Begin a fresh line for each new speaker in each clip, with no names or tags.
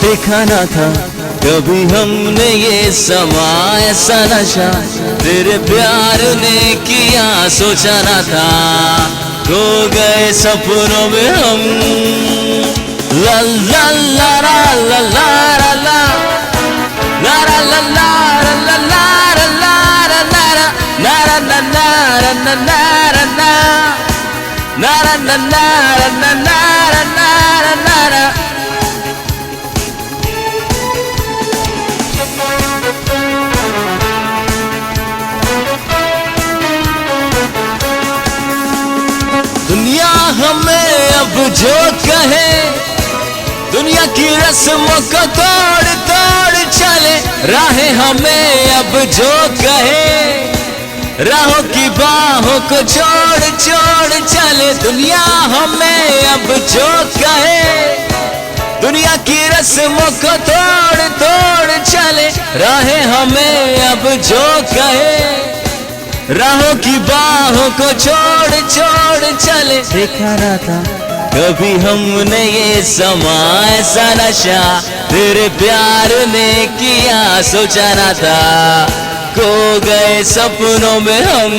देखा ना था कभी हमने ये समा, ऐसा नशा तेरे प्यार ने किया, सोचा ना था खो गए सपनों में हम। ला ला ला ला ला ला ला ला ला ला ला ला ला ला ला ला। दुनिया हमें अब जो कहे, दुनिया की रस्मों को तोड़ तोड़ चले, राहें हमें अब जो कहे, राहों की बाहों को छोड़ छोड़ चले। दुनिया हमें अब जो कहे, दुनिया की रस्मों को तोड़ तोड़ चले, राहें हमें अब जो कहे, राहों की बाहों को छोड़ छोड़ चले। देखा ना था कभी हमने ये समा, ऐसा नशा तेरे प्यार ने किया, सोचा ना था खो गए सपनों में हम।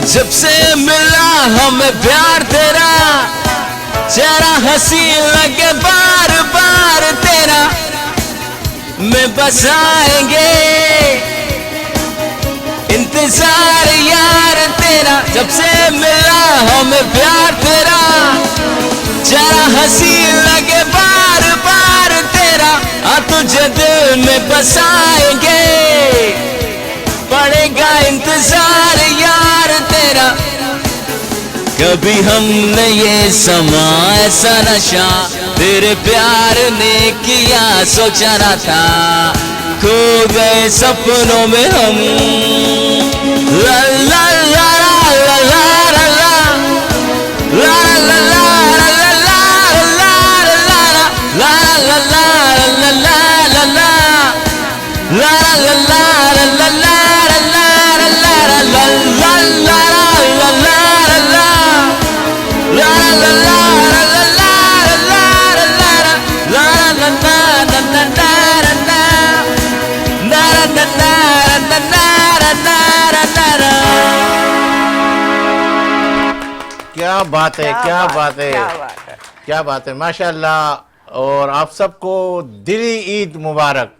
जब से मिला हमें प्यार तेरा, चेहरा हंसी लगे बार बार तेरा, में बसाएंगे इंतजार यार तेरा। जब से मिला हमें प्यार तेरा, चेहरा हंसी लगे बार बार तेरा, आ तुझे दिल में बसाएंगे, पड़ेगा इंतजार यार तेरा। कभी हमने ये समा, ऐसा नशा तेरे प्यार ने किया, सोचा ना था खो गए सपनों में हम। ला ला ला ला ला ला ला ला ला ला ला
क्या बात है, क्या बात है, क्या बात है, माशाल्लाह। और आप सबको दिली ईद मुबारक।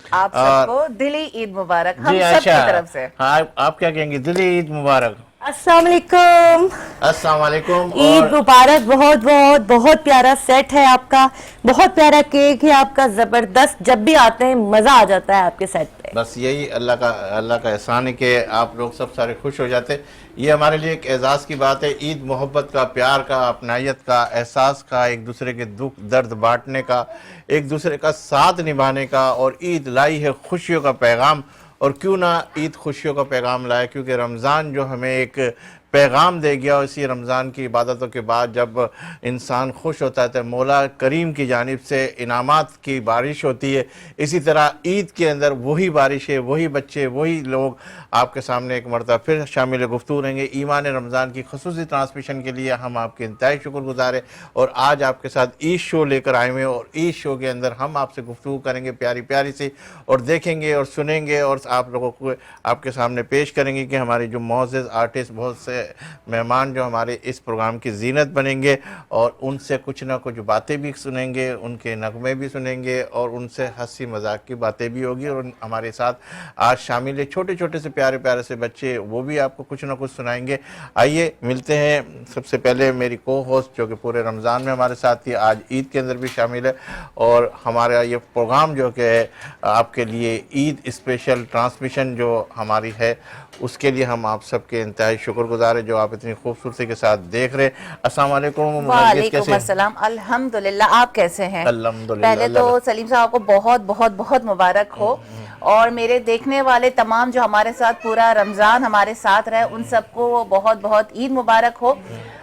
आप सबको दिली ईद मुबारक हम
जी
सब की
आयशा,
तरफ से।
हाँ, आप क्या कहेंगे? दिली ईद मुबारक।
अस्सलाम वालेकुम।
अस्सलाम वालेकुम।
ईद मुबारक। बहुत बहुत बहुत प्यारा सेट है आपका, बहुत प्यारा केक है आपका, जबरदस्त। जब भी आते हैं मजा आ जाता है आपके सेट पे।
बस यही अल्लाह का एहसान है कि आप लोग सब सारे खुश हो जाते। ये हमारे लिए एक एजाज़ की बात है। ईद मोहब्बत का, प्यार का, अपनायत का, एहसास का, एक दूसरे के दुख दर्द बांटने का, एक दूसरे का साथ निभाने का। और ईद लाई है खुशियों का पैगाम। और क्यों ना ईद खुशियों का पैगाम लाए, क्योंकि रमज़ान जो हमें एक पैगाम दे गया। और इसी रमज़ान की इबादतों के बाद जब इंसान खुश होता है तो मौला करीम की जानिब से इनामात की बारिश होती है। इसी तरह ईद के अंदर वही बारिश है, वही बच्चे, वही लोग आपके सामने एक मरतबा फिर शामिल गुफ्तगू रहेंगे। ईमान रमज़ान की ख़ुसूसी ट्रांसमिशन के लिए हम आपके इंतहाई शुक्रगुज़ार हैं। और आज आपके साथ ईद शो लेकर आए हुए, और ईद शो के अंदर हम आपसे गुफ्तगू करेंगे प्यारी प्यारी सी, और देखेंगे और सुनेंगे और आप लोगों को आपके सामने पेश करेंगे कि हमारे जो मोअज़्ज़ज़ आर्टिस्ट बहुत से मेहमान जो हमारे इस प्रोग्राम की जीनत बनेंगे और उनसे कुछ ना कुछ बातें भी सुनेंगे, उनके नगमे भी सुनेंगे और उनसे हंसी मजाक की बातें भी होगी। और हमारे साथ आज शामिल है छोटे छोटे से प्यारे प्यारे से बच्चे, वो भी आपको कुछ ना कुछ सुनाएंगे। आइए मिलते हैं। सबसे पहले मेरी को होस्ट जो कि पूरे रमज़ान में हमारे साथ थी, आज ईद के अंदर भी शामिल है और हमारा ये प्रोग्राम जो कि आपके लिए ईद स्पेशल ट्रांसमिशन जो हमारी है उसके लिए हम आप सबके इंतहाई शुक्रगुजार है जो आप इतनी खूबसूरती के साथ देख रहे हैं। अस्सलाम वालेकुम।
वालेकुम अस्सलाम। अल्हम्दुलिल्लाह, आप कैसे हैं?
अल्हम्दुलिल्लाह।
पहले तो सलीम साहब को बहुत बहुत बहुत मुबारक हो और मेरे देखने वाले तमाम जो हमारे साथ पूरा रमज़ान हमारे साथ रहे उन सबको बहुत बहुत ईद मुबारक हो।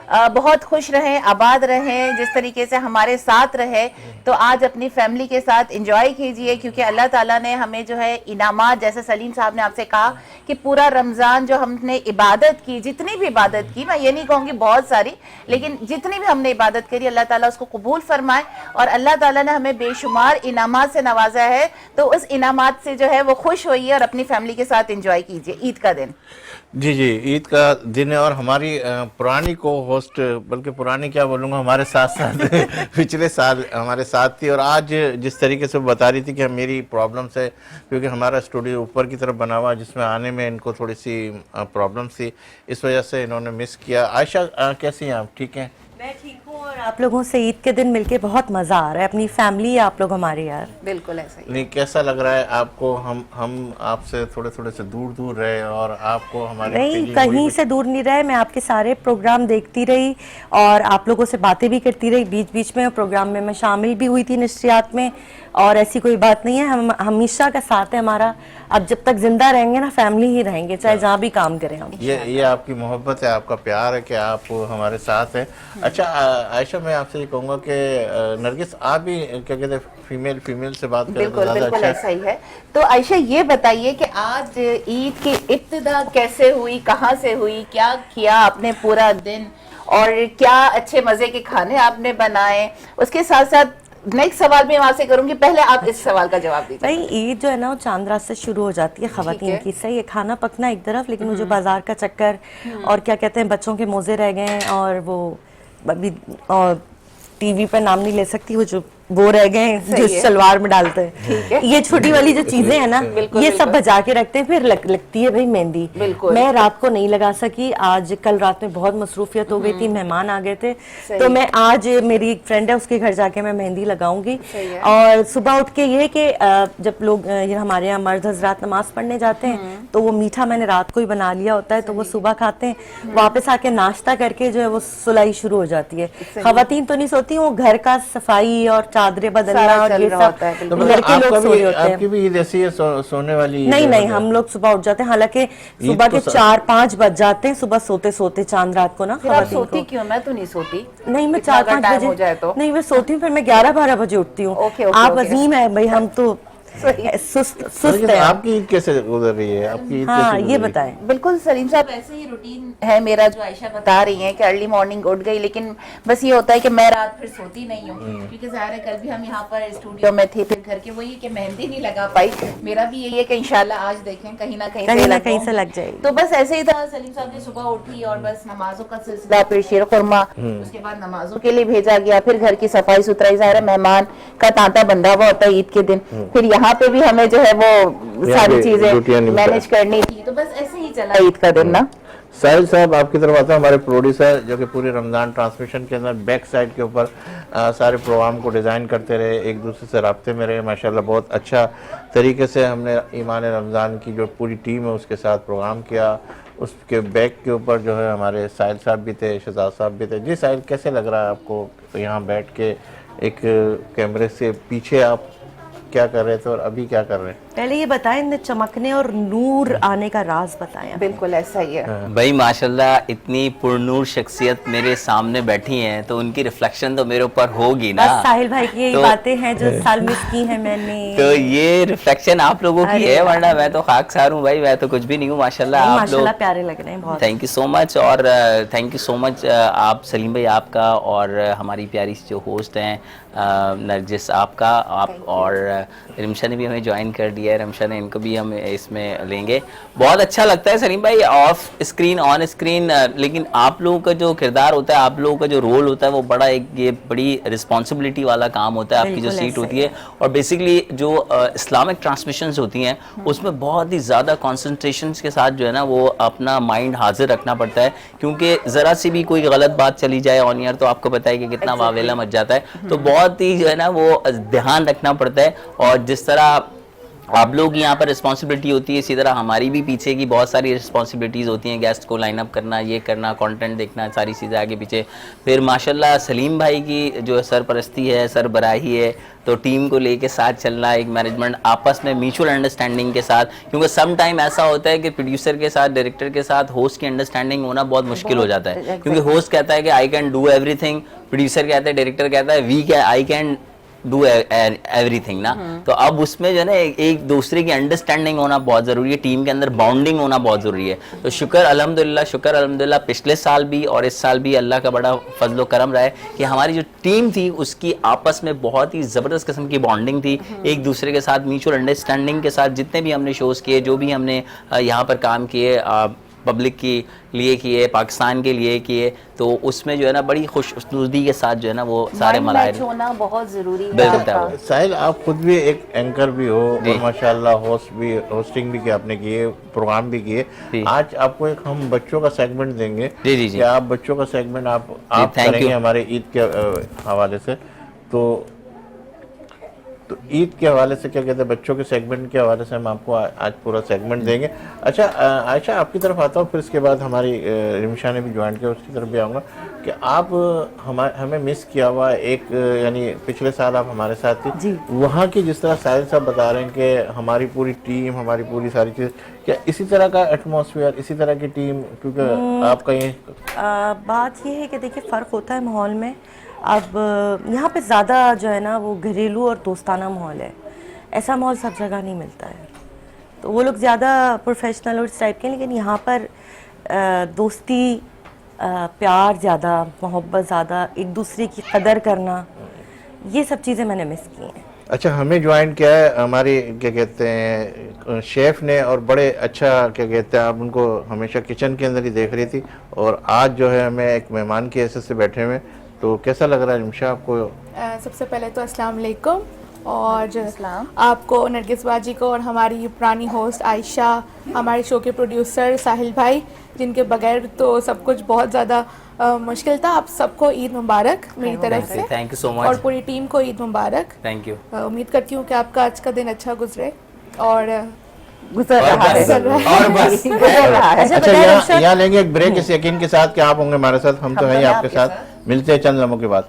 बहुत खुश रहें, आबाद रहें, जिस तरीके से हमारे साथ रहे तो आज अपनी फैमिली के साथ एंजॉय कीजिए, क्योंकि अल्लाह ताला ने हमें जो है इनामात, जैसे सलीम साहब ने आपसे कहा कि पूरा रमज़ान जो हमने इबादत की, जितनी भी इबादत की, मैं ये नहीं कहूँगी बहुत सारी, लेकिन जितनी भी हमने इबादत करी अल्लाह ताला उसको कबूल फरमाए। और अल्लाह ताला ने हमें बेशुमार इनामात से नवाजा है, तो उस इनामात से जो है वो खुश होइए और अपनी फैमिली के साथ एंजॉय कीजिए ईद का दिन।
जी जी, ईद का दिन है और हमारी पुरानी को होस्ट, बल्कि पुरानी क्या बोलूँगा, हमारे साथ साथ पिछले साल हमारे साथ थी और आज जिस तरीके से बता रही थी कि मेरी प्रॉब्लम्स है, क्योंकि हमारा स्टूडियो ऊपर की तरफ बना हुआ जिसमें आने में इनको थोड़ी सी प्रॉब्लम्स थी, इस वजह से इन्होंने मिस किया। आयशा कैसी हैं आप? ठीक हैं?
मैं ठीक हूँ और आप लोगों से ईद के दिन मिलके बहुत मजा आ रहा है। अपनी फैमिली है आप लोग हमारे यार।
बिल्कुल ऐसा ही।
नहीं, कैसा लग रहा है आपको? हम आपसे थोड़े थोड़े से दूर दूर रहे और आपको हमारी
नहीं, कहीं से दूर नहीं रहे। मैं आपके सारे प्रोग्राम देखती रही और आप लोगों से बातें भी करती रही बीच बीच में। प्रोग्राम में मैं शामिल भी हुई थी नशरियात में और ऐसी कोई बात नहीं है, हम हमेशा का साथ है हमारा। अब जब तक जिंदा रहेंगे ना फैमिली ही रहेंगे, चाहे जहाँ भी काम करें हम।
ये आपकी मोहब्बत है, आपका प्यार है कि आप हमारे साथ हैं। अच्छा आयशा, मैं आपसे ये कहूँगा कि नरगिस आप भी क्या कहते हैं फीमेल से बात करें तो
बिल्कुल
ज़्यादा
बिल्कुल
अच्छा है।
ऐसा ही है। तो आयशा ये बताइए कि आज ईद की इब्तिदा कैसे हुई, कहाँ से हुई, क्या किया आपने पूरा दिन और क्या अच्छे मजे के खाने आपने बनाए? उसके साथ साथ नेक्स्ट सवाल भी मैं आपसे करूंगी, पहले आप इस सवाल का जवाब दीजिए।
भाई ईद जो है ना वो चांद रात से शुरू हो जाती है खवातीन की। सही है, खाना पकना एक तरफ, लेकिन वो जो बाजार का चक्कर और क्या कहते हैं बच्चों के मोजे रह गए हैं और वो अभी और टीवी पर नाम नहीं ले सकती, वो रह गए जो सलवार में डालते हैं, ये छोटी वाली जो चीजें हैं ना ये सब बजा के रखते हैं। फिर लगती है भाई मेहंदी। मैं रात को नहीं लगा सकी, आज कल रात में बहुत मसरूफियत हो गई थी, मेहमान आ गए थे, तो मैं आज मेरी एक फ्रेंड है उसके घर जाके मैं मेहंदी लगाऊंगी। और सुबह उठ के ये कि जब लोग हमारे यहाँ मर्द हजरात नमाज पढ़ने जाते हैं तो वो मीठा मैंने रात को ही बना लिया होता है, तो वो सुबह खाते हैं, वापस आके नाश्ता करके जो है वो सुलाई शुरू हो जाती है। खवातीन तो नहीं सोती, वो घर का सफाई और चादरें बदलना और ये सब
तो
लड़के लोग सो रहे होते हैं।
आपकी भी ईद ऐसी है सोने वाली?
नहीं, हम लोग सुबह उठ जाते हैं, हालांकि सुबह के 4-5 बज जाते हैं सुबह सोते सोते चांद रात को ना।
फिर आप सोती क्यों? मैं तो नहीं सोती।
नहीं, मैं 4-5 बजे नहीं मैं सोती हूँ, फिर मैं 11-12 बजे उठती हूँ। आप अजीम है भाई, हम तो सुस्त है।
आपकी ईद कैसे गुजर रही है? आपकी ईद
हाँ,
कैसे
ये बताएं।
बिल्कुल सलीम साहब, ऐसे ही रूटीन है मेरा जो आयशा बता रही हैं कि अर्ली मॉर्निंग उठ गई, लेकिन बस ये होता है कि मैं रात फिर सोती नहीं हूँ, क्योंकि ज़ाहिर है कल भी हम यहाँ पर स्टूडियो में थे, फिर घर के वही कि मेहंदी नहीं लगा पाई। मेरा भी यही है कि इंशाल्लाह आज देखें कहीं ना कहीं
से लग जाएगी।
तो बस ऐसे ही था, सलीम साहब ने सुबह उठी और बस नमाजों का सिलसिला, फिर शीर खुरमा, उसके बाद नमाजों के लिए भेजा गया, फिर घर की सफाई सुथराई, ज़ाहिर है मेहमान का तांता बंधा हुआ होता है ईद के दिन, फिर यहाँ पे भी हमें जो है वो सारी चीजें मैनेज करनी थी, तो बस ऐसे ही चला ईद का दिन ना।
साहिल साहब आपकी तरफ आता है, हमारे प्रोड्यूसर जो कि पूरे रमज़ान ट्रांसमिशन के अंदर बैक साइड के ऊपर सारे प्रोग्राम को डिज़ाइन करते रहे, एक दूसरे से राब्ते में रहे। माशाल्लाह बहुत अच्छा तरीके से हमने ईमान रमज़ान की जो पूरी टीम है उसके साथ प्रोग्राम किया। उसके बैक के ऊपर जो है हमारे साहिल साहब भी थे, शहजाद साहब भी थे। जी साहिल, कैसे लग रहा है आपको यहाँ बैठ के एक कैमरे से पीछे आप क्या कर रहे थे और अभी क्या कर रहे हैं?
पहले ये बताएं, इनमें चमकने और नूर आने का राज बताएं।
बिल्कुल ऐसा ही है
भाई, माशाल्लाह इतनी पुरनूर शख्सियत मेरे सामने बैठी हैं तो उनकी रिफ्लेक्शन तो मेरे ऊपर होगी ना।
बस साहिल भाई की यही बातें हैं जो साल मिस की हैं मैंने,
तो ये रिफ्लेक्शन आप लोगों की है, वरना मैं तो खाकसार हूँ भाई, मैं तो कुछ भी नहीं हूँ। माशाल्लाह आप लोग
प्यारे लग रहे हैं बहुत।
Thank you so much. और थैंक यू सो मच आप सलीम भाई आपका और हमारी प्यारी जो होस्ट हैं नरगिस आपका, आप और रिमशा ने भी हमें ज्वाइन कर दिया है रमशा ने, इनको भी हम इसमें लेंगे। बहुत अच्छा लगता है सलीम भाई, ऑफ स्क्रीन ऑन स्क्रीन, लेकिन आप लोगों का जो किरदार होता है, आप लोगों का जो रोल होता है, वो बड़ा एक ये बड़ी रिस्पॉन्सिबिलिटी वाला काम होता है। आपकी जो सीट होती है और बेसिकली जो इस्लामिक ट्रांसमिशंस होती हैं उसमें बहुत ही ज़्यादा कॉन्सेंट्रेशन के साथ जो है ना वो अपना माइंड हाजिर रखना पड़ता है, क्योंकि ज़रा सी भी कोई गलत बात चली जाए ऑन ईयर तो आपको पता है कि कितना वावेला मच जाता है। तो बहुत ही जो है ना वो ध्यान रखना पड़ता है। और जिस तरह आप लोग यहाँ पर रिस्पॉन्सिबिलिटी होती है, इसी तरह हमारी भी पीछे की बहुत सारी रिस्पॉन्सिबिलिटीज़ होती हैं, गेस्ट को लाइन अप करना, ये करना, कंटेंट देखना, सारी चीज़ें आगे पीछे। फिर माशाल्लाह सलीम भाई की जो सरपरस्ती है, सरबराही है, तो टीम को लेके साथ चलना, एक मैनेजमेंट आपस में म्यूचुअल अंडरस्टैंडिंग के साथ, क्योंकि सम टाइम ऐसा होता है कि प्रोड्यूसर के साथ, डायरेक्टर के साथ होस्ट की अंडरस्टैंडिंग होना बहुत मुश्किल हो जाता है, क्योंकि होस्ट कहता है कि I can do everything, producer कहता है, डायरेक्टर कहता है आई कैन डू एवरीथिंग ना। तो अब उसमें जो है ना एक दूसरे की अंडरस्टैंडिंग होना बहुत ज़रूरी है, टीम के अंदर बॉन्डिंग होना बहुत ज़रूरी है। तो शुक्र अल्हम्दुलिल्लाह पिछले साल भी और इस साल भी अल्लाह का बड़ा फजलो करम रहा है कि हमारी जो टीम थी उसकी आपस में बहुत ही ज़बरदस्त किस्म की बॉन्डिंग थी, एक दूसरे के साथ म्यूचुअल अंडरस्टैंडिंग के साथ। जितने भी हमने शोज़ किए, जो भी हमने यहाँ पर काम किए, पब्लिक के लिए किए, पाकिस्तान के लिए किए, तो उसमें जो है ना बड़ी खुशनुदी के साथ जो है ना वो सारे मलाइल
होना बहुत जरूरी है।
बिल्कुल।
साहिल, आप खुद भी एक एंकर भी हो और माशाल्लाह होस्टिंग भी की आपने किए, प्रोग्राम भी किए। आज आपको एक हम बच्चों का सेगमेंट देंगे
जी।
कि आप बच्चों का सेगमेंट आप करेंगे हमारे ईद के हवाले से। तो ईद के हवाले से क्या कहते हैं, बच्चों के सेगमेंट के हवाले से हम आपको आज पूरा सेगमेंट देंगे। अच्छा आयशा, आपकी तरफ आता हूँ, फिर इसके बाद हमारी रिमशा ने भी ज्वाइन किया, उसकी तरफ भी आऊँगा कि आप हमें मिस किया हुआ एक, यानी पिछले साल आप हमारे साथ थी, वहाँ की जिस तरह साहिल साहब बता रहे हैं कि हमारी पूरी टीम, हमारी पूरी सारी चीज़, क्या इसी तरह का एटमॉस्फेयर, इसी तरह की टीम, क्योंकि आपका ये
बात ये है कि देखिए फ़र्क होता है माहौल में। अब यहाँ पे ज़्यादा जो है ना वो घरेलू और दोस्ताना माहौल है, ऐसा माहौल सब जगह नहीं मिलता है। तो वो लोग ज़्यादा प्रोफेशनल और इस टाइप के हैं, लेकिन यहाँ पर दोस्ती, प्यार ज़्यादा, मोहब्बत ज़्यादा, एक दूसरे की कदर करना, ये सब चीज़ें मैंने मिस की हैं।
अच्छा, हमें ज्वाइन किया है हमारी क्या कहते हैं शेफ़ ने, और बड़े अच्छा क्या कहते हैं, आप उनको हमेशा किचन के अंदर ही देख रही थी, और आज जो है हमें एक मेहमान की हैसियत से बैठे हुए, तो कैसा लग रहा है रिमशा आपको?
सबसे पहले तो अस्सलाम वालेकुम, और आपको, नरगिस बाजी को, और हमारी पुरानी होस्ट आयशा, हमारे शो के प्रोड्यूसर साहिल भाई, जिनके बगैर तो सब कुछ बहुत ज़्यादा मुश्किल था। आप सबको ईद मुबारक मेरी तरफ से।
Thank you so much.
और पूरी टीम को ईद मुबारक।
Thank you.
उम्मीद करती हूँ कि आपका आज का दिन अच्छा गुजरे और
गुजर रहा है।
और बस
अच्छा, यहाँ लेंगे एक ब्रेक इस यकीन के साथ कि आप होंगे हमारे साथ, हम तो हैं ही आपके साथ। मिलते हैं चंद लम्हों के बाद।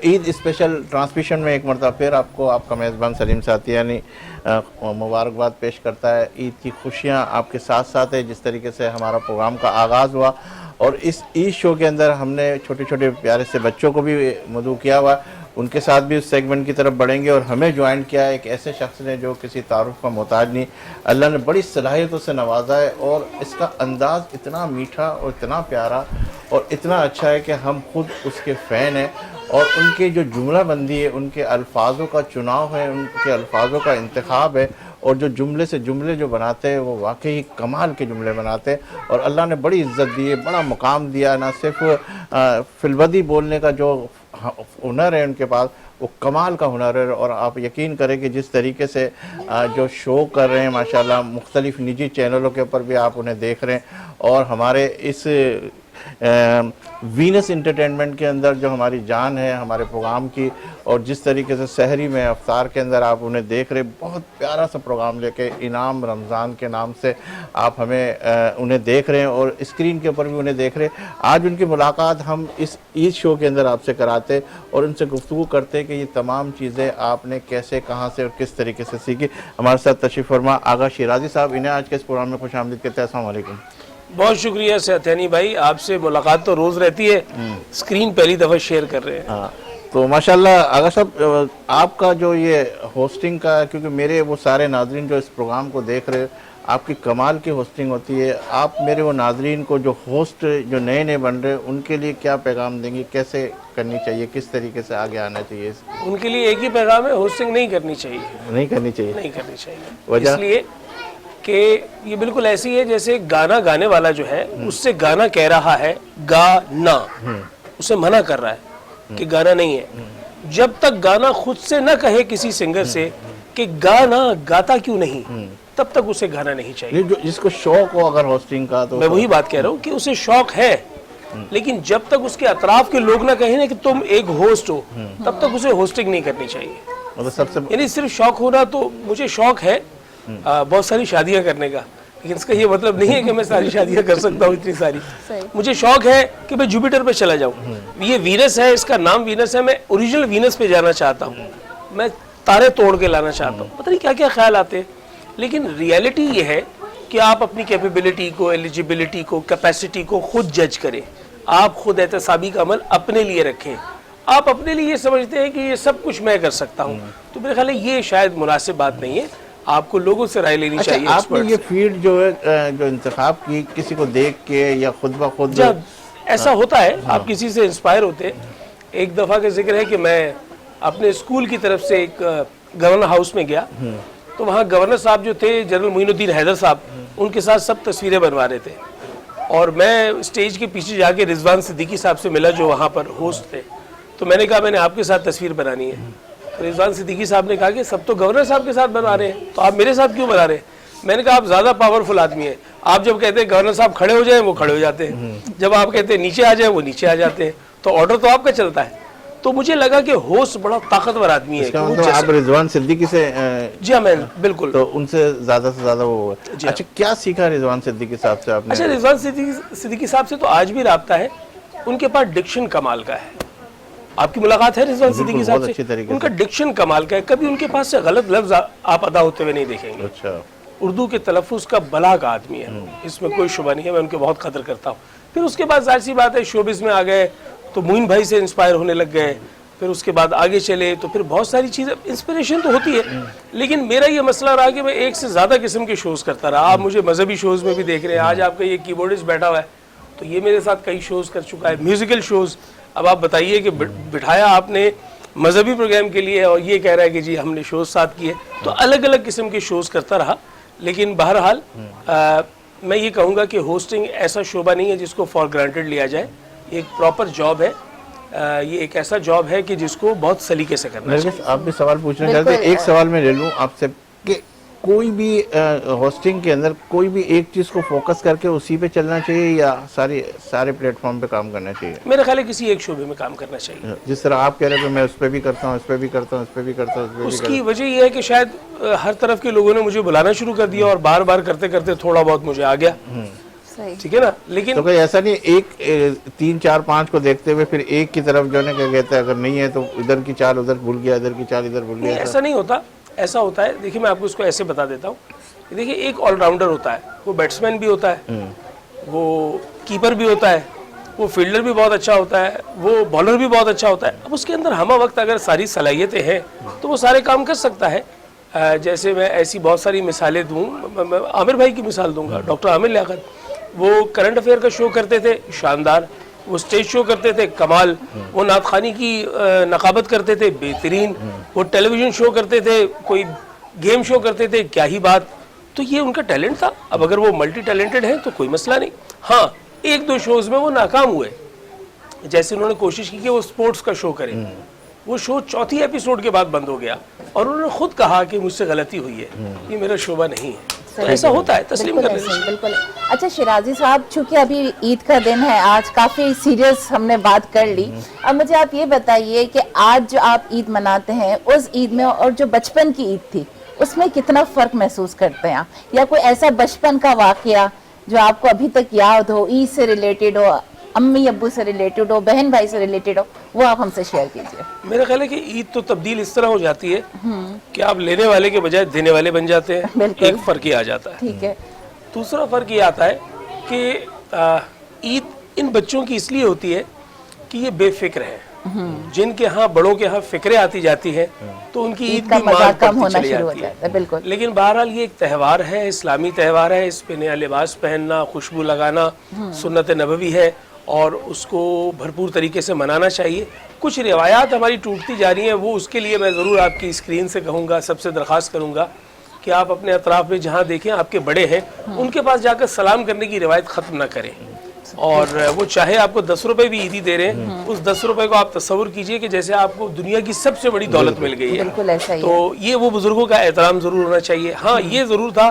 ईद स्पेशल ट्रांसमिशन में एक मरतबा फिर आपको आपका मेज़बान सलीम साथियानी मुबारकबाद पेश करता है। ईद की खुशियाँ आपके साथ साथ है। जिस तरीके से हमारा प्रोग्राम का आगाज़ हुआ और इस ईद शो के अंदर हमने छोटे छोटे प्यारे से बच्चों को भी मदऊ किया हुआ, उनके साथ भी उस सेगमेंट की तरफ बढ़ेंगे। और हमें ज्वाइन किया है एक ऐसे शख्स ने जो किसी तारुफ का मोहताज नहीं, अल्लाह ने बड़ी सलाहियतों से नवाजा है और इसका अंदाज़ इतना मीठा और इतना प्यारा और इतना अच्छा है कि हम खुद उसके फ़ैन हैं। और उनकी जो जुमला बंदी है, उनके अल्फाजों का चुनाव है, उनके अल्फाजों का इंतखाब है, और जो जुमले से जुमले जो बनाते हैं वो वाकई कमाल के जुमले बनाते हैं और अल्लाह ने बड़ी इज्जत दी है, बड़ा मुकाम दिया। ना सिर्फ फिलबदी बोलने का जो हुनर है उनके पास, वो कमाल का हुनर है। और आप यकीन करें कि जिस तरीके से जो शो कर रहे हैं माशाल्लाह, मुख्तलिफ निजी चैनलों के ऊपर भी आप उन्हें देख रहे हैं और हमारे इस वीनस इंटरटेनमेंट के अंदर जो हमारी जान है हमारे प्रोग्राम की, और जिस तरीके से सहरी में अफ्तार के अंदर आप उन्हें देख रहे, बहुत प्यारा सा प्रोग्राम लेके इनाम रमज़ान के नाम से आप हमें उन्हें देख रहे हैं और स्क्रीन के ऊपर भी उन्हें देख रहे हैं। आज उनकी मुलाकात हम इस ईद शो के अंदर आपसे कराते और उनसे गुफ्तगू करते कि ये तमाम चीज़ें आपने कैसे, कहाँ से और किस तरीके से सीखी। हमारे साथ तशरीफ़ फरमा आगा शिराजी साहब, इन्हें आज के इस प्रोग्राम में खुशामदीद कहते हैं। अस्सलाम वालेकुम।
बहुत शुक्रिया सेहतयानी भाई, आपसे मुलाकात तो रोज़ रहती है, स्क्रीन पहली दफ़ा शेयर कर रहे हैं।
हाँ, तो माशाल्लाह आगा साहब, आपका जो ये होस्टिंग का, क्योंकि मेरे वो सारे नाजरीन जो इस प्रोग्राम को देख रहे, आपकी कमाल की होस्टिंग होती है। आप मेरे वो नाजरीन को जो होस्ट जो नए नए बन रहे उनके लिए क्या पैगाम देंगे, कैसे करनी चाहिए, किस तरीके से आगे आना चाहिए?
उनके लिए एक ही पैगाम है, होस्टिंग नहीं करनी चाहिए।
नहीं करनी चाहिए?
नहीं करनी चाहिए।
वजह?
इसलिए कि ये बिल्कुल ऐसी है जैसे गाना गाने वाला जो है उससे गाना कह रहा है गाना, उसे मना कर रहा है कि गाना नहीं है। जब तक गाना खुद से न कहे किसी सिंगर से कि गाना गाता क्यों नहीं, तब तक उसे गाना नहीं चाहिए।
जो जिसको शौक हो अगर होस्टिंग का, तो
मैं वही बात कह रहा हूँ कि उसे शौक है, लेकिन जब तक उसके अतराफ के लोग ना कहें ना कि तुम एक होस्ट हो, तब तक उसे होस्टिंग नहीं करनी चाहिए।
मतलब सबसे
यानी सिर्फ शौक होना, तो मुझे शौक है बहुत सारी शादियां करने का, लेकिन इसका ये मतलब नहीं है कि मैं सारी शादियां कर सकता हूँ इतनी सारी। मुझे शौक है कि मैं जुपिटर पे चला जाऊँ। ये वीनस है, इसका नाम वीनस है, मैं ओरिजिनल वीनस पे जाना चाहता हूँ, मैं तारे तोड़ के लाना चाहता हूँ। पता नहीं क्या क्या ख्याल आते हैं, लेकिन रियलिटी ये है कि आप अपनी कैपेबिलिटी को, एलिजिबिलिटी को, कैपेसिटी को खुद जज करें। आप खुद एहतसाबी का अमल अपने लिए रखें। आप अपने लिए ये समझते हैं कि ये सब कुछ मैं कर सकता हूँ, तो मेरे ख्याल है ये शायद मुनासिब बात नहीं है। आपको लोगों से राय लेनी चाहिए।
आपने ये फील्ड जो है जो इंतखाब की, किसी को देख के या खुद ब खुद?
जब ऐसा होता है, आप किसी से इंस्पायर होते हैं। एक दफ़ा का जिक्र है कि मैं अपने स्कूल की तरफ से एक गवर्नर हाउस में गया, तो वहाँ गवर्नर साहब जो थे जनरल मोइनुद्दीन हैदर साहब, उनके साथ सब तस्वीरें बनवा रहे थे और मैं स्टेज के पीछे जाके रिजवान सिद्दीकी साहब से मिला जो वहाँ पर होस्ट थे। तो मैंने कहा मैंने आपके साथ तस्वीर बनानी है। तो रिजवान सिद्दीकी साहब ने कहा कि सब तो गवर्नर साहब के साथ बना रहे हैं, तो आप मेरे साथ क्यों बना रहे हैं? मैंने कहा आप ज़्यादा पावरफुल आदमी हैं, आप जब कहते हैं गवर्नर साहब खड़े हो जाएं वो खड़े हो जाते हैं, जब आप कहते हैं नीचे आ जाए वो नीचे आ जाते हैं, तो ऑर्डर तो आपका चलता है। तो मुझे लगा कि होस्ट बड़ा ताकतवर आदमी है।
मतलब आप रिजवान सिद्दीकी से?
जी हाँ, मैं बिल्कुल।
तो उनसे ज़्यादा से ज़्यादा वो। अच्छा, क्या सीखा रिजवान सिद्दीकी साहब से आपने?
अच्छा, रिजवान सिद्दीकी साहब से तो आज भी राब्ता है। उनके पास डिक्शन कमाल का है। आपकी मुलाकात है रिजवान सिद्दीकी साहब से? उनका डिक्शन कमाल का है, कभी उनके पास से गलत लफ्ज आप अदा होते हुए नहीं देखेंगे।
अच्छा।
उर्दू के तलफ़ुज़ का बलाग आदमी है, इसमें कोई शुबा नहीं है, मैं उनके बहुत कदर करता हूँ। फिर उसके बाद जाहिर सी बात है शोबिज़ में आ गए तो मोइन भाई से इंस्पायर होने लग गए, फिर उसके बाद आगे चले तो फिर बहुत सारी चीज़ें, इंस्पिरेशन तो होती है, लेकिन मेरा ये मसला रहा कि मैं एक से ज़्यादा किस्म के शोज़ करता रहा। आप मुझे मजहबी शोज़ में भी देख रहे हैं, आज आपका ये कीबोर्डिस्ट बैठा हुआ है, तो ये मेरे साथ कई शोज़ कर चुका है, म्यूज़िकल शोज़। अब आप बताइए कि बिठाया आपने मजहबी प्रोग्राम के लिए और ये कह रहा है कि जी हमने शोज़ साथ किए, तो अलग अलग किस्म के शोज़ करता रहा। लेकिन बहरहाल मैं ये कहूँगा कि होस्टिंग ऐसा शोबा नहीं है जिसको फॉर ग्रांटेड लिया जाए। ये एक प्रॉपर जॉब है, ये एक ऐसा जॉब है कि जिसको बहुत सलीके से करना चाहिए।
आप भी सवाल पूछना चाहते हैं? एक सवाल मैं ले लूँ आपसे कि कोई भी होस्टिंग के अंदर कोई भी एक चीज़ को फोकस करके उसी पे चलना चाहिए या सारे प्लेटफॉर्म पे काम करना चाहिए?
मेरा ख्याल है किसी एक शोबे में काम करना चाहिए।
जिस तरह आप कह रहे थे मैं उस पर भी करता हूँ, इस पर भी करता हूँ, इस पर भी करता हूँ,
उसकी वजह यह है कि शायद हर तरफ के लोगों ने मुझे बुलाना शुरू कर दिया और बार बार करते करते थोड़ा बहुत मुझे आ गया। ठीक है ना, लेकिन
तो कोई ऐसा नहीं एक 3 4 5 को देखते हुए फिर एक की तरफ जो है क्या कहते हैं, अगर नहीं है तो इधर की चाल उधर भूल गया, इधर की चाल इधर भूल गया?
ऐसा नहीं होता। ऐसा होता है, देखिए मैं आपको इसको ऐसे बता देता हूँ। देखिए एक ऑलराउंडर होता है, वो बैट्समैन भी होता है, वो कीपर भी होता है, वो फील्डर भी बहुत अच्छा होता है, वो बॉलर भी बहुत अच्छा होता है। अब उसके अंदर हम वक्त अगर सारी सलाहियतें हैं तो वो सारे काम कर सकता है। जैसे मैं ऐसी बहुत सारी मिसालें दूँ, मैं आमिर भाई की मिसाल दूंगा, डॉक्टर आमिर लियाकत, वो करंट अफेयर का शो करते थे शानदार, वो स्टेज शो करते थे कमाल, वो नात खानी की नकाबत करते थे बेहतरीन, वो टेलीविज़न शो करते थे कोई गेम शो करते थे, क्या ही बात। तो ये उनका टैलेंट था। अब अगर वो मल्टी टैलेंटेड है तो कोई मसला नहीं। हाँ, एक दो शोज में वो नाकाम हुए। जैसे उन्होंने कोशिश की कि वो स्पोर्ट्स का शो करें, वो शो चौथी एपिसोड के बाद बंद हो गया और उन्होंने खुद कहा कि मुझसे गलती हुई है, ये मेरा शोभा नहीं है। तो ऐसा होता है, तस्लीम कर
बिल्कुल ऐसे ही, बिल्कुल। अच्छा शिराजी साहब, चूंकि अभी ईद का दिन है, आज काफी सीरियस हमने बात कर ली। अब मुझे आप ये बताइए कि आज जो आप ईद मनाते हैं, उस ईद में और जो बचपन की ईद थी, उसमें कितना फर्क महसूस करते हैं आप? या कोई ऐसा बचपन का वाकया जो आपको अभी तक याद हो, ईद से रिलेटेड हो, अम्मी अब्बू से रिलेटेड हो, बहन भाई से रिलेटेड हो, वो आप हमसे शेयर कीजिए।
मेरा ख्याल है कि ईद तो तब्दील इस तरह हो जाती है कि आप लेने वाले के बजाय देने वाले बन जाते हैं।
बिल्कुल।
एक फर्क ये आ जाता है।
ठीक है।
दूसरा फर्क ये आता है कि ईद इन बच्चों की इसलिए होती है कि ये बेफिक्र हैं। जिनके यहाँ बड़ों के यहाँ फिक्रें आती जाती हैं तो उनकी ईद
का
भी
मजा
मार
कम
पड़ती
होना
चली
शुरू हो
जाती
जाता है। बिल्कुल।
लेकिन बहरहाल ये एक त्यौहार है, इस्लामी त्यौहार है, इस पे नया लिबास पहनना, खुशबू लगाना सुन्नत नबवी है और उसको भरपूर तरीके से मनाना चाहिए। कुछ रिवायात हमारी टूटती जा रही हैं, वो उसके लिए मैं ज़रूर आपकी स्क्रीन से कहूँगा, सबसे दरख्वास्त करूँगा कि आप अपने अतराफ़ में जहाँ देखें आपके बड़े हैं, उनके पास जाकर सलाम करने की रिवायत ख़त्म ना करें। और वो चाहे आपको 10 रुपए भी ईदी दे रहे हैं, उस 10 रुपए को आप तस्वुर कीजिए कि जैसे आपको दुनिया की सबसे बड़ी दौलत मिल गई है।
बिल्कुल ऐसा ही है।
तो ये वो बुजुर्गों का एहतराम ज़रूर होना चाहिए। हाँ, ये ज़रूर था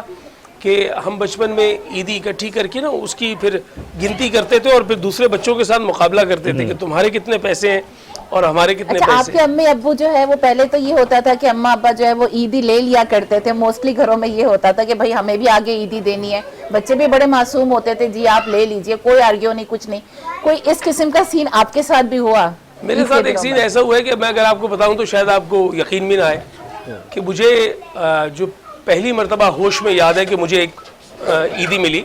कि हम बचपन में ईदी इकट्ठी करके ना उसकी फिर गिनती करते थे और फिर दूसरे बच्चों के साथ मुकाबला करते थे कि तुम्हारे कितने पैसे हैं और हमारे कितने
अच्छा,
पैसे
आपके अम्मी अब्बू जो है वो पहले तो ये होता था कि अम्मा अब्बा जो है वो ईदी ले लिया करते थे। मोस्टली घरों में ये होता था कि भाई हमें भी आगे ईदी देनी है। बच्चे भी बड़े मासूम होते थे, जी आप ले लीजिए, कोई आर्ग्यू नहीं, कुछ नहीं। कोई इस किस्म का सीन आपके साथ भी हुआ?
मेरे साथ एक सीन ऐसा हुआ है कि मैं अगर आपको बताऊं तो शायद आपको यकीन भी ना आए कि मुझे जो पहली मर्तबा होश में याद है कि मुझे एक ईदी मिली,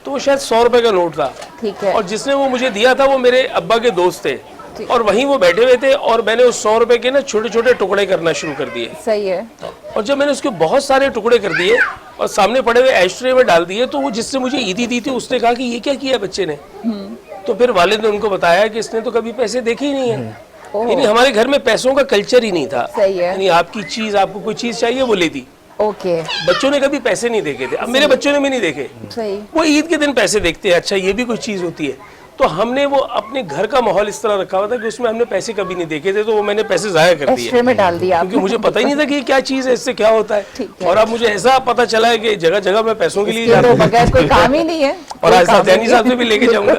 तो वो शायद 100 रुपए का नोट था।
ठीक है।
और जिसने वो मुझे दिया था वो मेरे अब्बा के दोस्त थे और वहीं वो बैठे हुए थे और मैंने उस 100 रुपए के ना छोटे छोटे टुकड़े करना शुरू कर दिए।
सही है।
और जब मैंने उसके बहुत सारे टुकड़े कर दिए और सामने पड़े हुए एस्ट्रे में डाल दिए, तो वो जिससे मुझे ईदी दी थी उसने कहा कि ये क्या किया बच्चे ने। तो फिर वालिद ने उनको बताया कि इसने तो कभी पैसे देखे ही नहीं है। यानी हमारे घर में पैसों का कल्चर ही नहीं था।
सही है।
यानी आपकी चीज, आपको कोई चीज चाहिए वो ले दी।
ओके।
बच्चों ने कभी पैसे नहीं देखे थे। अब मेरे बच्चों ने भी नहीं देखे।
सही।
वो ईद के दिन पैसे देखते हैं, अच्छा ये भी कोई चीज होती है। तो हमने वो अपने घर का माहौल इस तरह रखा हुआ था कि उसमें हमने पैसे कभी नहीं देखे थे, तो वो मैंने पैसे जाया कर दिए
एस्ट्रे में डाल दिया
क्योंकि मुझे पता ही नहीं था कि ये क्या चीज है, इससे क्या होता है।
ठीक है।
और अब मुझे ऐसा पता चला है कि जगह जगह मैं पैसों के लिए
इसके
जाता
तो
हूं।
बगैर कोई काम ही नहीं है।
और आज साथयानी साहब से भी लेके जाऊंगा।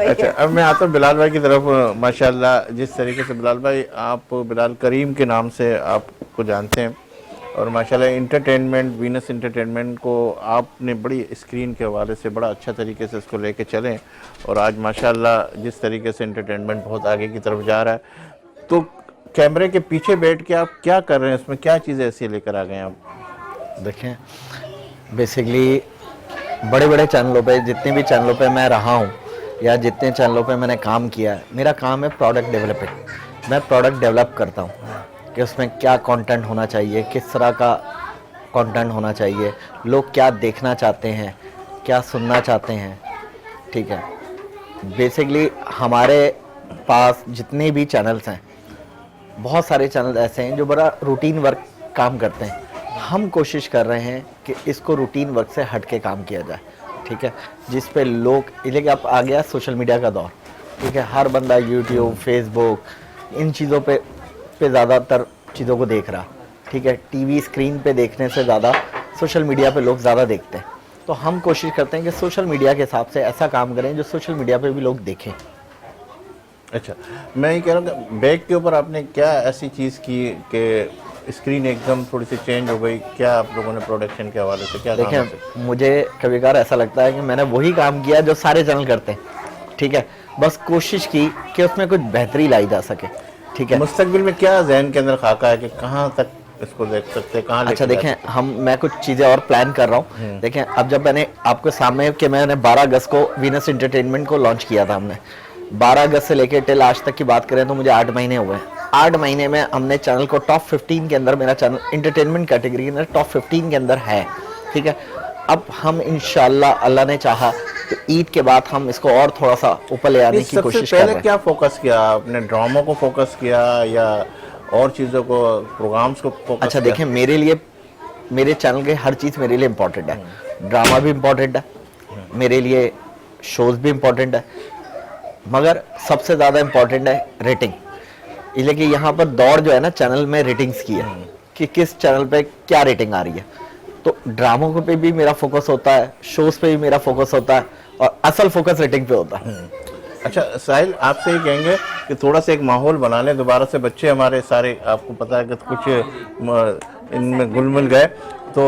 अच्छा, अब मैं आता हूँ बिलाल भाई की तरफ। माशाल्लाह, जिस तरीके से बिलाल भाई, आप बिलाल करीम के नाम से आपको जानते हैं और माशाल्लाह इंटरटेनमेंट, वीनस इंटरटेनमेंट को आपने बड़ी स्क्रीन के हवाले से बड़ा अच्छा तरीके से इसको लेके चलें और आज माशाल्लाह जिस तरीके से इंटरटेनमेंट बहुत आगे की तरफ जा रहा है, तो कैमरे के पीछे बैठ के आप क्या कर रहे हैं, इसमें क्या चीज़ें ऐसी लेकर आ गए आप?
देखें, बेसिकली बड़े बड़े चैनलों पे, जितने भी चैनलों पे मैं रहा हूँ या जितने चैनलों पे मैंने काम किया है, मेरा काम है प्रोडक्ट डेवलपमेंट। मैं प्रोडक्ट डेवलप करता हूँ कि उसमें क्या कंटेंट होना चाहिए, किस तरह का कंटेंट होना चाहिए, लोग क्या देखना चाहते हैं, क्या सुनना चाहते हैं। ठीक है, बेसिकली हमारे पास जितने भी चैनल्स हैं, बहुत सारे चैनल ऐसे हैं जो बड़ा रूटीन वर्क काम करते हैं। हम कोशिश कर रहे हैं कि इसको रूटीन वर्क से हट के काम किया जाए। ठीक है, जिस पे लोग, लेकिन अब आ गया सोशल मीडिया का दौर। ठीक है, हर बंदा यूट्यूब, फेसबुक, इन चीज़ों पे ज़्यादातर चीज़ों को देख रहा। ठीक है, टीवी स्क्रीन पे देखने से ज़्यादा सोशल मीडिया पे लोग ज़्यादा देखते हैं। तो हम कोशिश करते हैं कि सोशल मीडिया के हिसाब से ऐसा काम करें जो सोशल मीडिया पे भी लोग देखें।
अच्छा, मैं ये कह रहा हूँ कि बैग के ऊपर आपने क्या ऐसी चीज़ की कि स्क्रीन एकदम थोड़ी सी चेंज हो गई? क्या आप लोगों ने प्रोडक्शन के हवाले से क्या?
देखें, मुझे कभी कभार ऐसा लगता है कि मैंने वही काम किया जो सारे चैनल करते हैं। ठीक है, बस कोशिश की कि उसमें कुछ बेहतरी लाई जा सके। ठीक है,
मुस्तकबिल में क्या जहन के अंदर खाका है कि कहाँ तक इसको देख सकते हैं, कहाँ?
अच्छा देखें, मैं कुछ चीज़ें और प्लान कर रहा हूँ। देखें, अब जब मैंने आपके सामने कि मैंने 12 अगस्त को वीनस एंटरटेनमेंट को लॉन्च किया था, हमने 12 अगस्त से लेकर टिल आज तक की बात करें तो मुझे 8 महीने हुए हैं। 8 महीने में हमने चैनल को टॉप 15 के अंदर, मेरा चैनल इंटरटेनमेंट कैटेगरी में टॉप 15 के अंदर है। ठीक है, अब हम इंशाल्लाह, अल्लाह ने चाहा तो ईद के बाद हम इसको और थोड़ा सा ऊपर ले आने की कोशिश कर रहे हैं।
क्या फोकस किया आपने? ड्रामों को फोकस किया या और चीज़ों को, प्रोग्राम्स को फोकस
अच्छा
किया?
देखिए, मेरे लिए मेरे चैनल के हर चीज़ मेरे लिए इम्पोर्टेंट है। ड्रामा भी इम्पोर्टेंट है मेरे लिए, शोज भी इम्पोर्टेंट है, मगर सबसे ज़्यादा इम्पोर्टेंट है रेटिंग। इसलिए कि यहाँ पर दौड़ जो है ना चैनल में रेटिंग्स की है कि किस चैनल पे क्या रेटिंग आ रही है। तो ड्रामों पे भी मेरा फोकस होता है, शोज पे भी मेरा फोकस होता है, और असल फोकस रेटिंग पे होता है।
अच्छा साहिल, आपसे ये कहेंगे कि थोड़ा सा एक माहौल बना लें दोबारा से। बच्चे हमारे सारे, आपको पता है कि कुछ इनमें घुल मिल गए, तो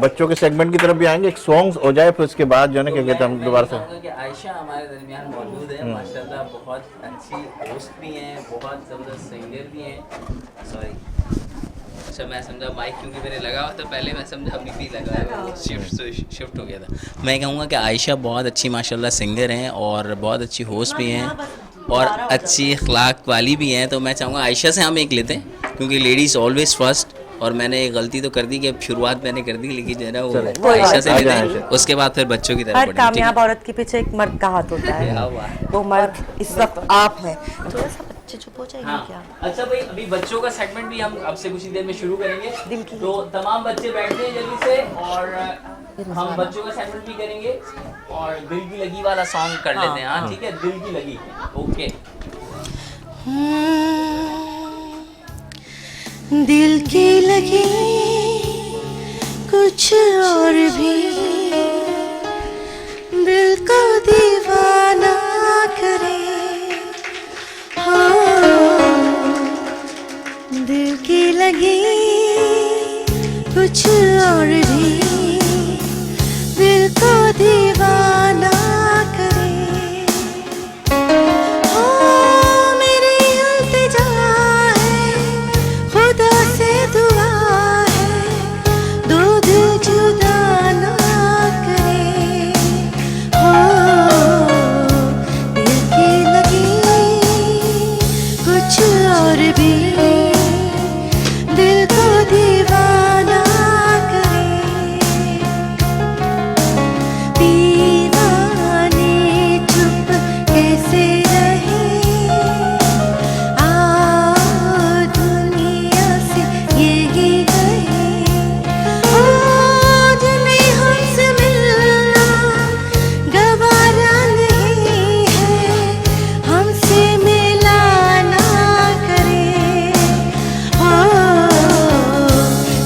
बच्चों के सेगमेंट की तरफ भी आएंगे, एक सॉन्ग्स हो जाए, फिर उसके बाद जो है ना क्या कहते हैं हम दोबारा से।
कि आयशा हमारे दरमियान मौजूद है, माशाल्लाह बहुत अच्छी होस्ट भी हैं, बहुत ज़बरदस्त सिंगर भी हैं। सॉरी, अच्छा मैं समझा माइक क्योंकि मैंने लगा हुआ था पहले, मैं समझा अभी भी लगा शिफ्ट हो गया था। मैं कहूँगा कि आयशा बहुत अच्छी माशाल्लाह सिंगर हैं और बहुत अच्छी होस्ट भी हैं और अच्छी अखलाक वाली भी हैं। तो मैं चाहूँगा आयशा से हम एक लेते हैं, क्योंकि लेडीज़ ऑलवेज फर्स्ट। और मैंने एक गलती तो कर दी कि अब शुरुआत मैंने कर दी, लेकिन जो है ना वो आयशा से लेते हैं, उसके बाद फिर बच्चों की तरफ
हर
बढ़ेंगे, ठीक है?
कामयाब औरत के पीछे एक मर्द का हाथ होता
क्या
है,
हुआ है?
वो मर्द इस वक्त आप हैं। थोड़ा सा बच्चे चुप हो जाएंगे
हाँ।
क्या?
अच्छा भाई, अभी बच्चों का सेगमेंट भी हम अब से कुछ ही देर में शुरू करेंगे।
दिल की-
तो तमाम बच्चे बैठते हैं जल्दी से, और हम बच्चों का सेगमेंट भी करेंगे और दिल की लगी वाला सॉन्ग कर लेते हैं। हाँ ठीक है, दिल की लगी, ओके।
दिल की लगी कुछ और भी, दिल को दीवाना करे। हाँ, दिल की लगी कुछ और भी, दिल को दीवाना करे। हाँ, मेरी इल्तिजा है, खुदा से दुआ है, दो दिल जुदा ना करे। हाँ, दिल की लगी कुछ और भी, दिल को दीवाना करे। दीवाने चुप कैसे रहे, आओ दुनिया से यही कहे। आज नहीं हमसे मिलना गवारा नहीं है, हमसे मिलाना करे। हाँ,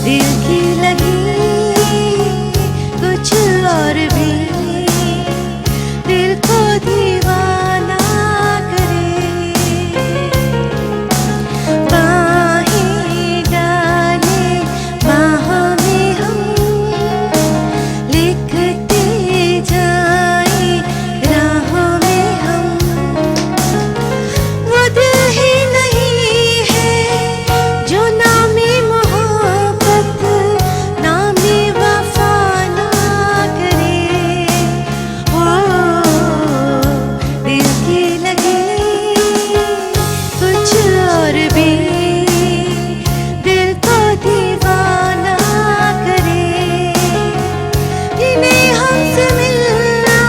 दिल की लगी कुछ और भी, दिल को दीवाना करे। बाहें डाले बाहों में हम, लिखते जाए राहों में हम। वो दिल ही नहीं है जो नामी मोहब्बत, नामी वफा ना करे। ओ, दिल की लगी कुछ और भी, दिल को दीवाना करे। इन्हें हमसे मिलना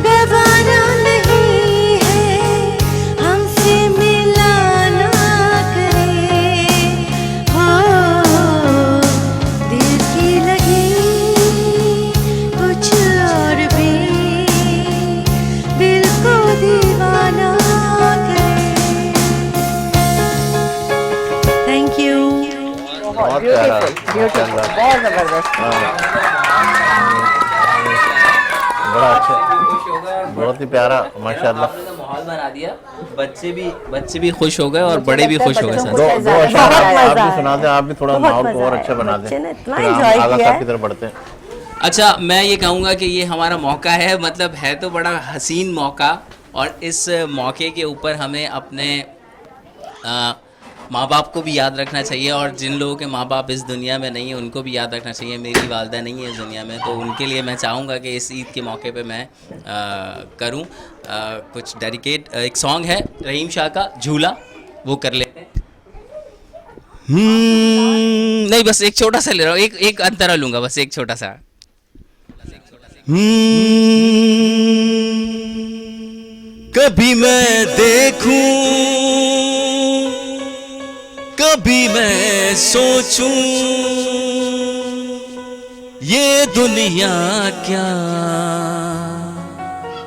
गवारा नहीं है, हमसे मिलाना करे। हो, दिल की लगी कुछ और भी, दिल को दीवाना करे। Thank you.
बहुत प्यारा,
ब्यूटीफुल,
माशाल्लाह।
बहुत जबरदस्त।
बड़ा अच्छा,
खुश हो गए और
बहुत ही प्यारा माशाल्लाह।
आपने तो माहौल बना दिया, बच्चे भी खुश हो गए और बड़े भी खुश हो गए
बच्चों
साथ।
को
दो
ज़्यादा
अशार
मजा आया।
आप भी सुना दें, आप भी थोड़ा
बहुत
माहौल को
मजा
और
आया।
अच्छा बना दें।
बच्चे ने इतना
फिर हम
enjoy
आगा
किया
साहब
है।
की तरफ बढ़ते हैं।
अच्छा, मैं ये कहूँगा कि ये हमारा मौका है, मतलब है तो बड़ा हसीन मौका, और इस मौके के ऊपर हमें अपने माँ बाप को भी याद रखना चाहिए, और जिन लोगों के माँ बाप इस दुनिया में नहीं है उनको भी याद रखना चाहिए। मेरी वालदा नहीं है इस दुनिया में, तो उनके लिए मैं चाहूँगा कि इस ईद के मौके पे मैं करूँ कुछ डेडिकेट। एक सॉन्ग है रहीम शाह का झूला, वो कर लेते हैं। नहीं, बस एक छोटा सा ले रहा हूँ, एक अंतरा लूँगा, बस एक छोटा सा। कभी मैं देखूं,
भी मैं सोचूं ये दुनिया क्या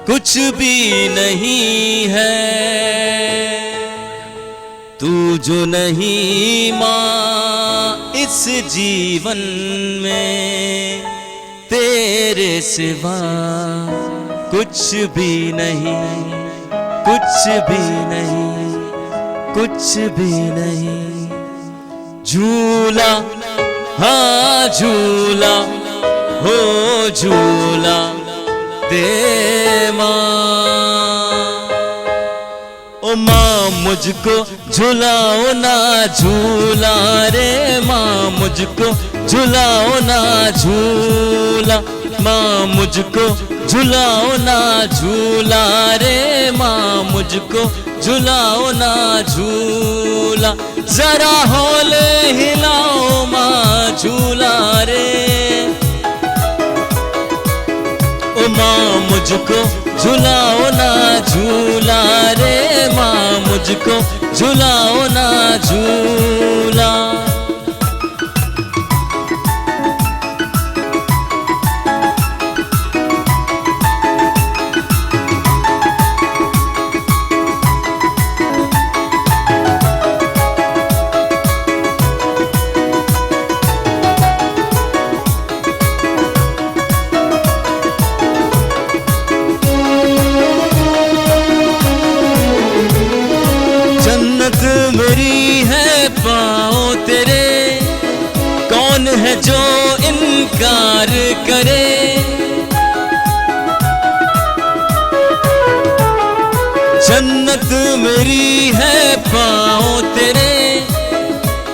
कुछ भी नहीं है, तू जो नहीं माँ इस जीवन में, तेरे सिवा कुछ भी नहीं, कुछ भी नहीं, कुछ भी नहीं। झूला हाँ झूला हो झूला दे माँ, ओ माँ मुझको झुलाओ ना झूला रे माँ, मुझको झुलाओ ना झूला, माँ मुझको झुलाओ ना झूला रे माँ, मुझको झुलाओ ना झूला, जरा हौले हिलाओ माँ झूला रे, ओ माँ मुझको झुलाओ ना झूला रे माँ, मुझको झुलाओ ना झूला। जन्नत मेरी है पाँव तेरे, कौन है जो इनकार करे, जन्नत मेरी है पाँव तेरे,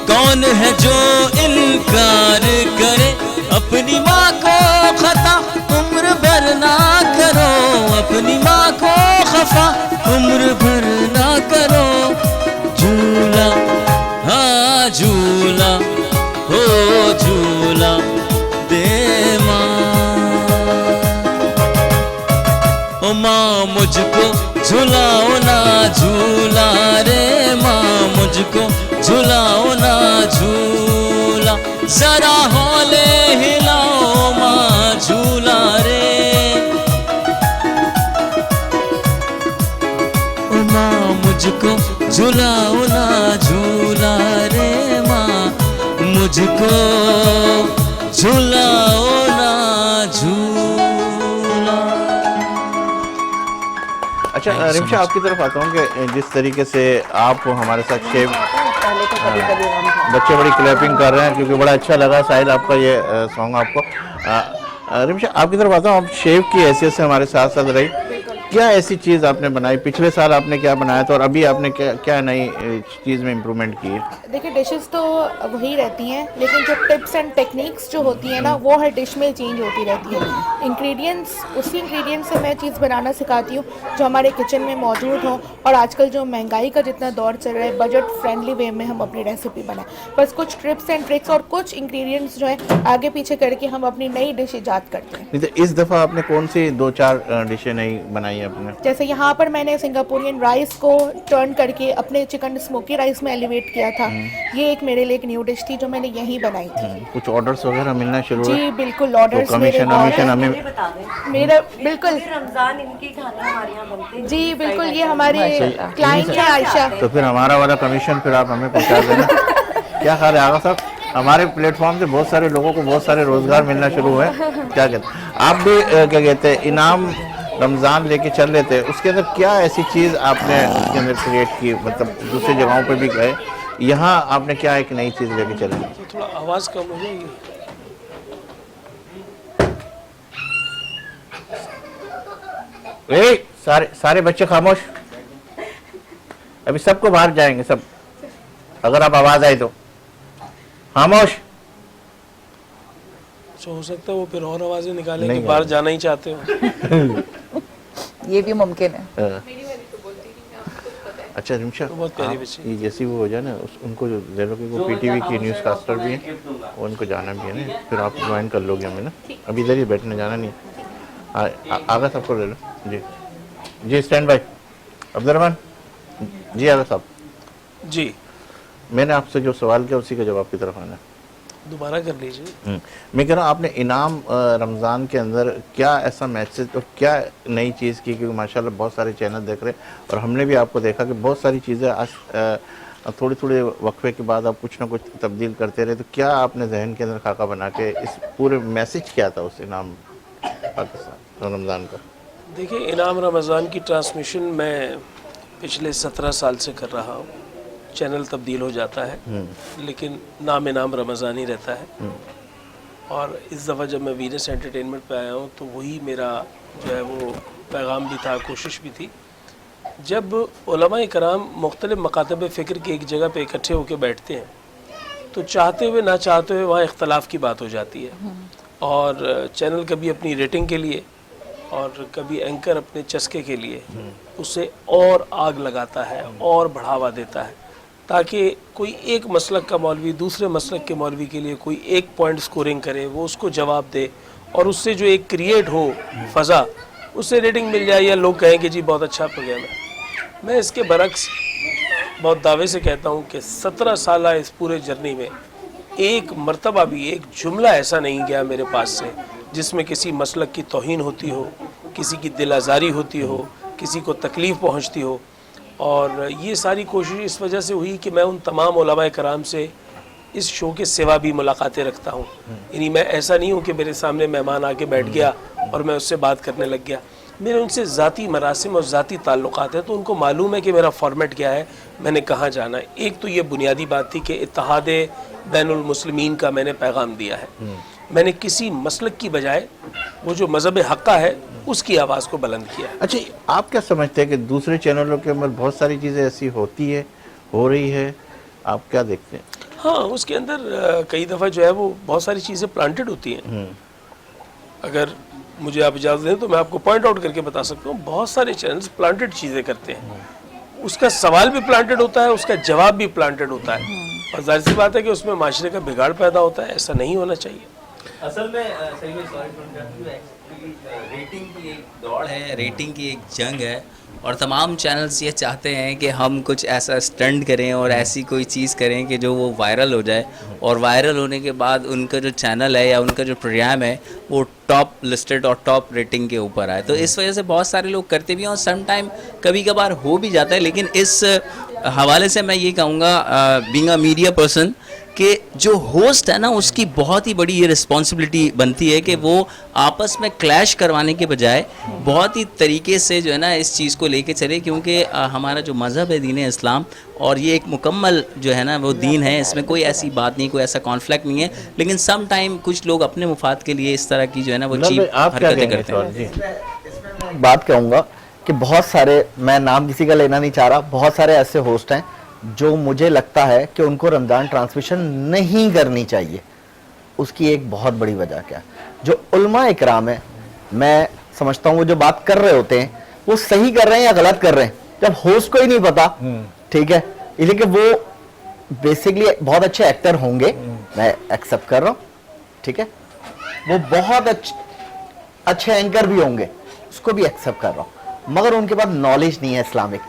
कौन है जो इनकार करे, अपनी माँ को खता उम्र भर ना करो, अपनी माँ को खफा उम्र भर ना करो, झूला हाँ झूला हो झूला दे माँ, ओ माँ मुझको झुलाओ ना झूला रे माँ, मुझको झुलाओ ना झूला, जरा हौले हिलाओ माँ झूला रे, ओ माँ मुझको झुलाओ ना झूला रे माँ, मुझको झुलाओ ना झूला।
अच्छा रिमशा, आपकी तरफ आता हूँ कि जिस तरीके से आप हमारे साथ शेव,
पहले तो कभी कभी हम
बच्चे बड़ी क्लैपिंग कर रहे हैं क्योंकि बड़ा अच्छा लगा साहिल आपका ये सॉन्ग आपको। रिमशा, आपकी तरफ आता हूँ, आप शेव की हैसियत से हमारे साथ साथ रही, क्या ऐसी चीज़ आपने बनाई, पिछले साल आपने क्या बनाया था और अभी आपने क्या नई चीज़ में इम्प्रूवमेंट की है?
देखिए डिशेस तो वही रहती हैं, लेकिन जो टिप्स एंड टेक्निक्स जो होती है ना, वो हर डिश में चेंज होती रहती है। इंग्रेडिएंट्स, उसी इंग्रेडिएंट्स से मैं चीज़ बनाना सिखाती हूँ जो हमारे किचन में मौजूद हो, और आजकल जो महंगाई का जितना दौर चल रहा है, बजट फ्रेंडली वे में हम अपनी रेसिपी बनाएं। बस कुछ टिप्स एंड ट्रिक्स और कुछ इंग्रेडिएंट्स जो है आगे पीछे करके हम अपनी नई डिश ईजाद करते हैं।
नहीं तो इस दफ़ा आपने कौन सी 2-4 डिशें नई बनाई है आपने?
जैसे यहाँ पर मैंने सिंगापुरियन राइस को टर्न करके अपने चिकन स्मोकी राइस में एलिवेट किया था। ये एक मेरे लिए एक न्यू डिश थी जो मैंने यहीं बनाई थी।
कुछ ऑर्डर्स वगैरह मिलना शुरू हुए?
जी बिल्कुल, ऑर्डर्स
तो
मेरे
कमीशन हमें
मेरा बिल्कुल
रमजान इनके खाने हमारे यहाँ बनते हैं।
जी बिल्कुल, ये हमारे क्लाइंट है आयशा।
तो फिर हमारा वाला कमीशन फिर आप हमें पहुँचा देना। क्या ख्याल है आगा साहब, हमारे प्लेटफॉर्म से बहुत सारे लोगों को बहुत सारे रोजगार मिलना शुरू हुए, क्या कहते हैं आप भी क्या कहते हैं इनाम रमज़ान लेके चल रहे थे, उसके अंदर क्या ऐसी चीज़ आपने उसके अंदर क्रिएट की, मतलब दूसरी जगहों पे भी गए, यहाँ आपने क्या एक नई चीज़ लेके चले?
तो थोड़ा आवाज़ कम हो जाएगी।
सारे बच्चे खामोश, अभी सबको बाहर जाएंगे सब, अगर आप आवाज़ आई तो खामोश।
हो सकता है वो फिर और आवाज़ें निकालेंगे, बाहर जाना ही चाहते हो।
ये भी मुमकिन है।
अच्छा रिमशा,
बहुत प्यारी बच्ची।
ये जैसी वो हो जाए ना उनको जो ले लो कि वो पीटीवी की न्यूज़ कास्टर भी हैं, उनको जाना भी है ना, फिर आप ज्वाइन कर लोगे हमें ना, अभी इधर ही बैठने जाना नहीं है। आगा सबको ले लो जी जी, स्टैंड बाय। अब्दुलरहमान जी, आगा साहब
जी,
मैंने आपसे जो सवाल किया उसी का जवाब की तरफ आना।
दोबारा कर लीजिए।
मैं कह रहा हूँ आपने इनाम रमज़ान के अंदर क्या ऐसा मैसेज और क्या नई चीज़ की, क्योंकि माशाल्लाह बहुत सारे चैनल देख रहे हैं और हमने भी आपको देखा कि बहुत सारी चीज़ें आज थोड़ी थोड़े वक्फे के बाद आप कुछ ना कुछ तब्दील करते रहे, तो क्या आपने जहन के अंदर खाका बना के इस पूरे मैसेज क्या था उस इनाम पाकिस्तान रमज़ान का?
देखिए, इनाम रमज़ान की ट्रांसमिशन मैं पिछले 17 साल से कर रहा हूँ। चैनल तब्दील हो जाता है लेकिन नाम इनाम रमज़ान ही रहता है। और इस दफ़ा जब मैं वीनस एंटरटेनमेंट पे आया हूँ तो वही मेरा जो है वो पैगाम भी था, कोशिश भी थी। जब उलमा कराम मुख्तलिफ़ मकातब फ़िक्र की एक जगह पे इकट्ठे होकर बैठते हैं तो चाहते हुए ना चाहते हुए वहाँ इख्तलाफ की बात हो जाती है। और चैनल कभी अपनी रेटिंग के लिए और कभी एंकर अपने चस्के के लिए उसे और आग लगाता है और बढ़ावा देता है, ताकि कोई एक मसलक का मौलवी दूसरे मसलक के मौलवी के लिए कोई एक पॉइंट स्कोरिंग करे, वो उसको जवाब दे और उससे जो एक क्रिएट हो फ़ज़ा, उससे रेटिंग मिल जाए या लोग कहें कि जी बहुत अच्छा प्रोग्राम है। मैं इसके बरक्स बहुत दावे से कहता हूँ कि 17 साल इस पूरे जर्नी में एक मर्तबा भी एक जुमला ऐसा नहीं गया मेरे पास से जिसमें किसी मसलक की तौहीन होती हो, किसी की दिल आज़ारी होती हो, किसी को तकलीफ़ पहुँचती हो। और ये सारी कोशिश इस वजह से हुई कि मैं उन तमाम उलमा कराम से इस शो के सिवा भी मुलाकातें रखता हूँ। यानी मैं ऐसा नहीं हूँ कि मेरे सामने मेहमान आके बैठ गया और मैं उससे बात करने लग गया। मेरे उनसे ज़ाती मरासिम और ज़ाती ताल्लुकात हैं, तो उनको मालूम है कि मेरा फॉर्मेट क्या है, मैंने कहाँ जाना है। एक तो ये बुनियादी बात थी कि इत्तेहाद बैनुल मुस्लिमीन का मैंने पैगाम दिया है। मैंने किसी मसलक की बजाय वो जो मज़हब हक़्क़ा है उसकी आवाज़ को बुलंद किया है।
अच्छा, आप क्या समझते हैं कि दूसरे चैनलों के अंदर बहुत सारी चीज़ें ऐसी होती है, हो रही है, आप क्या देखते हैं?
हाँ, उसके अंदर कई दफ़ा जो है वो बहुत सारी चीज़ें प्लांटेड होती हैं। अगर मुझे आप इजाज़त दें तो मैं आपको पॉइंट आउट करके बता सकता हूँ, बहुत सारे चैनल्स प्लांटेड चीज़ें करते हैं। उसका सवाल भी प्लांटेड होता है, उसका जवाब भी प्लांटेड होता है और जाहिर सी बात है कि उसमें माशरे का बिगाड़ पैदा होता है। ऐसा नहीं होना चाहिए।
असल में सही में रेटिंग की एक दौड़ है, रेटिंग की एक जंग है और तमाम चैनल्स ये चाहते हैं कि हम कुछ ऐसा स्टंट करें और ऐसी कोई चीज़ करें कि जो वो वायरल हो जाए और वायरल होने के बाद उनका जो चैनल है या उनका जो प्रोग्राम है वो टॉप लिस्टेड और टॉप रेटिंग के ऊपर आए। तो इस वजह से बहुत सारे लोग करते भी हैं और सम टाइम कभी कभार हो भी जाता है। लेकिन इस हवाले से मैं ये कहूँगा बीइंग अ मीडिया पर्सन कि जो होस्ट है ना उसकी बहुत ही बड़ी ये रिस्पॉन्सिबिलिटी बनती है कि वो आपस में क्लैश करवाने के बजाय बहुत ही तरीके से जो है ना इस चीज़ को लेके चले, क्योंकि हमारा जो मज़हब है दीन इस्लाम और ये एक मुकम्मल जो है ना वो दीन है, इसमें कोई ऐसी बात नहीं, कोई ऐसा कॉन्फ्लिक्ट नहीं है। लेकिन सम टाइम कुछ लोग अपने मुफाद के लिए इस तरह की जो है ना वो चीप हरकतें करते हैं।
इसमें मैं बात कहूँगा कि बहुत सारे, मैं नाम किसी का लेना नहीं चाह रहा, बहुत सारे ऐसे होस्ट हैं जो मुझे लगता है कि उनको रमज़ान ट्रांसमिशन नहीं करनी चाहिए। उसकी एक बहुत बड़ी वजह क्या है, जो उलमा इकराम है, मैं समझता हूँ वो जो बात कर रहे होते हैं वो सही कर रहे हैं या गलत कर रहे हैं, जब होस्ट को ही नहीं पता, ठीक है, इसलिए कि वो बेसिकली बहुत अच्छे एक्टर होंगे, मैं एक्सेप्ट कर रहा हूँ, ठीक है, वो बहुत अच्छे एंकर भी होंगे, उसको भी एक्सेप्ट कर रहा हूँ, मगर उनके पास नॉलेज नहीं है इस्लामिक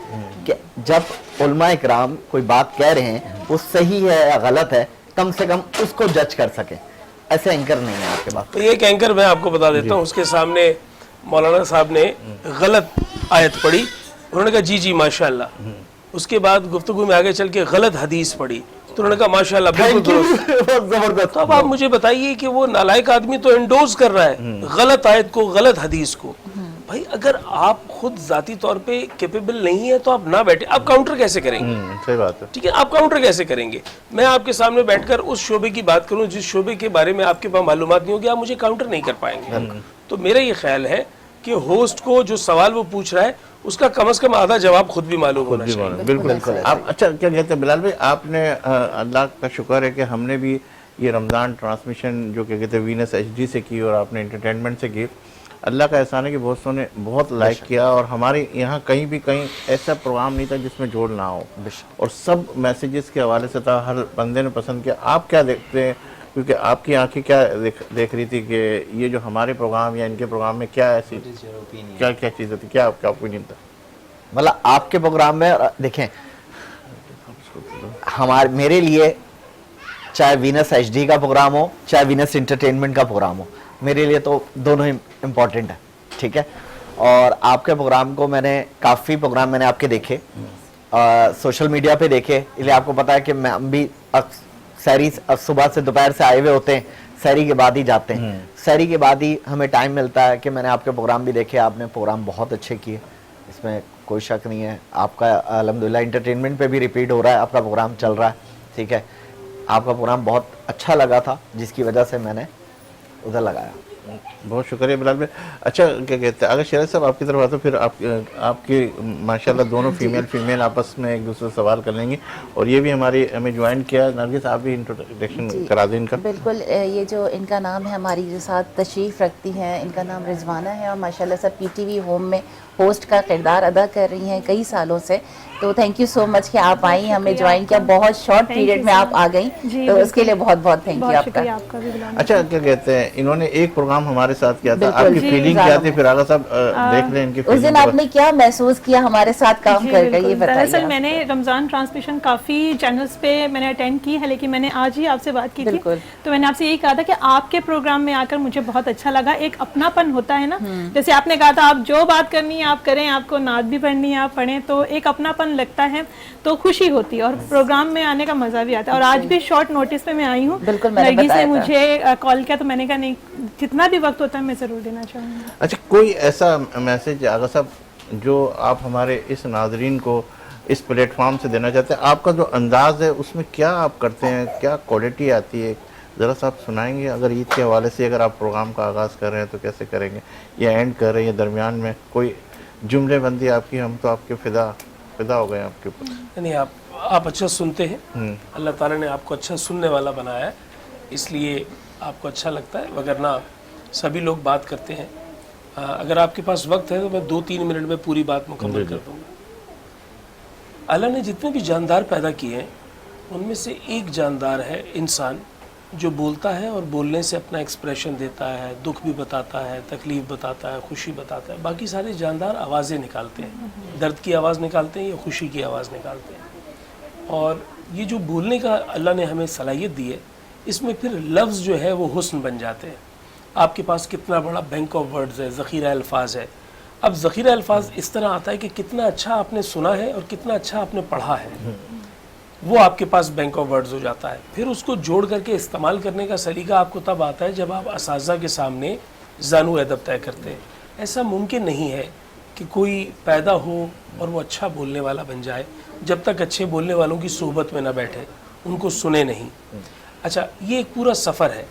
कि जब उलमा इकराम कोई बात कह रहे हैं वो सही है या गलत है, कम से कम उसको जज कर सके। ऐसे एंकर नहीं है आपके पास।
तो एक एंकर मैं आपको बता देता हूँ, उसके सामने मौलाना साहब ने गलत आयत पढ़ी, उन्होंने कहा जी जी माशाल्लाह। उसके बाद गुफ्तगू में आगे चल के गलत हदीस पढ़ी तो उन्होंने कहा माशाल्लाह बिल्कुल दुरुस्त।
जबरदस्त।
तो अब आप मुझे बताइए कि वो नालायक आदमी तो एंडोज कर रहा है गलत आयत को, गलत हदीस को। भाई अगर आप खुद जाती तौर पे कैपेबल नहीं है तो आप ना बैठे, आप काउंटर कैसे करेंगे?
सही बात है।
ठीक है, आप काउंटर कैसे करेंगे? मैं आपके सामने बैठकर उस शोबे की बात करूं जिस शोबे के बारे में आपके पास मालूमात नहीं होगी, आप मुझे काउंटर नहीं कर पाएंगे। तो मेरा ये ख्याल है कि होस्ट को जो सवाल वो पूछ रहा है उसका कम से कम आधा जवाब खुद भी मालूम होना चाहिए।
बिल्कुल। आप अच्छा क्या कहते हैं बिलाल भाई, आपने अल्लाह का शुक्र है कि हमने भी ये रमज़ान ट्रांसमिशन जो क्या कहते हैं वीनस HD से की और आपने एंटरटेनमेंट से की। अल्लाह का एहसान है कि दोस्तों ने बहुत लाइक किया और हमारे यहाँ कहीं ऐसा प्रोग्राम नहीं था जिसमें जोड़ ना हो और सब मैसेजेस के हवाले से था, हर बंदे ने पसंद किया। आप क्या देखते हैं, क्योंकि आपकी आंखें क्या देख रही थी कि ये जो हमारे प्रोग्राम या इनके प्रोग्राम में क्या ऐसी क्या क्या चीज़ होती, क्या आपका ओपिनियन था?
मतलब आपके प्रोग्राम में देखें, हमारे मेरे लिए चाहे वीनस एचडी का प्रोग्राम हो चाहे वीनस एंटरटेनमेंट का प्रोग्राम हो, मेरे लिए तो दोनों ही इम्पोर्टेंट है, ठीक है। और आपके प्रोग्राम को मैंने काफ़ी प्रोग्राम मैंने आपके देखे, सोशल मीडिया पे देखे, इसलिए आपको पता है कि मैं भी सहरी सुबह से दोपहर से आए हुए होते हैं, सहरी के बाद ही जाते हैं, सहरी के बाद ही हमें टाइम मिलता है कि मैंने आपके प्रोग्राम भी देखे। आपने प्रोग्राम बहुत अच्छे किए, इसमें कोई शक नहीं है। आपका अल्हम्दुलिल्लाह एंटरटेनमेंट पे भी रिपीट हो रहा है, आपका प्रोग्राम चल रहा है, ठीक है। आपका प्रोग्राम बहुत अच्छा लगा था, जिसकी वजह से मैंने उधर लगाया।
बहुत शुक्रिया बिलाल भाई। अच्छा, क्या कहते हैं, अगर शरद साहब आपकी तरफ आते फिर आपकी माशाल्लाह दोनों फीमेल आपस में एक दूसरे से सवाल कर लेंगी। और ये भी हमें ज्वाइन किया, नरगिस आप भी इंट्रोडक्शन करा दें इनका।
बिल्कुल, ये जो इनका नाम है, हमारी जो साथ तशरीफ़ रखती हैं, इनका नाम रिजवाना है और माशाल्लाह से पीटीवी होम में होस्ट का किरदार अदा कर रही हैं कई सालों से। तो थैंक यू सो मच कि आप आई, हमें ज्वाइन किया, बहुत शॉर्ट पीरियड में आप आ गई, तो उसके लिए बहुत बहुत थैंक यू आपका।
अच्छा, क्या कहते हैं, इन्होंने एक प्रोग्राम हमारे साथ किया था, आपकी फीलिंग क्या थी? फिर आगा साहब देख लें इनकी
उस दिन आपने क्या महसूस किया हमारे साथ काम करके, ये बताइए।
दरअसल मैंने रमज़ान ट्रांसमिशन काफ़ी चैनल्स पे मैंने अटेंड की है, लेकिन मैंने आज ही आपसे बात की थी, तो मैंने आपसे यही कहा था कि आपके प्रोग्राम में आकर मुझे बहुत अच्छा लगा। एक अपनापन होता है ना, जैसे आपने कहा था आप जो बात करनी है आप करें, आपको नात भी पढ़नी है आप पढ़ें, तो एक अपनापन लगता है, तो खुशी होती है और प्रोग्राम में आने का मजा भी आता है। और आज भी शॉर्ट नोटिस पे मैं आई हूँ, नरगिस ने मुझे कॉल किया तो मैंने कहा नहीं, जितना भी वक्त होता है मैं जरूर देना चाहूँगी।
अच्छा, कोई ऐसा मैसेज आगा साहब जो आप हमारे इस नाजरीन को इस प्लेटफॉर्म से देना चाहते हैं? आपका जो अंदाज है उसमें क्या आप करते हैं, क्या क्वालिटी आती है, ज़रा सा आप सुनाएंगे? अगर ईद के हवाले से अगर आप प्रोग्राम का आगाज़ कर रहे हैं तो कैसे करेंगे, या एंड कर रहे हैं, या दरमियान में कोई जुमले बंदी आपकी? हम तो आपके फिदा हो गए आपके ऊपर।
नहीं, आप अच्छा सुनते हैं, अल्लाह ताला ने आपको अच्छा सुनने वाला बनाया है, इसलिए आपको अच्छा लगता है, वगरना सभी लोग बात करते हैं। अगर आपके पास वक्त है तो मैं 2-3 मिनट में पूरी बात मुकम्मल कर दूंगा। अल्लाह ने जितने भी जानदार पैदा किए हैं उनमें से एक जानदार है इंसान, जो बोलता है और बोलने से अपना एक्सप्रेशन देता है, दुख भी बताता है, तकलीफ़ बताता है, खुशी बताता है। बाकी सारे जानदार आवाज़ें निकालते हैं, दर्द की आवाज़ निकालते हैं या खुशी की आवाज़ निकालते हैं। और ये जो बोलने का अल्लाह ने हमें सलाहियत दी है, इसमें फिर लफ्ज़ जो है वो हुस्न बन जाते हैं। आपके पास कितना बड़ा बैंक ऑफ वर्ड्स है, ज़ख़ीरा अल्फाज है। अब ज़ख़ीरा अल्फाज इस तरह आता है कि कितना अच्छा आपने सुना है और कितना अच्छा आपने पढ़ा है, वो आपके पास बैंक ऑफ वर्ड्स हो जाता है। फिर उसको जोड़ करके इस्तेमाल करने का सलीका आपको तब आता है जब आप असातिज़ा के सामने ज़ानू अदब तय करते हैं। ऐसा मुमकिन नहीं है कि कोई पैदा हो और वो अच्छा बोलने वाला बन जाए जब तक अच्छे बोलने वालों की सोहबत में ना बैठे, उनको सुने नहीं। अच्छा, ये एक पूरा सफ़र है,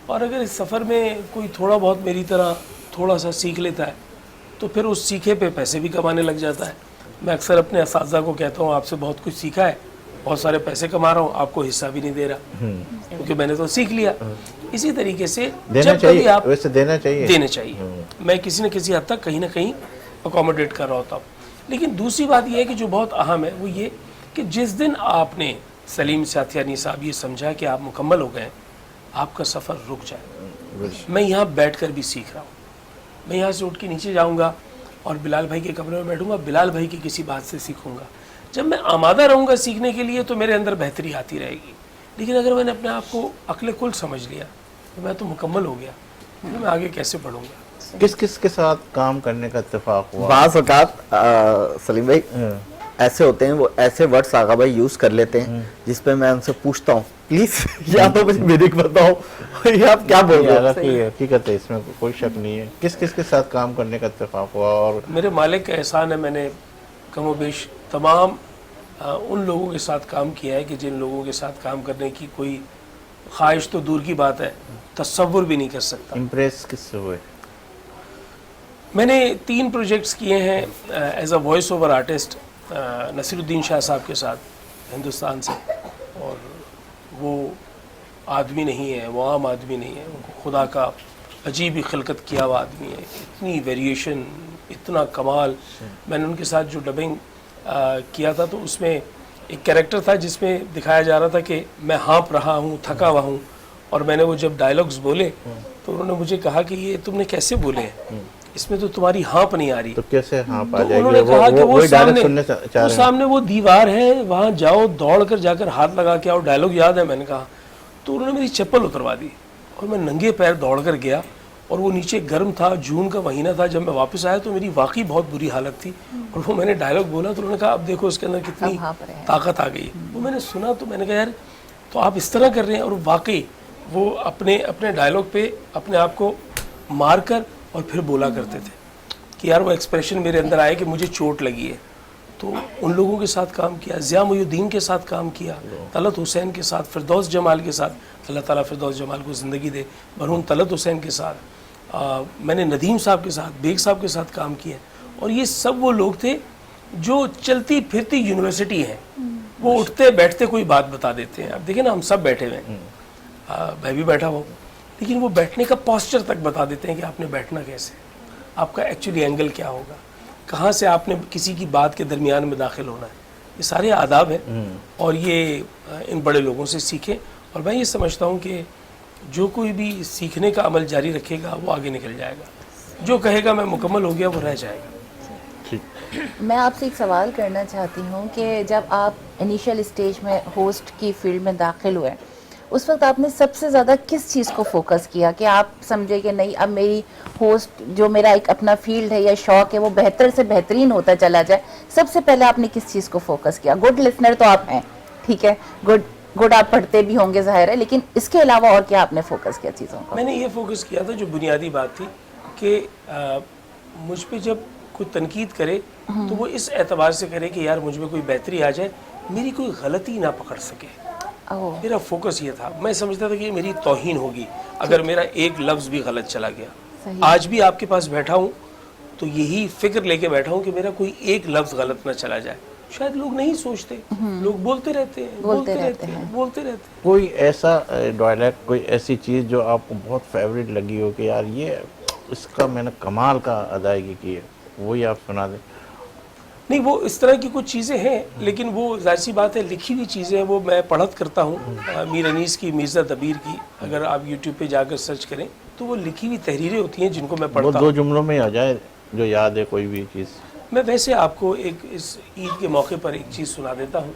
और अगर इस सफ़र में कोई थोड़ा बहुत मेरी तरह थोड़ा सा सीख लेता है तो फिर उस सीखे पे पैसे भी कमाने लग जाता है। मैं अक्सर अपने असातिज़ा को कहता हूँ, आपसे बहुत कुछ सीखा है, बहुत सारे पैसे कमा रहा हूँ, आपको हिस्सा भी नहीं दे रहा, क्योंकि मैंने तो सीख लिया। इसी तरीके से
देना चाहिए, आप वैसे देना चाहिए।
मैं किसी न किसी हद तक कहीं ना कहीं अकोमोडेट कर रहा होता हूँ। लेकिन दूसरी बात यह है कि जो बहुत अहम है वो ये कि जिस दिन आपने सलीम साथियानी साहब ये समझा कि आप मुकम्मल हो गए, आपका सफ़र रुक जाए। मैं यहाँ बैठकर भी सीख रहा हूँ, मैं यहाँ से उठ के नीचे जाऊँगा और बिलाल भाई के कमरे में बैठूँगा, बिलाल भाई की किसी बात से सीखूँगा। जब मैं आमादा रहूँगा सीखने के लिए तो मेरे अंदर बेहतरी आती रहेगी। लेकिन अगर मैंने अपने आप को अक्ल कुल समझ लिया तो मैं तो मुकम्मल हो गया, तो मैं आगे कैसे पढ़ूँगा?
किस किस के साथ काम करने का इत्तेफाक हुआ?
बाज़ औक़ात सलीम भाई ऐसे होते हैं, वो ऐसे वर्ड्स आगा भाई यूज़ कर लेते हैं जिस पे मैं उनसे पूछता हूँ, प्लीज़ या तो मुझे मीनिंग बताओ, ये आप क्या बोल रहे हो?
हकीकत है, इसमें कोई शक नहीं है। किस किस के साथ काम करने का इत्तेफाक हुआ? और
मेरे मालिक का एहसान है, मैंने कमोबेश तमाम उन लोगों के साथ काम किया है कि जिन लोगों के साथ काम करने की कोई ख्वाहिश तो दूर की बात है, तसव्वुर भी नहीं कर सकता।
इम्प्रेस किससे हुए?
मैंने 3 प्रोजेक्ट्स किए हैं as a voice over artist Naseeruddin Shah साहब के साथ, हिंदुस्तान से। और वो आदमी नहीं है, वो आम आदमी नहीं है, उनको खुदा का अजीब ही खिलकत किया हुआ आदमी है। इतनी वेरिएशन, इतना कमाल। मैंने उनके साथ जो डबिंग किया था तो उसमें एक कैरेक्टर था जिसमें दिखाया जा रहा था कि मैं हाँप रहा हूँ, थका हुआ हूँ, और मैंने वो जब डायलॉग्स बोले तो उन्होंने मुझे कहा कि ये तुमने कैसे बोले हैं? इसमें तो तुम्हारी हाँप नहीं आ रही।
तो कैसे हाँ पा
तो
जाएगी?
उन्होंने कहा कि वो
वही डायरेक्ट
सामने
सुनने चाह रहे हैं।
सामने वो दीवार है, वहां जाओ, दौड़ कर जाकर हाथ लगा के आओ, डायलॉग याद है? मैंने कहा। तो उन्होंने मेरी चप्पल उतरवा दी और मैं नंगे पैर दौड़ कर गया, और वो नीचे गर्म था, जून का महीना था। जब मैं वापस आया तो मेरी वाकई बहुत बुरी हालत थी, और वो मैंने डायलॉग बोला तो उन्होंने कहा अब देखो इसके अंदर कितनी ताकत आ गई। वो मैंने सुना तो मैंने कहा यार तो आप इस तरह कर रहे हैं। और वाकई वो अपने अपने डायलॉग पे अपने आप को मार कर और फिर बोला करते थे कि यार वो एक्सप्रेशन मेरे अंदर आया कि मुझे चोट लगी है। तो उन लोगों के साथ काम किया, ज़िया मुहिउद्दीन के साथ काम किया, तलत हुसैन के साथ, फिरदौस जमाल के साथ, अल्लाह ताला फिरदौस जमाल को ज़िंदगी दे, मरहूम तलत हुसैन के साथ, मैंने नदीम साहब के साथ, बेग साहब के साथ काम किया। और ये सब वो लोग थे जो चलती फिरती यूनिवर्सिटी है, वो उठते बैठते कोई बात बता देते हैं। अब देखिए ना, हम सब बैठे हुए हैं, मैं भी बैठा हुआ, लेकिन वो बैठने का पोस्चर तक बता देते हैं कि आपने बैठना कैसे, आपका एक्चुअली एंगल क्या होगा, कहाँ से आपने किसी की बात के दरमियान में दाखिल होना है। ये सारे आदाब हैं और ये इन बड़े लोगों से सीखें। और मैं ये समझता हूँ कि जो कोई भी सीखने का अमल जारी रखेगा वो आगे निकल जाएगा, जो कहेगा मैं मुकम्मल हो गया वो रह जाएगा।
मैं आपसे एक सवाल करना चाहती हूँ कि जब आप इनिशियल स्टेज में होस्ट की फील्ड में दाखिल हुए, उस वक्त आपने सबसे ज़्यादा किस चीज़ को फोकस किया कि आप समझे कि नहीं अब मेरी होस्ट जो मेरा एक अपना फील्ड है या शौक है वो बेहतर से बेहतरीन होता चला जाए? सबसे पहले आपने किस चीज़ को फोकस किया? गुड लिसनर तो आप हैं, ठीक है, गुड आप पढ़ते भी होंगे जाहिर है, लेकिन इसके अलावा और क्या आपने फोकस किया चीज़ों को?
मैंने ये फोकस किया था, जो बुनियादी बात थी कि मुझ पे जब कोई तनकीद करे तो वो इस एतबार से करे कि यार मुझ में कोई बेहतरी आ जाए, मेरी कोई गलती ना पकड़ सके। मेरा फोकस ये था। मैं समझता था कि ये मेरी तौहीन होगी अगर मेरा एक लफ्ज़ भी गलत चला गया। आज भी आपके पास बैठा हूँ तो यही फिक्र लेके बैठा हूँ कि मेरा कोई एक लफ्ज़ गलत ना चला जाए। शायद लोग नहीं सोचते, लोग बोलते रहते हैं।
कोई ऐसा डायलॉग, कोई ऐसी चीज़ जो आपको बहुत फेवरेट लगी हो कि यार ये इसका मैंने कमाल का अदायगी की है, वही आप सुना दें?
नहीं, वो इस तरह की कुछ चीज़ें हैं, लेकिन वो जाहिर सी बात है लिखी हुई चीज़ें हैं, वो मैं पढ़त करता हूँ। मीर अनीस की, मिर्ज़ा दबीर की, अगर आप यूट्यूब पे जाकर सर्च करें तो वो लिखी हुई तहरीरें होती हैं जिनको मैं पढ़ता हूँ।
2 जुमलों में आ जाए जो याद है कोई भी चीज़।
मैं वैसे आपको एक इस ईद के मौके पर एक चीज़ सुना देता हूँ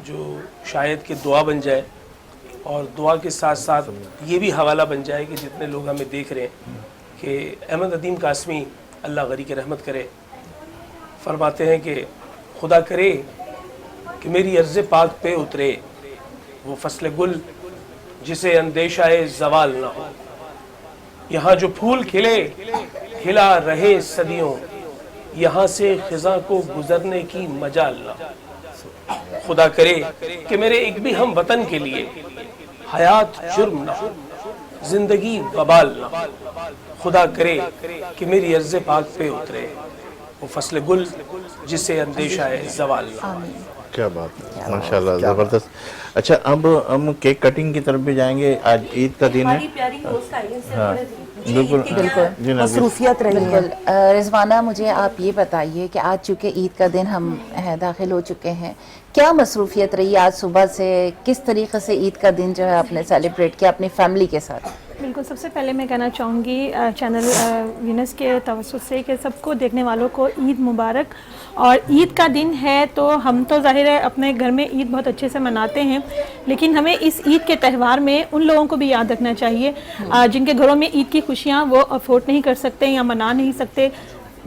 जो शायद कि दुआ बन जाए, और दुआ के साथ साथ ये भी हवाला बन जाए कि जितने लोग हमें देख रहे हैं कि अहमद अदीम कासमी अल्लाह गरी के रहमत करे, फरमाते हैं कि खुदा करे कि मेरी अर्ज़ पाक पे उतरे वो फसल गुल जिसे अंदेशाए ज़वाल ना हो, यहाँ जो फूल खिले खिला रहे सदियों, यहाँ से खिज़ा को गुजरने की मजाल ना हो। खुदा करे कि मेरे एक भी हम वतन के लिए हयात जुर्म ना हो, जिंदगी वबाल ना हो। खुदा करे कि मेरी अर्ज़ पाक पे उतरे वो फसल गुल जिसे अंदेशा है ज़वाल ना।
क्या बात है, माशाल्लाह, ज़बरदस्त। अच्छा, अब हम केक कटिंग की तरफ भी जाएंगे। आज ईद का दिन है। हाँ, बिल्कुल
मसरूफियत रही है।
रिजवाना, मुझे आप ये बताइए कि आज चूँकि ईद का दिन हम दाखिल हो चुके हैं, क्या मसरूफियत रही आज सुबह से? किस तरीके से ईद का दिन जो है आपने सेलिब्रेट किया अपनी फैमिली के साथ?
बिल्कुल, सबसे पहले मैं कहना चाहूँगी चैनल वीनस के तवज्जुह से कि सबको देखने वालों को ईद मुबारक। और ईद का दिन है तो हम तो ज़ाहिर है अपने घर में ईद बहुत अच्छे से मनाते हैं, लेकिन हमें इस ईद के त्यौहार में उन लोगों को भी याद रखना चाहिए जिनके घरों में ईद की खुशियाँ वो अफोर्ड नहीं कर सकते या मना नहीं सकते,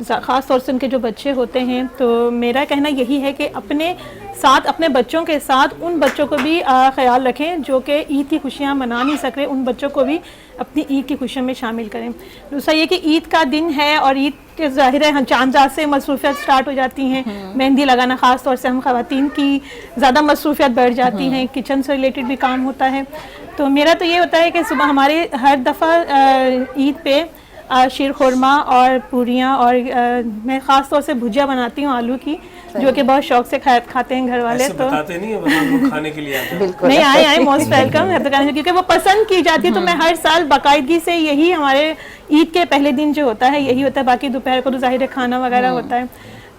ख़ास तौर से उनके जो बच्चे होते हैं। तो मेरा कहना यही है कि अपने साथ, अपने बच्चों के साथ उन बच्चों को भी ख्याल रखें जो कि ईद की खुशियाँ मना नहीं सक रहे, उन बच्चों को भी अपनी ईद की खुशियों में शामिल करें। दूसरा ये कि ईद का दिन है और ईद के ज़ाहिर है चांद रात से मसरूफियत स्टार्ट हो जाती हैं। मेहंदी लगाना, ख़ास तौर से हम ख़वातीन की ज़्यादा मसरूफियत बढ़ जाती हैं, किचन से रिलेटेड भी काम होता है। तो मेरा तो ये होता है कि सुबह हमारे हर दफ़ा ईद पे शीर खुरमा और पूरियाँ, और मैं ख़ास तौर से भुजिया बनाती हूँ आलू की, जो कि बहुत शौक से खाते हैं घर वाले। तो
बताते नहीं है, खाने के लिए आते हैं।
बिल्कुल
नहीं, आए मोस्ट वेलकम है, क्योंकि वो पसंद की जाती है। तो मैं हर साल बाकायदगी से यही हमारे ईद के पहले दिन जो होता है यही होता है। बाकी दोपहर को तो ज़ाहिर खाना वगैरह होता है,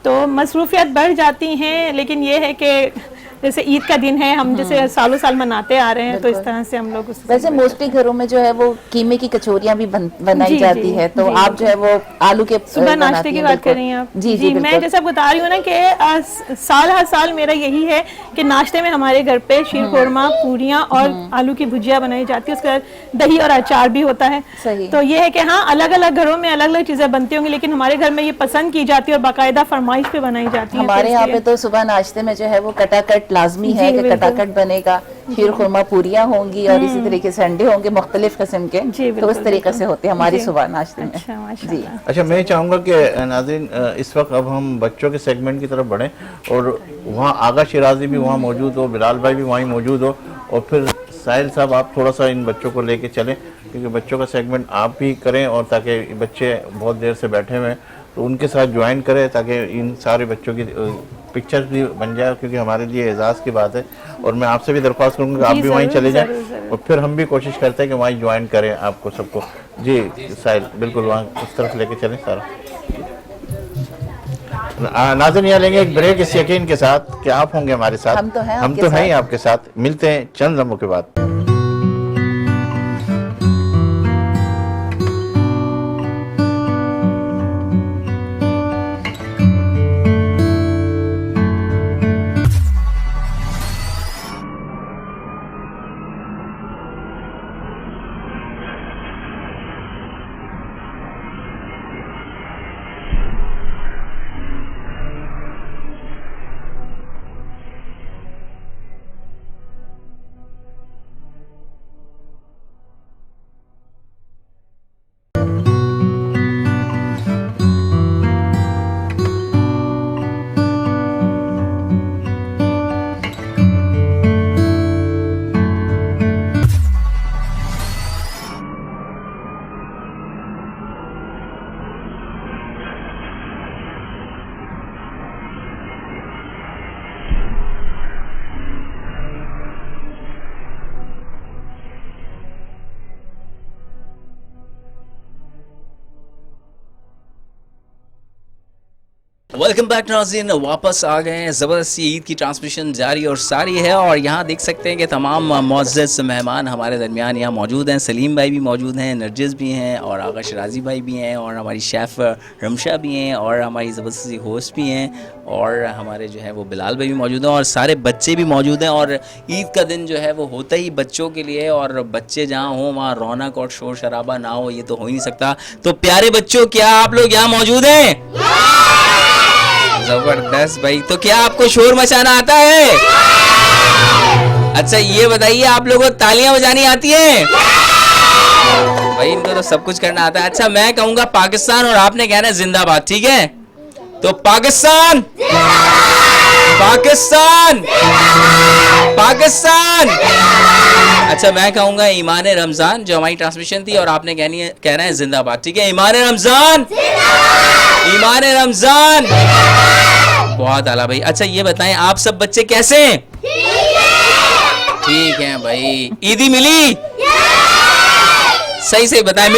तो मसरूफियत बढ़ जाती हैं। लेकिन ये है कि जैसे ईद का दिन है, हम जैसे सालों साल मनाते आ रहे हैं, तो इस तरह से हम लोग
वैसे मोस्टली घरों में जो है वो कीमे की कचौरियां भी बनाई
जी,
जाती
जी,
है, तो
जी,
आप जो है वो आलू के
सुबह
बनाती
नाश्ते की
हैं,
बात
बिल्कुल।
कर रही हैं आप?
जी जी
मैं
बिल्कुल।
जैसा बता रही हूँ ना कि साल हर साल मेरा यही है कि नाश्ते में हमारे घर पे शीर खोरमा, पूरियाँ और आलू की भुजिया बनाई जाती है, उसके बाद दही और अचार भी होता है।
सही।
तो ये है कि हाँ, अलग अलग घरों में अलग अलग चीजें बनती होंगी, लेकिन हमारे घर में ये पसंद की जाती है और बाकायदा फरमाइश पे बनाई जाती है।
हमारे यहाँ पे तो सुबह नाश्ते में जो है वो कटाकट लाजमी है
जी,
कि
बिल्कुल।
कटाकट बनेगा, शीर खुरमा पूरियाँ होंगी और इसी तरीके से अंडे होंगे मुख्तलिफ किस्म के,
जी,
तो
बिल्कुल,
उस तरीके से होते हैं हमारी
जी।
सुबह नाश्ते में।
अच्छा,
जी
माशाल्लाह।
अच्छा, मैं चाहूँगा कि नाज़रीन इस वक्त अब हम बच्चों के सेगमेंट की तरफ बढ़ें और वहाँ आगा शिराजी भी वहाँ मौजूद हो, बिलाल भाई भी वहीं मौजूद हो, और फिर साहिल साहब आप थोड़ा सा इन बच्चों को लेके चलें, क्योंकि बच्चों का सेगमेंट आप भी करें और ताकि बच्चे बहुत देर से बैठे हुए हैं तो उनके साथ ज्वाइन करें ताकि इन सारे बच्चों की पिक्चर्स भी बन जाए, क्योंकि हमारे लिए एजाज़ की बात है। और मैं आपसे भी दरख्वास्त करूँगा कि आप
जी,
भी वहीं
ज़रूर,
चले जाएं,
ज़रूर, ज़रूर।
और फिर हम भी कोशिश करते हैं कि वहीं ज्वाइन करें आपको सबको। जी साहिल, बिल्कुल वहाँ उस तरफ लेके चलें सारा। नाज़रीन, यहाँ लेंगे एक ब्रेक इस यकीन के साथ कि आप होंगे हमारे साथ।
हम तो हैं
हम
आपके
तो हैं ही
साथ।
आपके साथ। मिलते हैं चंद लम्हों के बाद।
वेलकम बैक नाज़रीन, वापस आ गए हैं। ज़बरदस्ती ईद की ट्रांसमिशन जारी और सारी है, और यहाँ देख सकते हैं कि तमाम मुअज़्ज़ज़ मेहमान हमारे दरमियान यहाँ मौजूद हैं। सलीम भाई भी मौजूद हैं, नरजिस भी हैं, और आगा शराजी भाई भी हैं, और हमारी शेफ़ रमशा भी हैं, और हमारी ज़बरदस्ती होस्ट भी हैं, और हमारे जो है वो बिलाल भाई भी मौजूद हैं, और सारे बच्चे भी मौजूद हैं। और ईद का दिन जो है वो होता ही बच्चों के लिए, और बच्चे जहाँ हों वहाँ रौनक और शोर शराबा ना हो, ये तो हो ही नहीं सकता। तो प्यारे बच्चों, क्या आप लोग यहाँ मौजूद हैं? जबरदस्त भाई। तो क्या आपको शोर मचाना आता है? अच्छा, ये बताइए, आप लोगों को तालियां बजानी आती है? भाई इनको तो सब कुछ करना आता है। अच्छा, मैं कहूंगा पाकिस्तान और आपने कहना है जिंदाबाद, ठीक है? तो पाकिस्तान, पाकिस्तान, पाकिस्तान। अच्छा, मैं कहूंगा ईमान रमजान, जो हमारी ट्रांसमिशन थी, और आपने कहना है जिंदाबाद, ठीक है? ईमान रमजान, ईमान रमजान। बहुत आला भाई। अच्छा, ये बताएं, आप सब बच्चे कैसे हैं? ठीक हैं भाई। ईदी मिली? सही सही बताएं।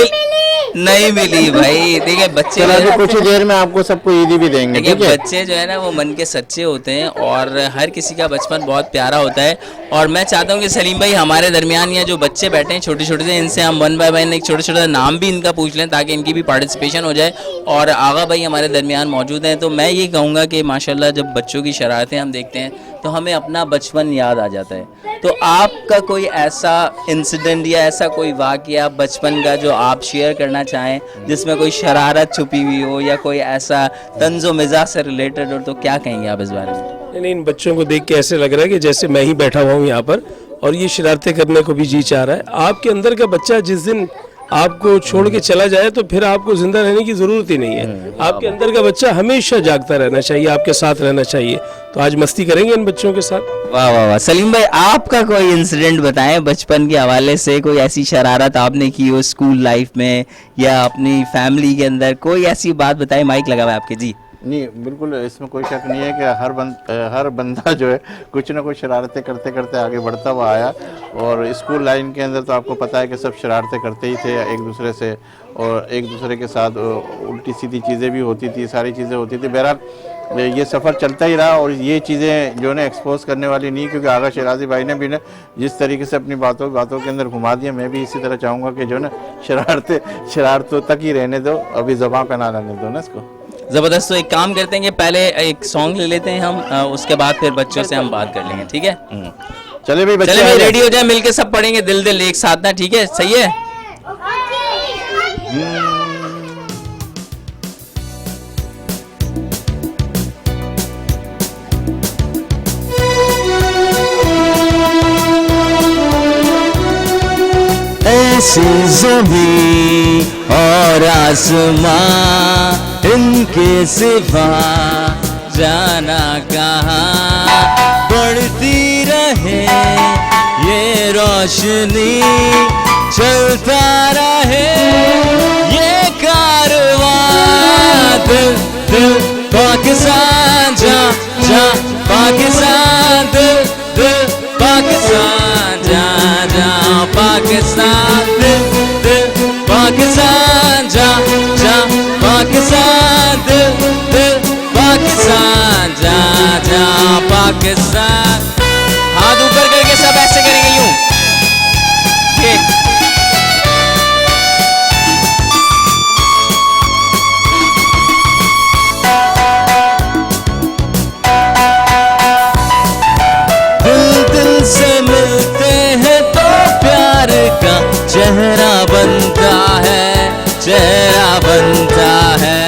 नहीं मिली भाई। देखिए बच्चे
चलो कुछ ही देर में आपको सबको ईदी भी देंगे,
देखिए
ठीक है?
बच्चे जो है ना वो मन के सच्चे होते हैं, और हर किसी का बचपन बहुत प्यारा होता है। और मैं चाहता हूँ कि सलीम भाई हमारे दरमियान ये जो बच्चे बैठे हैं छोटे छोटे से, इनसे हम वन बाय वन एक छोटे छोटे नाम भी इनका पूछ लें ताकि इनकी भी पार्टिसिपेशन हो जाए। और आगा भाई हमारे दरमियान मौजूद हैं। तो मैं ये कहूँगा कि माशाल्लाह जब बच्चों की शरारतें हम देखते हैं तो हमें अपना बचपन याद आ जाता है। तो आपका कोई ऐसा इंसिडेंट या ऐसा कोई वाकया बचपन का जो आप शेयर करना चाहें, जिसमें कोई शरारत छुपी हुई हो या कोई ऐसा तंज़ो मिजाज से रिलेटेड हो, तो क्या कहेंगे आप इस बारे में?
नहीं, इन बच्चों को देख के ऐसे लग रहा है कि जैसे मैं ही बैठा हुआ हूँ यहाँ पर और ये शरारतें करने को भी जी चाह रहा है। आपके अंदर का बच्चा जिस दिन आपको छोड़ के चला जाए तो फिर आपको जिंदा रहने की जरूरत ही नहीं है। आपके अंदर का बच्चा हमेशा जागता रहना चाहिए, आपके साथ रहना चाहिए। तो आज मस्ती करेंगे इन बच्चों के साथ।
वाह वाह वाह। सलीम भाई, आपका कोई इंसिडेंट बताएं बचपन के हवाले से, कोई ऐसी शरारत आपने की हो स्कूल लाइफ में या अपनी फैमिली के अंदर, कोई ऐसी बात बताएं। माइक लगा हुआ है आपके। जी
नहीं, बिल्कुल इसमें कोई शक नहीं है कि हर बंदा जो है कुछ ना कुछ शरारतें करते करते आगे बढ़ता हुआ आया। और स्कूल लाइन के अंदर तो आपको पता है कि सब शरारतें करते ही थे एक दूसरे से, और एक दूसरे के साथ उल्टी सीधी चीज़ें भी होती थी, सारी चीज़ें होती थी। बहरहाल ये सफ़र चलता ही रहा और ये चीज़ें जो है एक्सपोज करने वाली नहीं, क्योंकि आगा शिराजी भाई ने भी ना जिस तरीके से अपनी बातों के अंदर घुमा दिया, मैं भी इसी तरह चाहूँगा कि जो ना शरारतों तक ही रहने दो, अभी ज़बां पे ना लाने दो ना इसको।
जबरदस्त। तो एक काम करते हैं कि पहले एक सॉन्ग ले लेते हैं हम, उसके बाद फिर बच्चों से हम बात कर लेंगे, ठीक है?
चले भाई बच्चे,
चले भाई रेडी हो जाए, मिलके सब पढ़ेंगे दिल दिल एक साथ ना, ठीक है? सही है?
ऐसी ज़मीं और आसमां, इनके सिवा जाना कहाँ, बढ़ती रहे ये रोशनी, चलता रहे ये कारवां, दिल दिल पाकिस्तान, जा जा पाकिस्तान, दिल दिल पाकिस्तान, जा जा पाकिस्तान, दिल दिल पाकिस्तान, जा जा पाकिस्तान, दिल दिल पाकिस्तान, जा जा पाकिस्तान। हाथ ऊपर करके सब ऐसे करेंगे यूं, ये से मिलते हैं तो प्यार का चेहरा बनता है, चेहरा बनता है।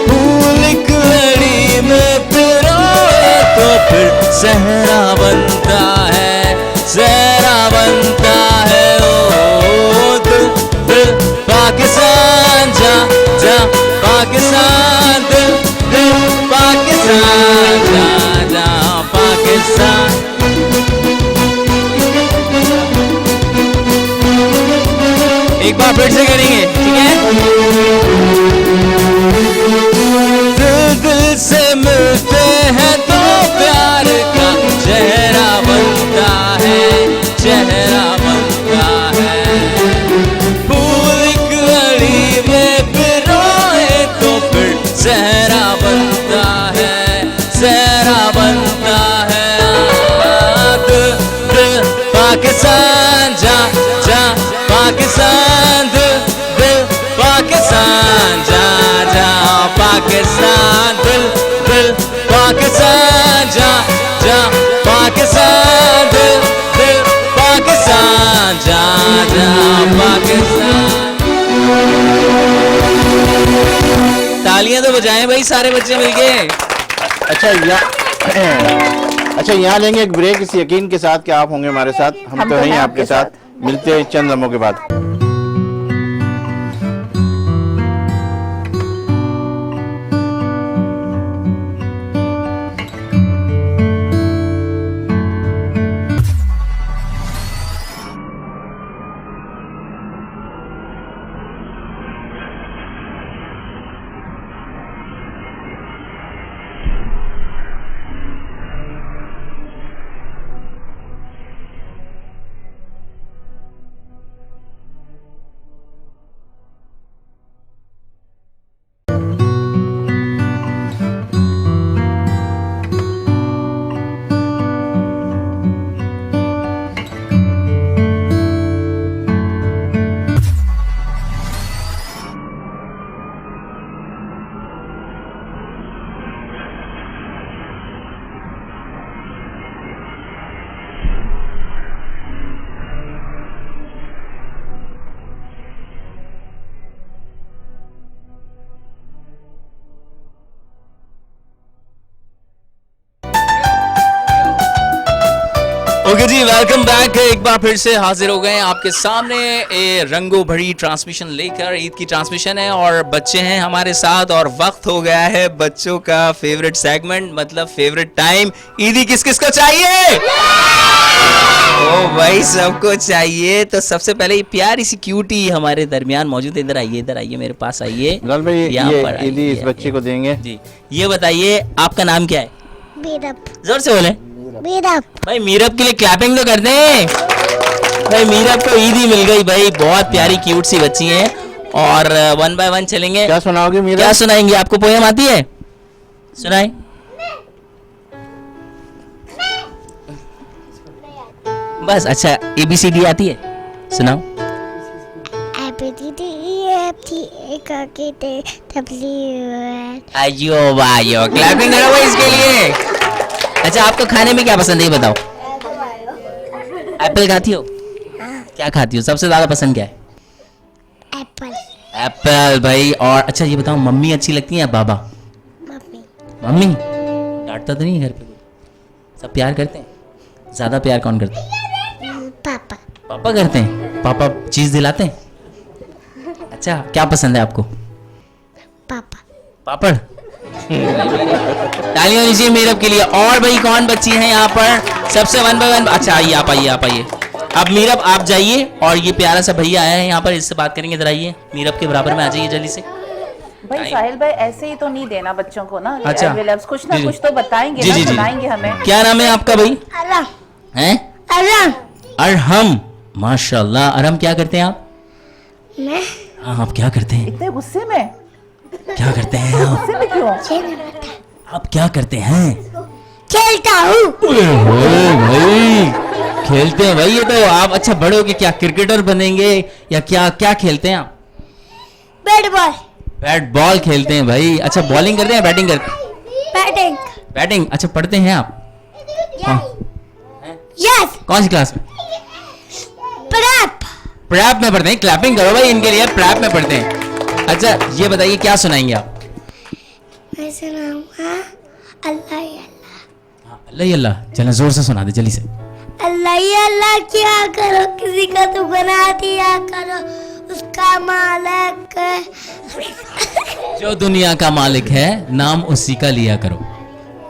फूल एक लड़ी में पिरोए तो फिर सहरा बनता है, सहरा बनता है। ओ दिल दिल पाकिस्तान, जा जा पाकिस्तान, दिल दिल पाकिस्तान, जा जा पाकिस्तान। एक बार फिर से करेंगे, ठीक है? दिल से मिलते हैं तो प्यार का चेहरा बनता है, चेहरा बनता है। फूल एक लड़ी में पिरोए तो फिर सहरा बनता है, सहरा बनता है। दिल पाकिस्तान, जा जा पाकिस्तान, दिल दिल पाकिस्तान, जा जा पाकिस्तान, दिल दिल पाकिस्तान, जा जा पाकिस्तान, दिल दिल पाकिस्तान, जा जा पाकिस्तान। तालियां तो बजाएं भाई सारे बच्चे मिलके।
अच्छा यहाँ लेंगे एक ब्रेक इस यकीन के साथ कि आप होंगे हमारे साथ, हम तो हैं आपके साथ। मिलते हैं चंद लम्हों के बाद।
ओके जी, वेलकम बैक। एक बार फिर से हाजिर हो गए हैं आपके सामने ए रंगो भरी ट्रांसमिशन लेकर। ईद की ट्रांसमिशन है और बच्चे हैं हमारे साथ और वक्त हो गया है बच्चों का फेवरेट सेगमेंट, मतलब फेवरेट टाइम। ईदी किस किस को चाहिए? ओ भाई सबको चाहिए। तो सबसे पहले ये प्यारी सी क्यूटी हमारे दरमियान मौजूद है। इधर आइए मेरे पास आइए।
लाल भाई ये ईदी इस बच्चे को देंगे
जी। ये बताइए आपका नाम क्या है?
मीरब।
जोर से बोले।
मीरब।
भाई मीरब के लिए क्लैपिंग तो कर दें। भाई मीरब को ईदी मिल गई भाई, बहुत प्यारी क्यूट सी बच्ची हैं। और 1 बाय 1 चलेंगे।
क्या सुनाओगे मीरब?
क्या सुनाएंगे? आपको पोएम आती है? सुनाए। बस अच्छा ABCD आती है, सुनाओ। आयो वायो, क्लैपिंग करो भाई इसके लिए। अच्छा आपको खाने में क्या पसंद है ये बताओ। एप्पल खाती हो? क्या खाती हो, सबसे ज्यादा पसंद क्या है?
एप्पल।
एप्पल भाई। और अच्छा ये बताओ, मम्मी अच्छी लगती है या बाबा?
मम्मी।
मम्मी डांटता तो नहीं घर पे कोई? सब प्यार करते हैं? ज्यादा प्यार कौन करता है?
पापा।
पापा करते हैं? पापा चीज दिलाते हैं? अच्छा क्या पसंद है आपको?
पापा।
पापड़। तालियां होनी चाहिए मीरब के लिए। और भाई कौन बच्ची है यहाँ पर सबसे 1 by 1? अच्छा आइए आप, आइए आप, आइए। अब मीरब आप जाइए और ये प्यारा सा भैया आया है यहाँ पर, इससे बात करेंगे। जरा आइए मीरब के बराबर में आ जाइए जल्दी से।
भाई साहिल भाई ऐसे ही तो नहीं देना बच्चों को ना।
अच्छा।
envelopes, कुछ ना
जी,
कुछ तो बताएंगे
जी,
ना,
जी, जी।
सुनाएंगे हमें।
क्या नाम है आपका भाई?
अरहम।
हैं?
अरहम।
अरहम। माशाल्लाह। अरहम क्या करते हैं आप?
मैं
हाँ आप क्या करते हैं?
इतने गुस्से में?
क्या करते हैं आप?
गुस्से में क्यों?
आप क्या करते हैं?
खेलता हूँ।
भाई खेलते हैं भाई, ये तो आप अच्छा बड़े हो के क्या क्रिकेटर बनेंगे या क्या क्या खेलते हैं आप?
Bat ball.
बैट बॉल खेलते हैं भाई। अच्छा बॉलिंग करते हैं बैटिंग करते हैं?
बैटिंग।
बैटिंग। अच्छा पढ़ते हैं आप?
यस।
कौन सी क्लास में?
प्रैप।
प्रैप में पढ़ते हैं। क्लैपिंग करो भाई इनके लिए, प्रैप में पढ़ते हैं। अच्छा ये बताइए क्या सुनाएंगे आप?
मैं सुनाऊंगा अल्लाह ही अल्लाह।
अल्लाह ही अल्लाह। चलो जोर से सुना दे जल्दी से।
अल्लाह ही अल्लाह क्या करो, किसी का तो बना दिया करो, उसका मालिक
जो दुनिया का मालिक है नाम उसी का लिया करो।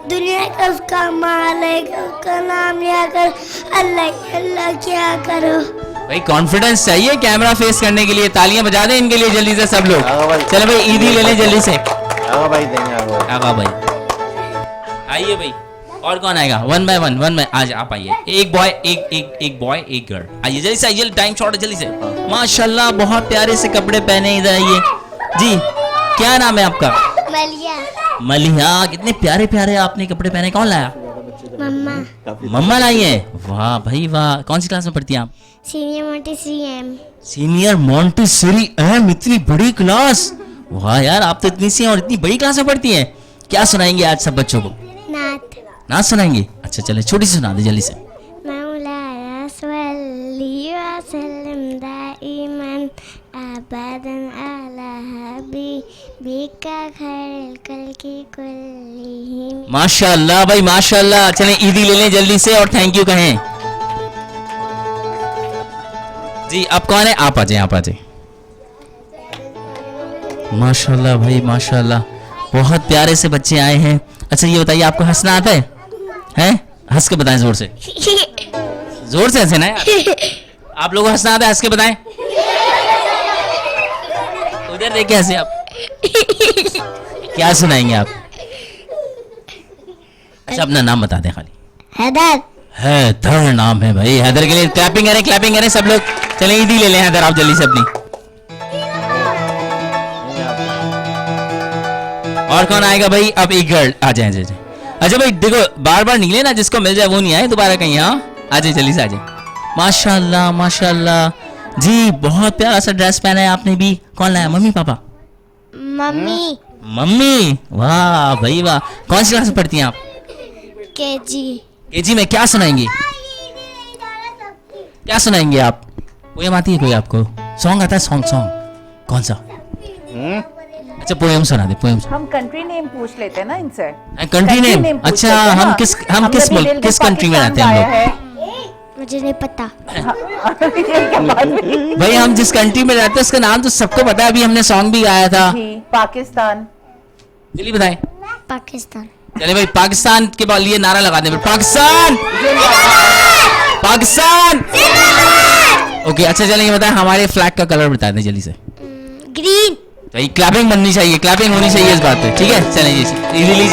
दुनिया का उसका मालिक, उसका नाम लिया करो। अल्लाह ही अल्लाह क्या करो।
भाई कॉन्फिडेंस चाहिए कैमरा फेस करने के लिए। तालियां बजा दें इनके लिए जल्दी से सब लोग।
हाँ भाई।
चलो भाई ईदी ले लें जल्दी से।
हाँ भाई देंगे आपको।
आगा भाई आइए भाई। और कौन आएगा? 1 by 1 1 में आज आप आइए। एक बॉय एक बॉय एक गर्ल। आइए जल्दी से आइए, टाइम शॉर्ट है जल्दी से। माशाल्लाह बहुत प्यारे से कपड़े पहने, इधर आइए जी। क्या नाम है आपका?
मलिया।
मलिहा। कितने प्यारे प्यारे आपने कपड़े पहने, कौन लाया?
मम्मा।
मम्मा लाई है। वाह भाई वाह। कौन सी क्लास में पढ़ती हैं आप?
Senior Montessori M.
Senior Montessori M. इतनी बड़ी क्लास, वाह यार आप तो इतनी सी और इतनी बड़ी क्लास में पढ़ती हैं। क्या सुनाएंगे आज सब बच्चों को?
नात।
नाच सुनाएंगे? अच्छा चले छोटी सी सुना दे जल्दी से।
मौलाया सल्ली व सल्लिम दाइमन अबदन अला हबीबिका खैरुल खल्क़ि कुल्लिहिम।
माशाल्लाह भाई माशाल्लाह। चलें ईदी ले लें जल्दी से और थैंक यू कहें जी। अब कौन है? आप आ जाए, आप आ जाए। माशाल्लाह भाई माशाल्लाह, बहुत प्यारे से बच्चे आए हैं। अच्छा ये बताइए आपको हंसना आता है? हैं? हंस के बताएं जोर से, जोर से हंसे ना यार। आप लोगों को हंसना आता है? हंस के बताएं। उधर देखिए हंसे आप। क्या सुनाएंगे आप? अच्छा अपना नाम बता दें खाली।
हैदर।
हैदर नाम है भाई। हैदर के लिए क्लैपिंग करें सब लोग। चलें ईदी ले लें हैदर आप जल्दी से अपनी। और कौन आएगा भाई? अब एक गर्ल आ जाए। अच्छा भाई देखो बार बार निकले ना, जिसको मिल जाए वो नहीं आए दोबारा कहीं। हाँ आ जाए जल्दी से आ जाए। माशाल्लाह माशाल्लाह जी, बहुत प्यारा सा ड्रेस पहना है आपने भी। कौन लाया? Mummy papa?
मम्मी।
मम्मी। वाह भाई वाह। कौन सी क्लास में पढ़ती हैं आप?
केजी।
केजी में। क्या सुनाएंगे? क्या सुनाएंगे आप? पोएम आती है कोई आपको? सॉन्ग आता है? सॉन्ग कौन सा? अच्छा पोएम सुना दे, पोएम।
हम कंट्री नेम पूछ लेते हैं ना इनसे।
Country name? अच्छा हम किस मुल्क किस कंट्री में रहते हैं हम लोग?
मुझे नहीं पता।
भाई हम जिस कंट्री में रहते हैं उसका नाम तो सबको पता है। अभी हमने सॉन्ग भी गाया था।
पाकिस्तान।
जल्दी बताएं।
पाकिस्तान।
चले भाई पाकिस्तान के लिए नारा लगा दे। पाकिस्तान पाकिस्तान। ओके अच्छा चलें ये बताएं हमारे फ्लैग का कलर बता दें जल्दी से।
ग्रीन।
भाई क्लैपिंग बननी चाहिए, क्लैपिंग होनी चाहिए इस बात पे। ठीक है चलें जी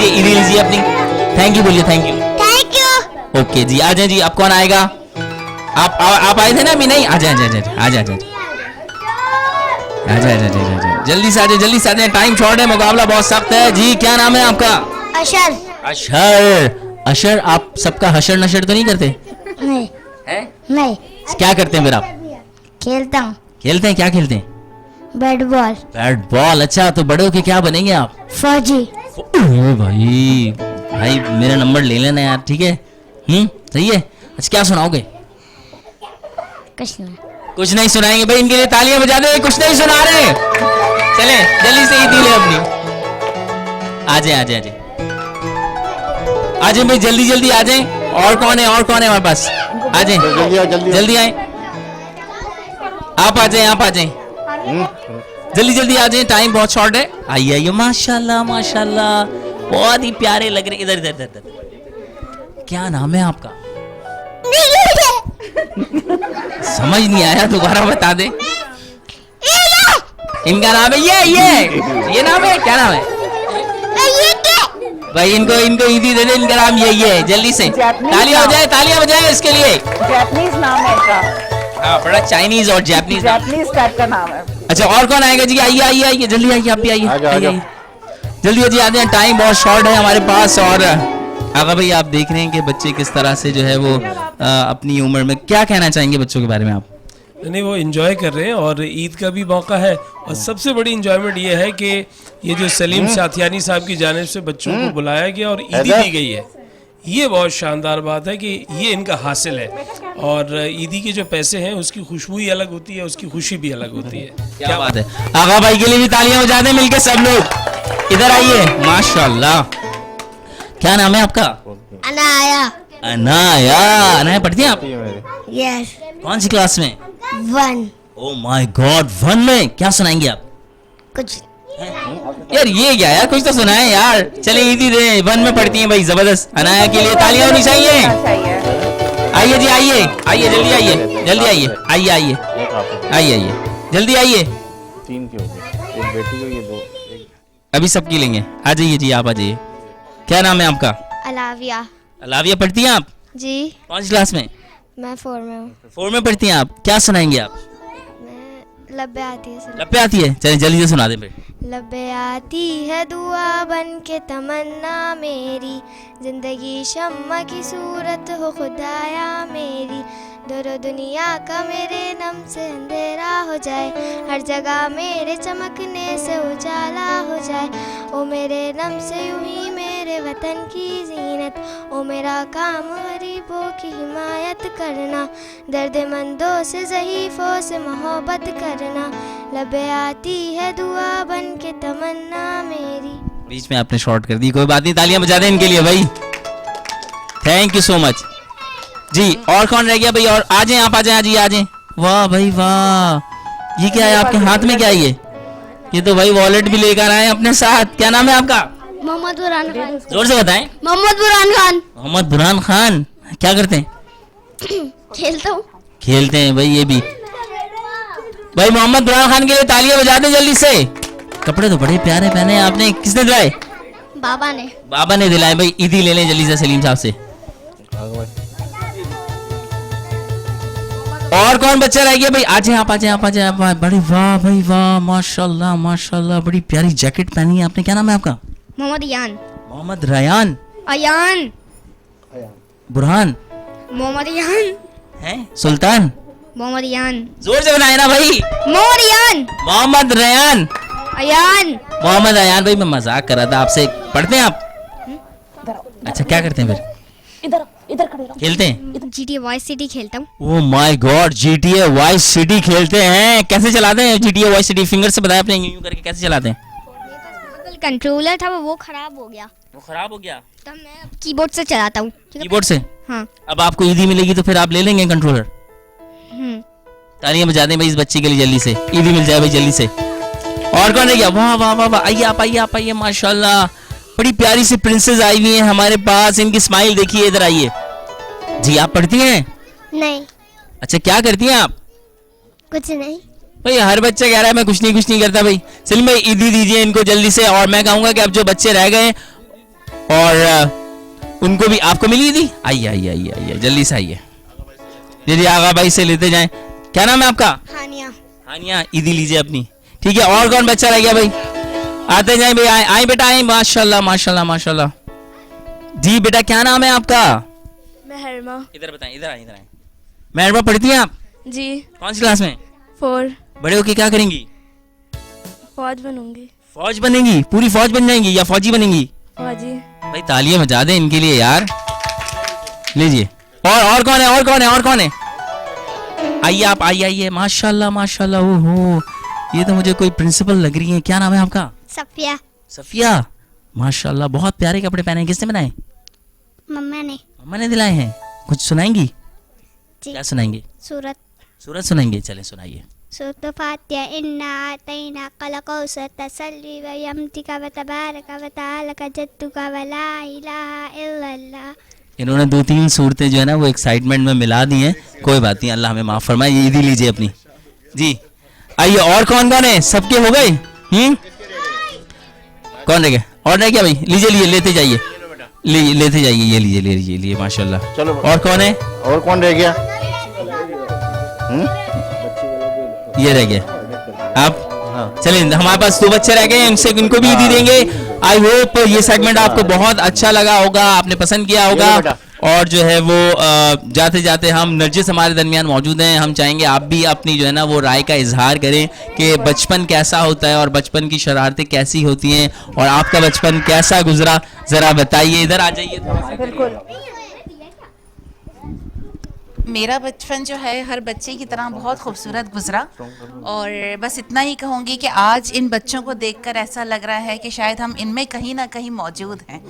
ईदी लीजिए अपनी। थैंक यू बोलिए। Thank you. ओके जी आ जाए जी। अब कौन आएगा? आप आए थे ना अभी? नहीं आ जाए जल्दी से आ जाए। टाइम शॉर्ट है, मुकाबला बहुत सख्त है जी। क्या नाम है आपका?
अशर।
अशर। अशर, आप सबका हशर नशर तो नहीं करते
नहीं
हैं?
नहीं,
क्या करते हैं फिर आप?
खेलता हूँ
खेलते हैं, क्या खेलते हैं?
Bat ball.
Bat ball. अच्छा, तो बड़े होके क्या बनेंगे आप?
फौजी।
अरे भाई, भाई मेरा नंबर ले लेना यार, ठीक है? सही है। अच्छा, क्या सुनाओगे?
कुछ नहीं।
कुछ नहीं सुनाएंगे भाई, इनके लिए तालियां बजा दे। कुछ नहीं सुना रहे, चले जल्दी से ईदी ले अपनी। आ जाए आ जाए आ जाए आ जाए भाई, जल्दी जल्दी आ जाए। और कौन है, और कौन है हमारे पास? आ जाए जल्दी आए, आप आ जाए, आप आ जाए, जल्दी जल्दी आ जाए, टाइम बहुत शॉर्ट है। आइए आइए, माशाल्लाह माशाल्लाह, बहुत ही प्यारे लग रहे। इधर इधर इधर। क्या नाम है आपका? समझ नहीं आया, दोबारा बता दे। इनका नाम है ये नाम है, क्या नाम है भाई? इनको ईदी दे दे, इनका नाम ये है। जल्दी से तालियां हो जाए, तालियां बजाए इसके लिए।
जापानीज नाम है इनका।
हाँ, बड़ा चाइनीज और जापानीज
टाइप का नाम है।
अच्छा, और कौन आएगा जी? आइए आइए आइए, जल्दी आइए, आप भी आइए, जल्दी जी आते हैं, टाइम बहुत शॉर्ट है हमारे पास। और आगा भाई, आप देख रहे हैं कि बच्चे किस तरह से जो है वो अपनी उम्र में, क्या कहना चाहेंगे बच्चों के बारे में आप?
नहीं, वो एंजॉय कर रहे हैं और ईद का भी मौका है। और सबसे बड़ी इंजॉयमेंट ये है कि ये जो सलीम साथियानी साहब की जानिब से बच्चों को बुलाया गया और ईदी दी गई है, ये बहुत शानदार बात है कि ये इनका हासिल है। और ईदी के जो पैसे हैं उसकी खुशबू ही अलग होती है, उसकी खुशी भी अलग होती है।
क्या बात है। आगा भाई के लिए भी तालियां बजा दें मिलके सब लोग। इधर आइए, माशाल्लाह। क्या नाम है आपका?
अनाया।
अनाया। अनाया पढ़ती हैं आप?
यस।
कौन सी क्लास में?
1।
ओ माय गॉड, 1 में। क्या सुनाएंगे आप?
कुछ
यार ये क्या यार, कुछ तो सुनाए यार। चले ईदी दे, 1 में पढ़ती हैं भाई, जबरदस्त। अनाया के लिए तालियां होनी चाहिए। आइए जी, आइए आइए, जल्दी आइए, जल्दी आइए, आइए आइए आइए आइए, जल्दी आइए।
3 की होगी, एक बेटी को, ये 2।
अभी सबकी लेंगे। आ जाइए जी, आप आ जाइए। क्या नाम है आपका?
अलाविया।
अलाविया पढ़ती हैं आप?
जी।
कौन सी क्लास में?
मैं 4 में हूँ।
4 में पढ़ती हैं आप। क्या सुनाएंगे आप?
मैं लब्बे आती है।
लब्बे आती है? चलिए जल्दी से सुना दे फिर।
लब्बे आती है दुआ बन के तमन्ना मेरी, जिंदगी शम्मा की सूरत हो खुदाया मेरी, दोनों दुनिया का मेरे नम से अंधेरा हो जाए, हर जगह मेरे चमकने से उजाला हो जाए। ओ मेरे नम से यूं ही मेरे वतन की जीनत, ओ मेरा काम गरीबों की हिमायत करना, दर्दमंदों से ज़ईफ़ों से मोहब्बत करना, लबे आती है दुआ बन के तमन्ना मेरी।
बीच में आपने शॉर्ट कर दी, कोई बात नहीं, तालियां बजा दें इनके लिए भाई। थैंक यू सो मच जी। और कौन रह गया भाई? और आ जाएं, आप आ जाएं, जी आ जाएं। वाह भाई वाह, ये क्या है आपके हाथ में? क्या है ये तो भाई वॉलेट भी लेकर आए अपने साथ। क्या नाम है आपका?
मोहम्मद बुरहान खान।
जोर से बताएं।
मोहम्मद बुरहान खान।
मोहम्मद बुरहान खान। क्या करते हैं?
खेलता हूँ।
खेलते हैं भाई, ये भी भाई। मोहम्मद बुरहान खान के लिए तालियां बजा दें जल्दी से। कपड़े तो बड़े प्यारे पहने हैं आपने, किसने दिलाए?
बाबा ने।
बाबा ने दिलाए भाई। ईदी ले लें जल्दी से सलीम साहब से। और कौन बच्चा रह गया भाई? आ जाए आप, आ जाए आप, आ जाए आप। बड़ी वाह भाई वाह, माशाल्लाह माशाल्लाह, बड़ी प्यारी जैकेट पहनी है आपने। क्या नाम है आपका?
मोहम्मद यान।
मोहम्मद रयान।
अयान।
बुरहान।
मोहम्मद यान।
हैं? सुल्तान।
मोहम्मद यान।
जोर से बनाए ना भाई।
मोहम्मद यान।
मोहम्मद रयान।
अयान।
मोहम्मद अयान भाई, मैं मजाक कर रहा था आपसे। पढ़ते हैं आप? अच्छा, क्या करते हैं फिर?
इधर खड़े रहो।
खेलते हैं?
GTA वाइस सिटी खेलता हूँ।
Oh my God, GTA vice city खेलते हैं। कैसे चलाते हैं GTA वाइस सिटी? फिंगर से बताया आपने, यूं करके कैसे चलाते हैं?
कंट्रोलर था वो खराब हो गया,
वो खराब हो गया,
तब मैं अब कीबोर्ड से चलाता हूँ।
कीबोर्ड से?
हाँ।
अब आपको ईदी मिलेगी तो फिर आप ले लेंगे कंट्रोलर। तालियां बजा दें भाई इस बच्चे के लिए, जल्दी से ईदी मिल जाए भाई जल्दी से। और कौन रह गया? वाह वाह वाह वाह, आइए आप, आइए आप, आइए। माशाल्लाह, बड़ी प्यारी सी प्रिंसेस आई हुई है हमारे पास। इनकी स्माइल देखिए, इधर आइए जी। आप पढ़ती हैं?
नहीं।
अच्छा, क्या करती हैं आप?
कुछ नहीं
भाई, हर बच्चा कह रहा है मैं कुछ नहीं करता भाई। सलीम भाई, ईदी दीजिए इनको जल्दी से। और मैं कहूंगा कि अब जो बच्चे रह गए और उनको भी, आपको मिली ईदी? आइए आइए आइए आइए, जल्दी से आइए जी। आगा भाई से लेते जाएं। क्या नाम है आपका?
हानिया।
हानिया, ईदी लीजिए अपनी। ठीक है, और कौन बच्चा रह गया भाई? आते जाए भाई, आए बेटा, आए। माशाल्लाह माशाल्लाह माशाल्लाह,
जी बेटा क्या नाम है आपका?
महरमा।
इधर बताएं, इधर आए, इधर आए। महरमा पढ़ती हैं आप?
जी।
कौन सी क्लास में?
4।
बड़े होके क्या करेंगी?
फौज बनूंगी।
फौज बनेंगी? पूरी फौज बन जाएंगी या फौजी बनेंगी?
फौजी।
भाई तालियां बजा दें इनके लिए यार। लीजिए। और कौन है, और कौन है, और कौन है? आइए आप, आइए। माशाल्लाह माशाल्लाह। ओहो, ये तो मुझे कोई प्रिंसिपल लग रही है। क्या नाम है आपका?
सफिया।
सफिया, माशाल्लाह बहुत प्यारे कपड़े पहने हैं। किसने बनाए?
मम्मा ने।
मम्मा ने दिलाए हैं। कुछ सुनाएंगी?
जी।
क्या सुनाएंगे? सूरत सुनाएंगे। चलें सुनाइए।
सूरत फातिहा इन्ना आतैना कल कौसर तसल्ली व यमतिका व तबारक व तआला का जद्दुका व ला इलाहा इल्लल्लाह।
इन्होंने 2-3 सूरतें जो है ना वो एक्साइटमेंट में मिला दी हैं। कोई बात नहीं, अल्लाह हमें माफ फरमाए। ये ईदी लीजिए अपनी। जी आइए, और कौन कौन है? सबके हो गए? कौन रह गया? और रह गया भाई? लीजिए, लेते जाइए, लेते जाइए। ये लीजिए माशाल्लाह।
चलो,
और कौन है?
और कौन रह गया?
ये रह गया आप। चलिए, हमारे पास 2 बच्चे रह गए, उनसे इनको भी दी देंगे। आई होप ये सेगमेंट आपको बहुत अच्छा लगा होगा, आपने पसंद किया होगा। और जो है वो जाते जाते हम नरजिस हमारे दरमियान मौजूद हैं। हम चाहेंगे आप भी अपनी जो है ना वो राय का इजहार करें कि बचपन कैसा होता है और बचपन की शरारतें कैसी होती हैं और आपका बचपन कैसा गुजरा, जरा बताइए। इधर आ जाइए।
बिल्कुल। मेरा बचपन जो है हर बच्चे की तरह बहुत खूबसूरत गुजरा, और बस इतना ही कहूँगी कि आज इन बच्चों को देखकर ऐसा लग रहा है कि शायद हम इनमें कहीं ना कहीं मौजूद हैं,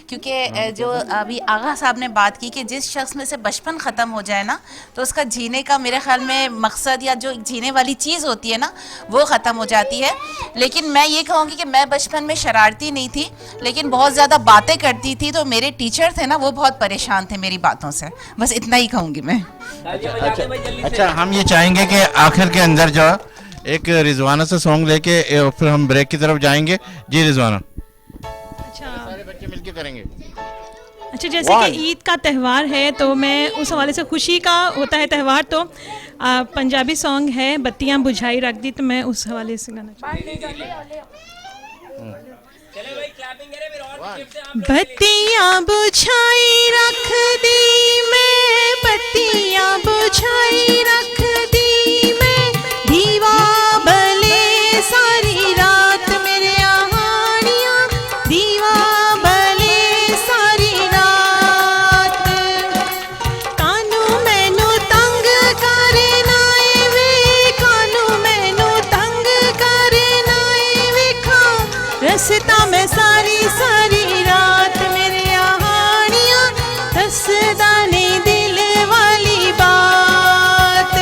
क्योंकि जो अभी आगा साहब ने बात की कि जिस शख्स में से बचपन ख़त्म हो जाए ना तो उसका जीने का मेरे ख्याल में मकसद या जो जीने वाली चीज़ होती है ना वो ख़त्म हो जाती है। लेकिन मैं ये कहूँगी कि मैं बचपन में शरारती नहीं थी, लेकिन बहुत ज़्यादा बातें करती थी, तो मेरे टीचर थे ना वो बहुत परेशान थे मेरी बातों से। बस इतना ही कहूँगी मैं।
अच्छा, हम ये चाहेंगे कि आखिर के अंदर जो एक रिजवाना से सॉन्ग लेके फिर हम ब्रेक की तरफ जाएंगे। जी रिजवाना।
अच्छा,
सारे बच्चे मिलके करेंगे।
अच्छा, जैसे कि ईद का त्यौहार है तो मैं उस हवाले से, खुशी का होता है त्यौहार, तो पंजाबी सॉन्ग है बत्तियां बुझाई रख दी, तो मैं उस हवाले से गाना बत्तियां बुझाई रख दी मैं, बत्तियां बुझाई रख दी मैं, दीवा बले सारी रात मेरे आहानियां, दीवा बले सारी रात, कानू मैनू तंग करे नाए वे, कानू मैनू तंग करे नाए वे, खा रस्ता में सारी रात मेरे आहानियां, दसदा नहीं दिल वाली बात,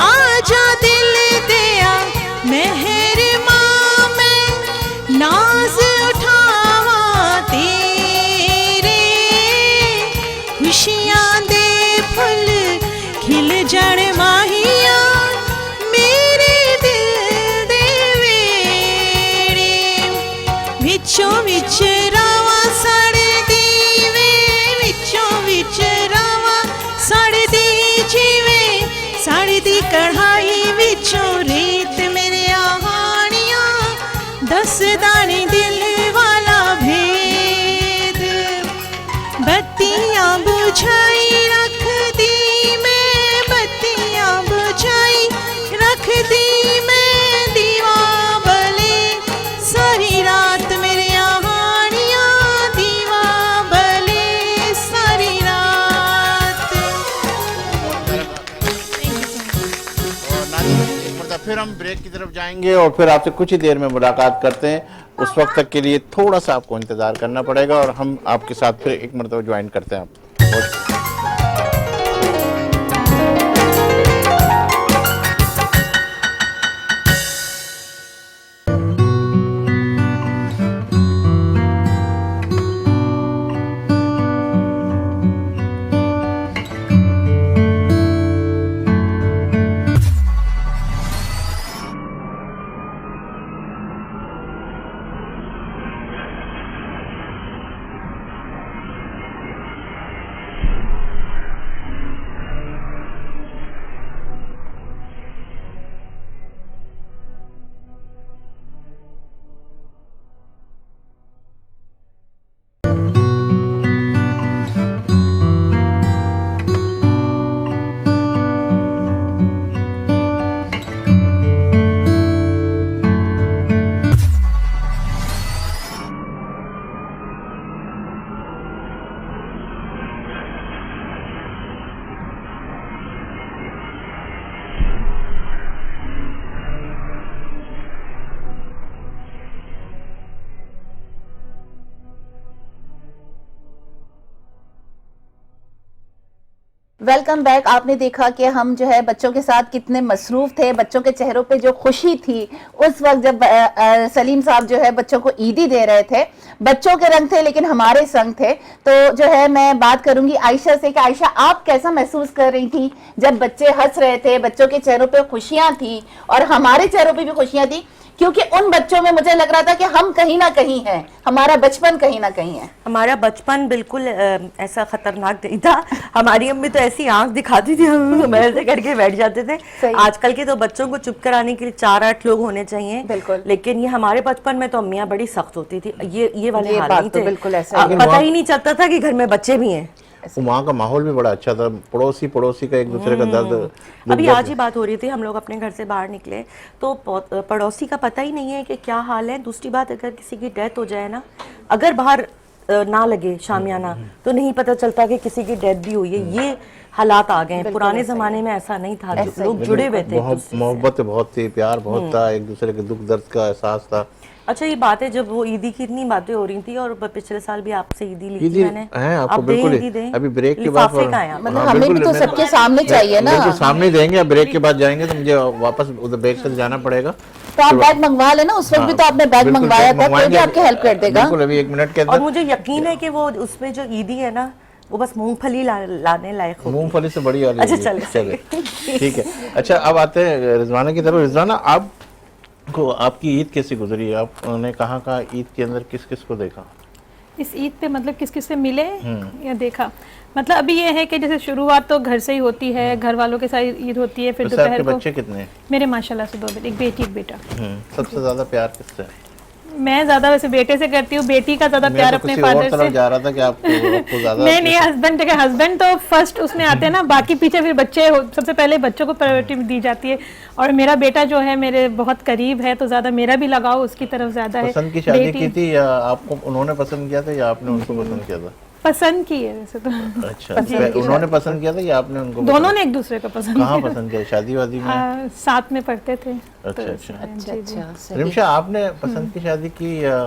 आजा दिल दिया मेहर मां मैं नाज उठावा तेरे, खुशियां दे फुल खिल जड़ माहिया मेरे दिल दे वेड़े, विचों विच रावा सड़दी वे, विचों विच रावा सड़दी जिवे सड़दी कढ़ाई विचों रेत मेरे आहानियां, दसदा नहीं दिल वाला भेद, बत्तियां बुझाई रख दी मैं, बत्तियां बुझाई रख दी मैं, दीवा बले सारी रात मेरे आहानियां, दीवा बले सारी रात।
और नाज़रीन, मतलब फिर हम ब्रेक की तरफ जाएंगे और फिर आपसे कुछ ही देर में मुलाकात करते हैं। उस वक्त तक के लिए थोड़ा सा आपको इंतज़ार करना पड़ेगा और हम आपके साथ फिर एक मरतबा ज्वाइन करते हैं आप।
Welcome back. आपने देखा कि हम जो है बच्चों के साथ कितने मसरूफ थे, बच्चों के चेहरों पे जो खुशी थी उस वक्त जब सलीम साहब जो है बच्चों को ईदी दे रहे थे। बच्चों के रंग थे लेकिन हमारे संग थे। तो जो है मैं बात करूंगी आयशा से कि आयशा, आप कैसा महसूस कर रही थी जब बच्चे हंस रहे थे, बच्चों के चेहरों पे खुशियां थी और हमारे चेहरों पे भी खुशियां थी, क्योंकि उन बच्चों में मुझे लग रहा था कि हम कहीं ना कहीं हैं, हमारा बचपन कहीं ना कहीं है।
हमारा बचपन बिल्कुल ऐसा खतरनाक नहीं था। हमारी अम्मी तो ऐसी आंख दिखाती थी, हम ऐसे करके बैठ जाते थे। आजकल के तो बच्चों को चुप कराने के लिए 4-8 लोग होने चाहिए,
बिल्कुल।
लेकिन ये हमारे बचपन में तो अम्मियाँ बड़ी सख्त होती थी। ये वाले हाल
बात
नहीं
तो
थे।
बिल्कुल ऐसा ही
पता ही नहीं चलता था कि घर में बच्चे भी हैं।
वहाँ का माहौल भी बड़ा अच्छा था, पड़ोसी का एक दूसरे का दर्द।
अभी आज ही बात हो रही थी, हम लोग अपने घर से बाहर निकले तो पड़ोसी का पता ही नहीं है कि क्या हाल है। दूसरी बात, अगर किसी की डेथ हो जाए ना, अगर बाहर ना लगे शामियाना तो नहीं पता चलता कि किसी की डेथ भी हुई है। ये हालात आ गए हैं। पुराने जमाने में ऐसा नहीं था, लोग जुड़े हुए थे।
मोहब्बत बहुत थी, प्यार बहुत था, एक दूसरे के दुख दर्द का एहसास था।
अच्छा, ये बात है जब वो ईदी की इतनी बातें हो रही थी और पिछले साल भी आपसे ईदी ली थी मैंने।
आपको बिल्कुल अभी ब्रेक के बाद
मतलब हमें भी तो सबके सामने चाहिए ना।
बिल्कुल सामने देंगे, अब ब्रेक के बाद जाएंगे तो मुझे वापस उधर बैग से जाना पड़ेगा।
तो आप बैग मंगवा लेना, उस वक्त भी तो आपने बैग मंगवाया था, कोई भी आपकी हेल्प कर देगा।
बिल्कुल, अभी 1 मिनट के
और
अंदर।
मुझे यकीन है कि वो उसमें जो ईदी है ना, वो बस मूंगफली लाने लायक होगी।
मूंगफली से बड़ी वाली।
अच्छा चले
ठीक है। अच्छा, अब आते हैं रिजवाना की तरफ। रिजवाना, आप को आपकी ईद कैसी गुजरी? आपने कहाँ ईद के अंदर किस किस को देखा?
इस ईद पे मतलब किस किस से मिले या देखा? मतलब अभी ये है कि जैसे शुरुआत तो घर से ही होती है, घर वालों के साथ ईद होती है, फिर दोपहर को।
बच्चे कितने हैं?
मेरे माशाल्लाह से 2 बेटे, एक बेटी एक बेटा।
सबसे ज्यादा प्यार किससे है?
मैं ज्यादा वैसे बेटे से करती हूँ, बेटी का ज्यादा प्यार अपने फादर से।
जा रहा था कि आपको ज्यादा
नहीं, हस्बैंड तो फर्स्ट उसमें आते हैं ना, बाकी पीछे फिर बच्चे। सबसे पहले बच्चों को प्रायोरिटी दी जाती है। और मेरा बेटा जो है मेरे बहुत करीब है, तो ज्यादा मेरा भी लगाव उसकी तरफ ज्यादा है।
पसंद की शादी की थी या आपको उन्होंने पसंद किया था या आपने उनको पसंद किया था?
पसंद की है वैसे तो।
अच्छा, उन्होंने पसंद किया था या आपने उनको?
दोनों ने एक दूसरे को पसंद किया।
कहाँ पसंद किया? शादी वादी में?
साथ में पढ़ते थे।
अच्छा। रिमशा, आपने पसंद की शादी की या?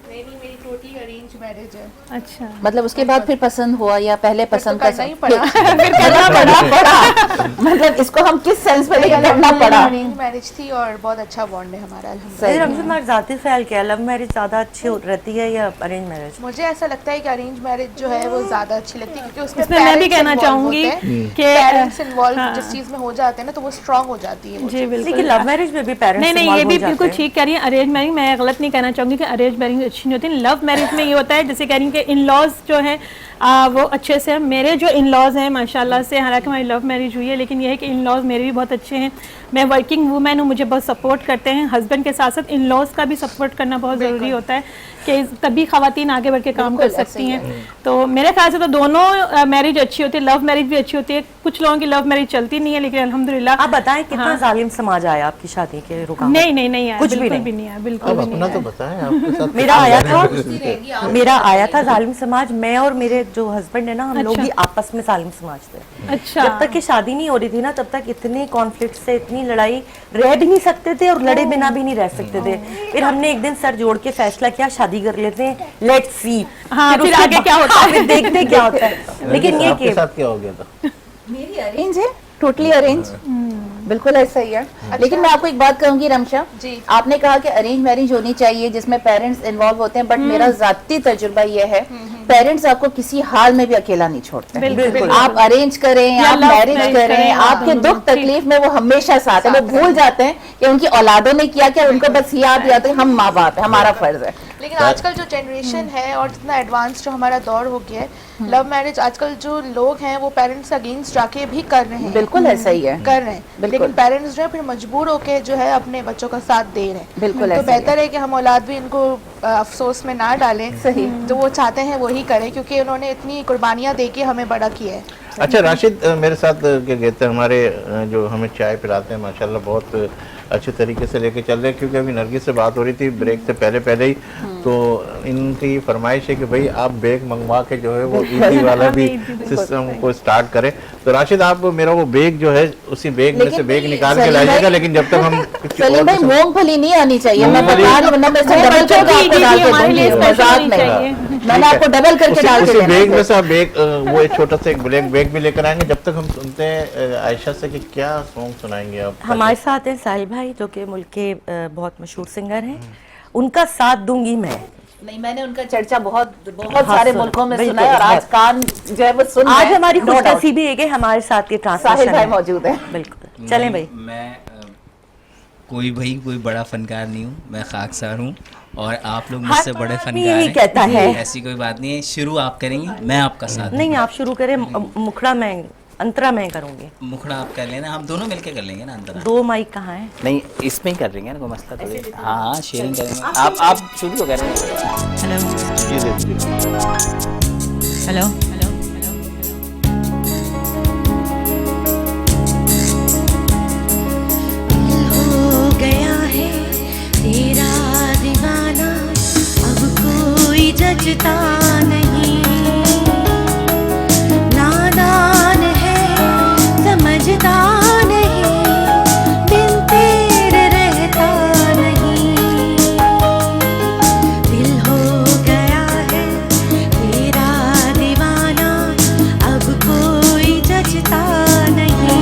मेरी टोटली अरेंज मैरिज है।
अच्छा,
मतलब उसके बाद फिर पसंद हुआ या पहले पसंद
करना ही पड़ा।
फिर करना पड़ा। मतलब इसको हम किस सेंस में लेकर करना पड़ा?
अरेंज मैरिज थी और बहुत अच्छा बॉन्ड है हमारा, अल्हम्दुलिल्लाह।
रमज़ान, जाती ख्याल क्या, लव मैरिज ज्यादा अच्छी रहती है या अरेंज मैरिज?
मुझे ऐसा लगता है कि अरेंज मैरिज जो है वो ज्यादा अच्छी लगती है, क्योंकि
उसमें मैं भी कहना चाहूंगी कि
पेरेंट्स इन्वॉल्व जिस चीज में हो जाते हैं ना, तो वो स्ट्रांग हो जाती है।
जी बिल्कुल।
लेकिन लव मैरिज में भी पेरेंट्स
नहीं, ये भी बिल्कुल ठीक कह रही है। अरेंज मैरिज मैं गलत नहीं कहना चाहूंगी कि अरेंज मैरिज अच्छी नहीं होती। लव मैरिज में ये होता है, जैसे कह रही हूँ कि इन लॉज जो हैं वो अच्छे से। मेरे जो इन लॉज हैं माशाल्लाह से, हालांकि हमारी लव मैरिज हुई है, लेकिन ये है कि इन लॉज मेरे भी बहुत अच्छे हैं। मैं वर्किंग वूमेन हूँ, मुझे बहुत सपोर्ट करते हैं। हस्बैंड के साथ साथ इन लॉज का भी सपोर्ट करना बहुत ज़रूरी होता है कि तभी ख़वातीन आगे बढ़ के काम कर सकती हैं। तो मेरे ख्याल से तो दोनों मैरिज अच्छी होती है, लव मैरिज भी अच्छी होती है। कुछ लोगों की लव मैरिज चलती नहीं है, लेकिन अल्हम्दुलिल्लाह।
आप बताएं कितना जालिम समाज आया आपकी शादी के रुकावट?
नहीं आया,
कुछ
बिल्कुल
भी नहीं
आया, बिल्कुल भी नहीं
अपना
आया।
तो बताएं आपके साथ।
मेरा आया था जालिम समाज। मैं और मेरे जो हस्बैंड है ना, हम लोग भी आपस में जालिम समाज थे।
अच्छा,
जब तक कि शादी नहीं हो रही थी ना, तब तक इतने कॉन्फ्लिक्ट से, इतनी लड़ाई, रह भी नहीं सकते थे और लड़े बिना भी नहीं रह सकते थे। फिर हमने एक दिन सर जोड़ के फैसला किया, शादी कर लेते हैं, लेट्स सी।
हाँ, फिर आगे क्या होता है
देखते क्या होता है। लेकिन ये
आपके साथ क्या हो गया था?
मेरी अरेंज है, टोटली अरेंज, बिल्कुल ऐसा ही है। लेकिन मैं आपको एक बात कहूंगी रमशा जी, आपने कहा कि अरेंज मैरिज होनी चाहिए जिसमें पेरेंट्स इन्वॉल्व होते हैं, बट मेरा जाती तजुर्बा ये है, पेरेंट्स आपको किसी हाल में भी अकेला नहीं छोड़ते।
बिल्कुल।
आप अरेंज करें, आप मैरिज करें, आपके दुख तकलीफ में वो हमेशा साथ है। वो भूल जाते हैं कि उनकी औलादों ने किया क्या, उनको बस याद आते हैं हम माँ बाप है, हमारा फर्ज है।
लेकिन आजकल जो जनरेशन है और जितना एडवांस जो हमारा दौर हो गया है, लव मैरिज आजकल जो लोग हैं वो पेरेंट्स अगेंस्ट जाके भी कर रहे हैं।
बिल्कुल ऐसा ही है,
कर रहे हैं। लेकिन पेरेंट्स जो है फिर मजबूर होके जो है अपने बच्चों का साथ दे रहे हैं।
बिल्कुल
तो बेहतर है कि हम औलाद भी इनको अफसोस में ना डालें।
सही।
जो वो चाहते हैं वही करें, क्योंकि उन्होंने इतनी कुर्बानियाँ दे के हमें बड़ा किया है।
अच्छा, राशिद मेरे साथ क्या कहते हैं, हमारे जो हमें चाय पिलाते हैं माशाल्लाह बहुत अच्छे तरीके से लेके चल रहे हैं। क्योंकि अभी नरगिस से बात हो रही थी ब्रेक से पहले ही, तो इनकी फरमाइश है कि भाई आप बैग मंगवा के जो है वो ईदी वाला भी सिस्टम को स्टार्ट करें। तो राशिद, आप मेरा वो बैग जो है उसी बैग में से बैग निकाल के लाइएगा, लेकिन जब तक हम
सलीम भाई मूंगफली नहीं आनी चाहिए, मैं बता रही हूं, वरना मैं डबल करके आपको डाल के दूंगी, मजाक नहीं। मैंने आपको डबल करके डाल के
उसी
देना
बैग
है।
में से आप बैग वो एक छोटा सा एक ब्लैक बैग भी लेकर आएंगे। जब तक हम सुनते हैं आयशा से कि क्या सॉन्ग सुनाएंगे आप।
हमारे साथ हैं साहिल भाई जो कि मुल्क के बहुत मशहूर सिंगर हैं, उनका साथ दूंगी मैं।
नहीं, मैंने उनका चर्चा बहुत
हाँ,
सारे
सुन,
मुल्कों में
बिल्कुल,
सुना है और आज
बहुत।
कान जो है वो सुन रहे
आज
हैं,
हमारी
no doubt।
खुशनसीबी है कि हमारे साथ ये ट्रांसलेशन
साहिल भाई मौजूद है।
बिल्कुल, चलें भाई।
मैं कोई बड़ा फनकार नहीं हूँ, मैं खाकसार हूँ और आप लोग मुझसे बड़े फनकार
यही
हैं।
कहता है।
ऐसी कोई बात नहीं है, शुरू आप करेंगे, मैं आपका साथ
नहीं, आप शुरू करें, मुखड़ा मैं, अंतरा मैं करूंगी।
मुखड़ा आप कर लेना, हम दोनों मिलके कर लेंगे ना अंतरा।
2 माइक कहाँ है?
नहीं, इसमें ही कर लेंगे ना, कोई मसला तो नहीं। हाँ, शेयरिंग करेंगे। आप शुरू तो करेंगे।
हेलो हेलो हो गया है तेरा दीवाना, अब कोई जचता नहीं, नादान है समझता नहीं, बिन तेरे रहता नहीं, दिल हो गया है तेरा दीवाना, अब कोई जचता नहीं,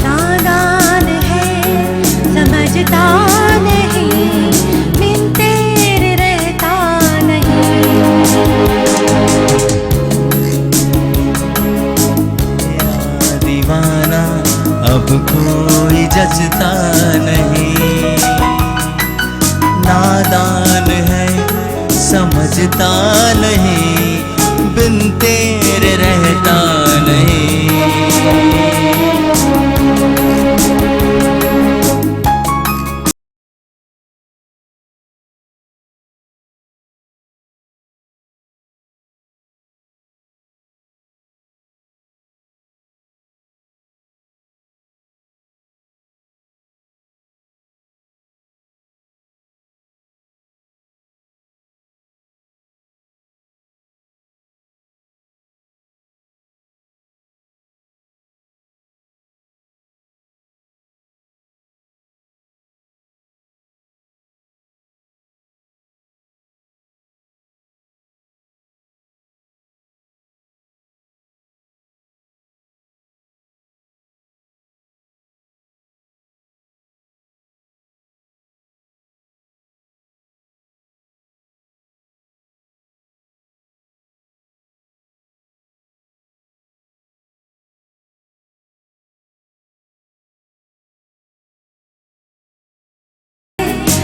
नादान है समझता नहीं, बिन तेरे रहता नहीं।
दीवाना अब कोई जचता नहीं, नादान है समझता नहीं, बिन तेरे रहता नहीं।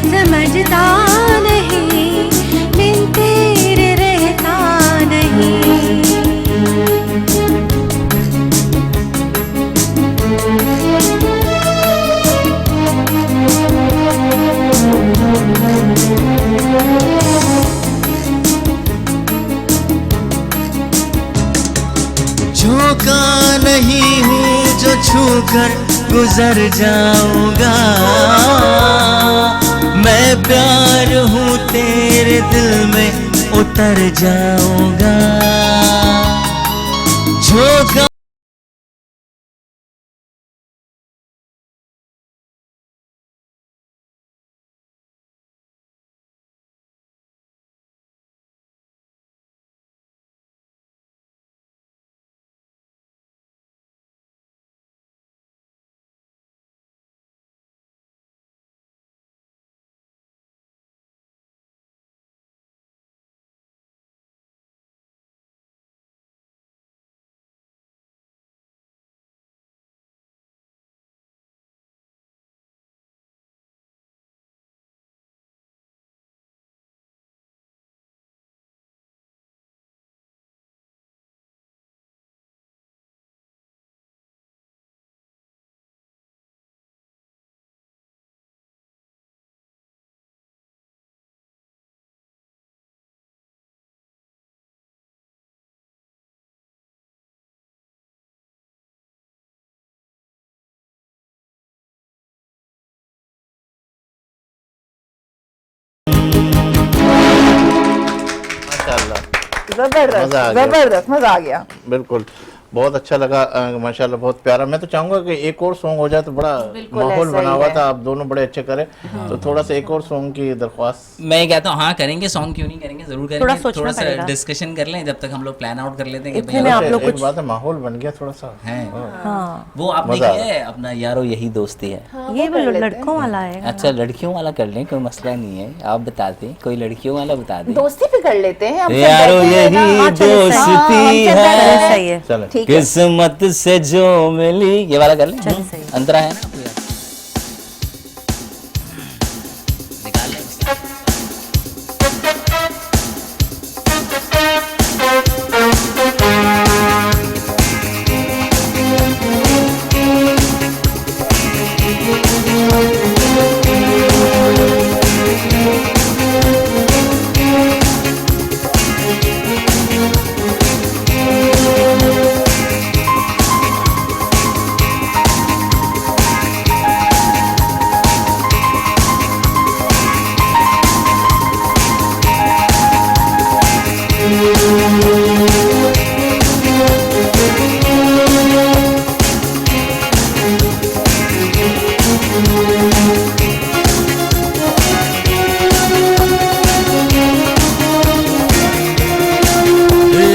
समझता नहीं, बिन तेरे रहता नहीं।
झोंका नहीं हूँ जो छूकर गुजर जाऊंगा, मैं प्यार हूँ तेरे दिल में उतर जाऊंगा। झोंका
माशाल्लाह,
जबरदस्त,
मजा आ गया।
जबरदस्त, मजा आ गया।
बिल्कुल। बहुत अच्छा लगा, माशाल्लाह बहुत प्यारा। मैं तो चाहूंगा कि एक और सॉन्ग हो जाए तो बड़ा माहौल
ऐसा ही
बना हुआ
है।
था, आप दोनों बड़े अच्छे करें, तो थोड़ा सा एक और सॉन्ग की दरख्वास्त।
मैं कहता हूँ हाँ करेंगे, सॉन्ग क्यों नहीं करेंगे, जरूर
थोड़ा
करेंगे।
सोचना
थोड़ा सा
पड़ेगा।
डिस्कशन कर लें जब तक हम लोग प्लान आउट कर लेते हैं कि
इतने में
भाई
आप लोग
एक
कुछ
बात है, माहौल बन गया थोड़ा सा।
हैं
हाँ
वो आपने
मजा आ
किया है अपना यारो यही दोस्ती है।
ये वो लड़कों वाला है।
अच्छा लड़कियों वाला कर लें, कोई मसला नहीं है, आप बता दें कोई लड़कियों वाला बता दें।
दोस्ती भी कर लेते हैं हम सब
यारो
बैठे हैं ना।
यही
हाँ, चलो,
दोस्ती
हम सब बैठे
है,
हैं।
सही है।
चलो
ठीक है।
किस्मत से जो मिली, ये वाला कर लें।
चलो, सही है।
अंतरा है ना पूरा।
निकाल लें।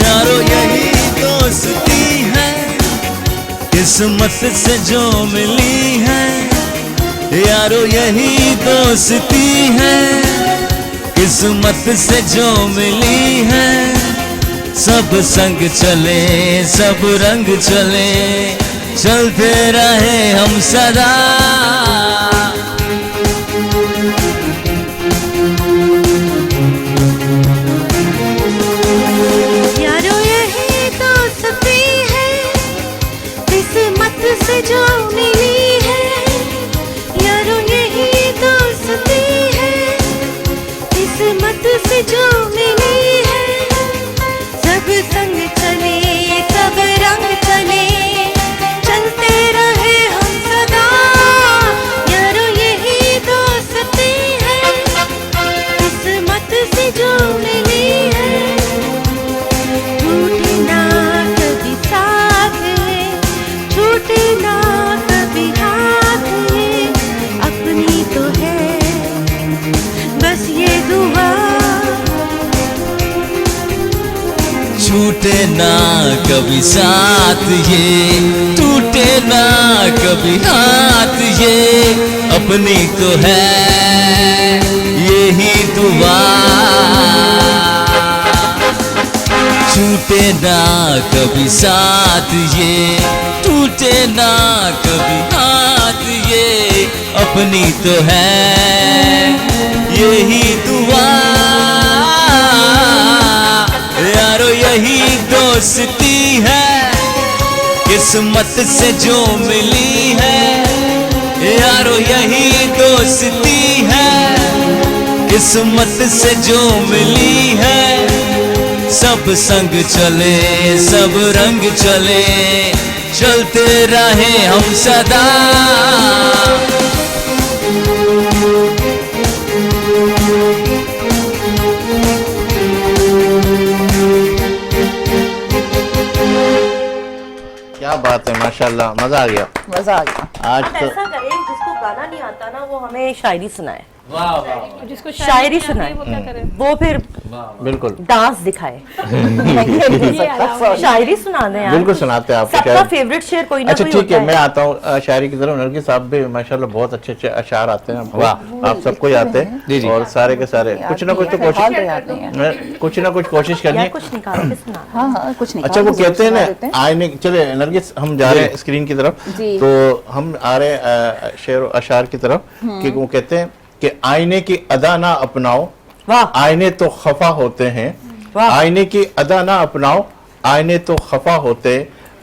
यारो यही दोस्ती है, किस्मत से जो मिली है। यारो यही दोस्ती है, किस्मत से जो मिली है। सब संग चले, सब रंग चले, चलते रहे हम सदा।
यारो यही दोस्ती है, किस्मत से जो मिली है। यारो यही दोस्ती है, किस्मत से जो मिली है। सब संग चले, सब रंग चले, चलते रहे हम सदा। यारो यही दोस्ती है, किस्मत से जो मिली है। टूटे ना कभी साथ है, छूटे ना कभी हाथ है। अपनी तो है बस ये दुआ।
छूटे ना कभी साथ ये, टूटे ना कभी हाथ ये। अपनी तो है यही दुआ। छूटे ना कभी साथ ये, टूटे ना कभी हाथ ये। अपनी तो है यही दुआ। यारो यही दोस्ती है, किस्मत से जो मिली है। यारो यही दोस्ती है, किस्मत से जो मिली है। सब संग चले, सब रंग चले, चलते रहे हम सदा।
क्या बात है, माशाल्लाह मजा आ गया
मजा आ गया।
आज
आप
तो।
ऐसा करें, जिसको गाना नहीं आता ना वो हमें शायरी सुनाए।
वाह वाह
जिसको
शायरी सुनाए,
वो क्या करे?
वो फिर
बिल्कुल
डांस दिखाए।
ये अलाउ
शायरी सुना दें यार।
बिल्कुल सुनाते हैं आपको
सबका
शायरी।
फेवरेट शेर कोई ना
अच्छा
कोई
ठीक
होता
है, मैं आता हूँ शायरी की तरफ। नरगिस साहब भी माशाल्लाह बहुत अच्छे अच्छे अशार आते हैं, वाह आप सबको ही आते हैं। और सारे के सारे कुछ ना कुछ तो कोशिश, कुछ ना कुछ कोशिश करनी
यार
है।
कुछ निकाल के सुना।
हाँ हाँ कुछ नहीं।
अच्छा वो कहते हैं ना आईने, चले नरगिस हम जा रहे हैं स्क्रीन की तरफ,
जी।
तो हम आ रहे हैं शेर अशार की तरफ कि वो कहते हैं कि आईने की अदा ना अपनाओ,
वाह
आईने तो खफा होते हैं। आईने की अदा ना अपनाओ, आईने तो खफा होते।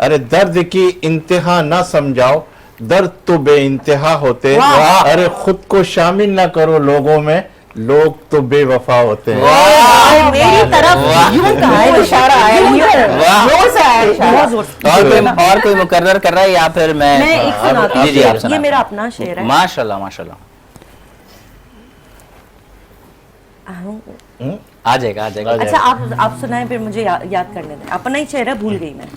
अरे दर्द की इंतहा ना समझाओ, दर्द तो बेइंतहा होते। अरे खुद को शामिल ना करो लोगों में, लोग तो बेवफा होते हैं।
मेरी तरफ यूं कहा है,
इशारा आया, जोर से आया इशारा।
बहुत जोर से।
और कोई मुकर्रर कर रहा है या फिर मैं?
मैं एक सुनाती
जी जी आप
हूँ, ये
सुनाएं।
मेरा अपना शेर है।
माशाल्लाह माशाल्लाह। आ जाएगा आ जाएगा।
अच्छा आप सुनाएं फिर मुझे याद करने दें। अपना ही चेहरा भूल गई मैं।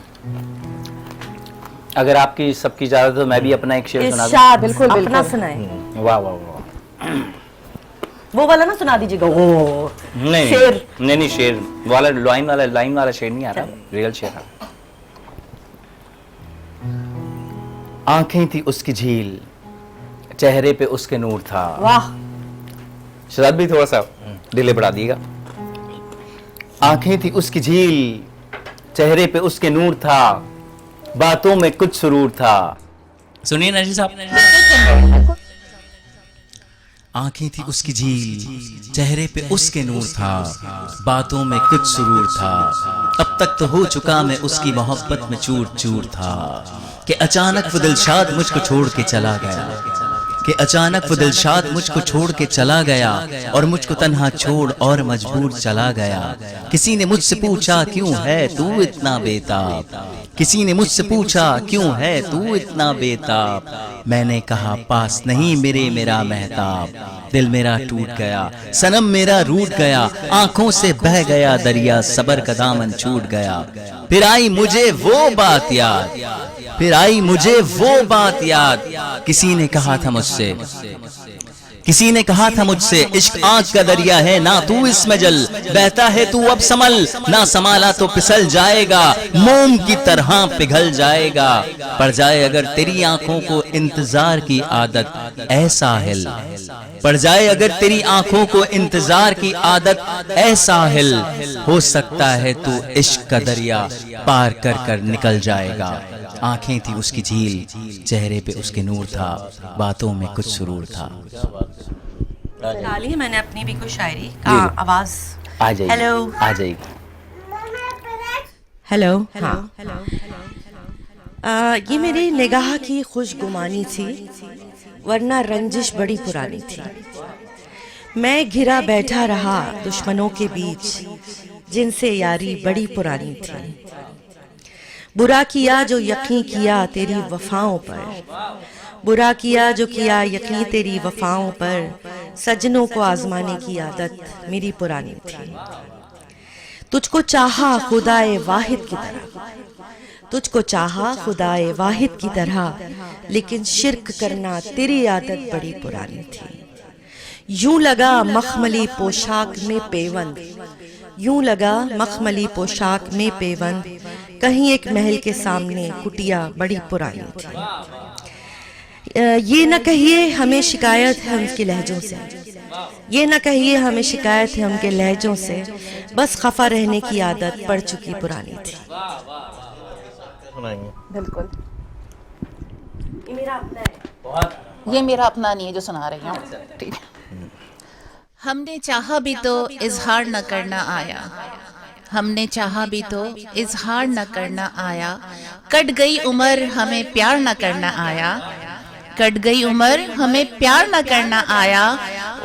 अगर आपकी सबकी इजाजत हो मैं भी अपना एक शेर सुना दूं।
इरशाद,
बिल्कुल,
अपना
बिल्कुल।
सुनाए।
वाह वाह वाह।
वो वाला ना सुना दीजिएगा, वो
नहीं
शेर।
नहीं शेर वाला लाइन वाला शेर नहीं आ रहा, रियल शेर आ रहा। आंखें थी उसकी झील, चेहरे पे उसके नूर था।
वाह।
शहजाद भी थोड़ा सा डिले बढ़ा दिएगा। आंखें थी उसकी झील, चेहरे पे उसके नूर था, बातों में कुछ सुरूर था।
सुनिए नरगिस साहब। आंखें थी उसकी झील, चेहरे पे उसके नूर था, बातों में कुछ सुरूर था। अब तक तो हो चुका मैं उसकी मोहब्बत में चूर चूर था, कि अचानक वो दिलशाद मुझको छोड़ के चला गया, कि अचानक वो दिलशाद मुझको छोड़ के चला गया, और मुझको तन्हा छोड़ और मजबूर चला गया। किसी ने मुझसे पूछा क्यों है तू इतना बेताब, किसी ने मुझसे पूछा क्यों है तू इतना बेताब। मैंने कहा पास नहीं मेरे मेरा महताब, दिल मेरा टूट गया, सनम मेरा रूठ गया, आंखों से बह गया दरिया, सबर का दामन छूट गया। फिर आई मुझे वो बात याद, फिर आई मुझे वो बात याद, किसी ने कहा था मुझसे, किसी ने कहा था मुझसे, इश्क आग का दरिया है ना तू इसमें जल, बहता है तू अब संभल, ना संभाला तो फिसल जाएगा, मोम की तरह पिघल जाएगा। पड़ जाए अगर तेरी आंखों को इंतजार की आदत ऐसा हिल, पड़ जाए अगर तेरी आंखों को इंतजार की आदत ऐसा हिल, हो सकता है तू इश्क का दरिया पार कर कर निकल जाएगा। आंखें थी उसकी झील, चेहरे पे उसके नूर था, बातों में कुछ सुरूर था।
डाली मैंने अपनी भी कुछ शायरी का आवाज
आ जाएगी,
हेलो
आ जाएगी।
हेलो हाँ। ये मेरी निगाह की खुशगुमानी थी, वरना रंजिश बड़ी पुरानी थी। मैं घिरा बैठा रहा दुश्मनों के बीच, जिनसे यारी बड़ी पुरानी थी। बुरा किया जो यकीन किया तेरी वफाओं पर, बुरा किया जो किया यकीन तेरी वफाओं पर, सजनों को आजमाने की आदत मेरी पुरानी थी। तुझको चाहा खुदाए वाहिद की तरह, तुझको चाहा खुदाए वाहिद की तरह, लेकिन शिर्क करना तेरी आदत बड़ी पुरानी थी। यूं लगा मखमली पोशाक में पेवंद, यूं लगा मखमली पोशाक में पेवंद, कहीं एक महल के सामने कुटिया बड़ी पुरानी थी। ये न कहिए हमें शिकायत है उनके लहजों से, ये न कहिए हमें शिकायत है उनके लहजों से, बस खफा रहने की आदत पड़ चुकी पुरानी थी।
बिल्कुल,
ये मेरा अपना है,
ये मेरा अपना नहीं है जो सुना रही हूँ। ठीक है। हमने चाहा भी तो इजहार न करना आया, हमने चाहा भी तो इजहार न करना आया, कट गई उम्र हमें प्यार न करना आया, कट गई उम्र हमें प्यार न करना आया,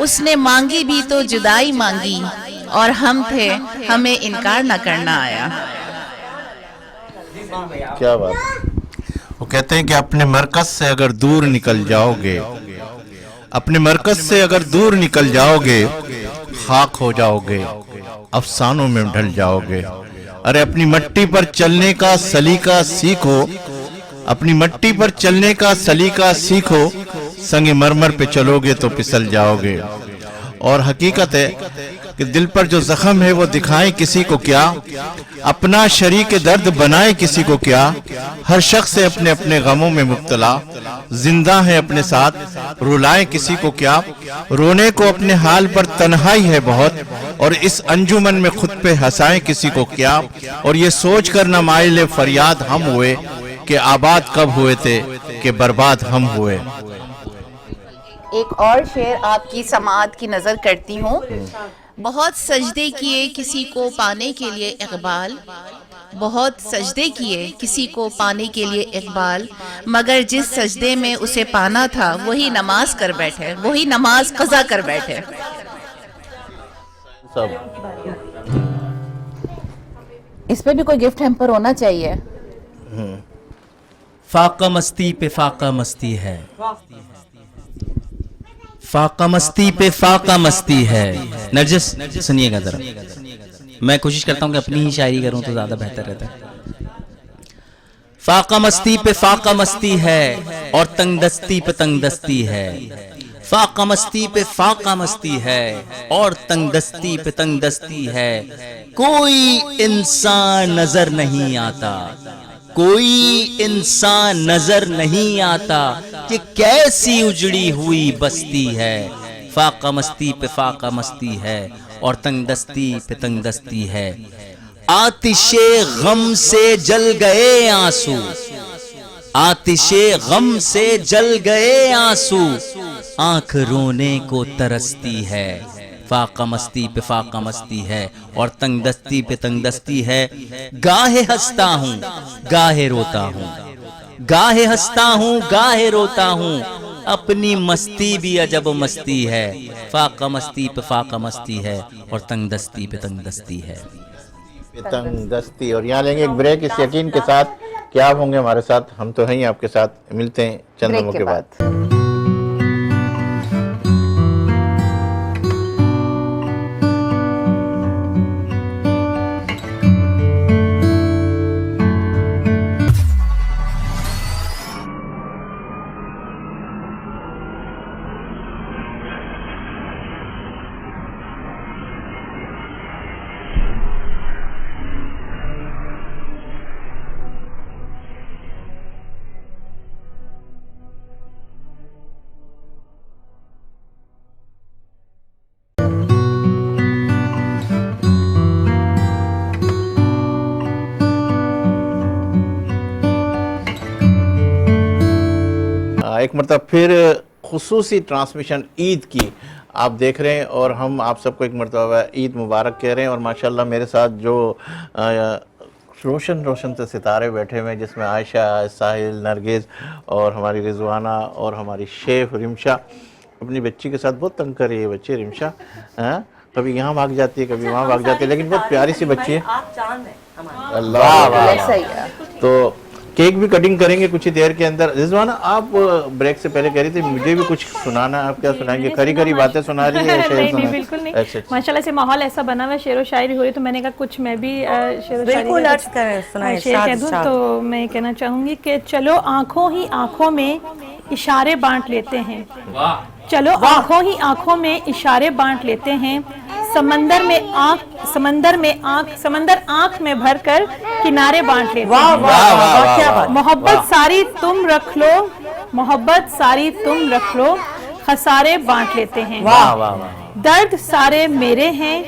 उसने मांगी भी तो जुदाई मांगी, और हम थे हमें इनकार न करना आया।
क्या बात। वो कहते हैं कि अपने मरकज से अगर दूर निकल जाओगे, अपने मरकज से अगर दूर निकल जाओगे, खाक हो जाओगे, अफसानों में ढल जाओगे। अरे अपनी मट्टी पर चलने का सलीका सीखो, अपनी मट्टी पर चलने का सलीका सीखो, संगे मरमर पे चलोगे तो फिसल जाओगे। और हकीकत है कि दिल पर जो जख्म है वो दिखाएं किसी को क्या, अपना शरीक दर्द बनाए किसी को क्या। हर शख्स है अपने अपने गमों में मुब्तला, जिंदा है अपने साथ रुलाए किसी को क्या। रोने को अपने हाल पर तन्हाई है बहुत, और इस अंजुमन में खुद पे हंसाएं किसी को क्या। और ये सोच कर न माइले फरियाद हम हुए, कि आबाद कब हुए थे कि बर्बाद हम हुए।
एक और शेर आपकी समाअत की नजर करती हूँ। बहुत सजदे किए किसी को पाने के लिए इकबाल, बहुत सजदे किए किसी को पाने के लिए इकबाल, मगर जिस सजदे में उसे पाना था वही नमाज कर बैठे, वही नमाज कज़ा कर बैठे। इस पे भी कोई गिफ्ट हैम्पर होना चाहिए।
फाका मस्ती पे फाका मस्ती है, फाका मस्ती पे फाका मस्ती है। नरजिस सुनिएगा जरा, मैं कोशिश करता हूँ कि अपनी ही शायरी करूँ तो ज्यादा बेहतर रहता है। फाका मस्ती पे फाका मस्ती है और तंगदस्ती पे तंगदस्ती है। फाका मस्ती पे फाका मस्ती है और तंगदस्ती पे तंगदस्ती है। कोई इंसान नजर नहीं आता, कोई इंसान नजर नहीं आता, कि कैसी उजड़ी हुई बस्ती है। फाका मस्ती पे फाका मस्ती है और तंगदस्ती पे तंगदस्ती है। आतिशे गम से जल गए आंसू, आतिशे गम से जल गए आंसू, आंख रोने को तरसती है। फाका मस्ती पे फाका मस्ती है और तंगदस्ती पे तंगदस्ती है। गाहे हंसता हूँ गाहे रोता हूँ, गाहे हंसता हूँ गाहे रोता हूँ, अपनी मस्ती भी अजब मस्ती है। फाका मस्ती पे फाका मस्ती है और तंगदस्ती पे तंगदस्ती है।
तंगदस्ती। और यहाँ लेंगे एक ब्रेक इस यकीन के साथ कि आप होंगे हमारे साथ, हम तो हैं ही आपके साथ। मिलते हैं चंद
ब्रेक
दिनों
के
के
बाद।
बाद। एक मरतबा फिर खुसूसी ट्रांसमिशन ईद की आप देख रहे हैं और हम आप सबको एक मरतबा ईद मुबारक कह रहे हैं। और माशाल्लाह मेरे साथ जो रोशन रोशन से सितारे बैठे हुए हैं, जिसमें आयशा, साहिल, नरगिस और हमारी रिजवाना और हमारी शेफ रिमशा अपनी बच्ची के साथ बहुत तंग कर रही है। बच्ची रिमशा कभी यहाँ भाग जाती है, कभी वहाँ भाग जाती है, लेकिन बहुत प्यारी सी बच्ची है। अल्लाह। तो केक भी कटिंग करेंगे कुछ ही देर के अंदर। रिजवाना, आप ब्रेक से पहले कह रही थी मुझे भी कुछ सुनाना, आप क्या सुनाएंगे? खरी खरी बातें सुना रही है?
नहीं, बिल्कुल नहीं।
अच्छा।
माशाल्लाह से माहौल ऐसा बना हुआ है, शेरो शायरी हो रही, तो मैंने कहा कुछ मैं भी शेरो शायरी शेयर कह दूं। तो मैं कहना चाहूंगी कि चलो आंखों ही आंखों में इशारे बांट लेते हैं, चलो आंखों ही आंखों में इशारे बांट लेते हैं। समंदर में आंख, समंदर में आंख, समंदर आंख में भरकर किनारे बांट लेते हैं। मोहब्बत सारी तुम रख लो, मोहब्बत सारी तुम रख लो, खसारे बांट लेते हैं। दर्द सारे मेरे हैं,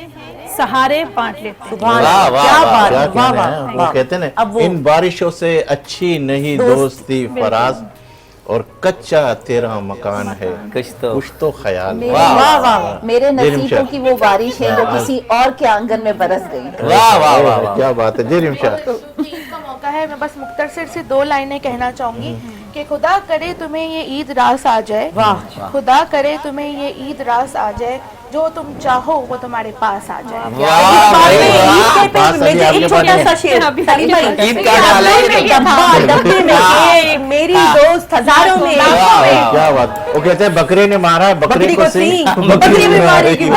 सहारे बांट लेते हैं।
क्या बात, वो कहते हैं ना, इन बारिशों से अच्छी नहीं दोस्ती फराज, और कच्चा तेरा मकान है, कुछ तो ख्याल।
मेरे नसीबों की वो बारिश है जो किसी और के आंगन में बरस गई।
वाह वाह वाह, क्या बात है जी रिमशा।
ईद का मौका है, मैं बस मुख्तसर से 2 लाइनें कहना चाहूंगी कि खुदा करे तुम्हें ये ईद रास आ जाए, खुदा करे तुम्हें ये ईद रास आ जाए, जो तुम चाहो वो तुम्हारे पास आ जाए।
मेरी दोस्त हजारों में,
क्या बात। वो कहते हैं बकरे ने मारा बकरी को सींग, बकरी भी मारेगी।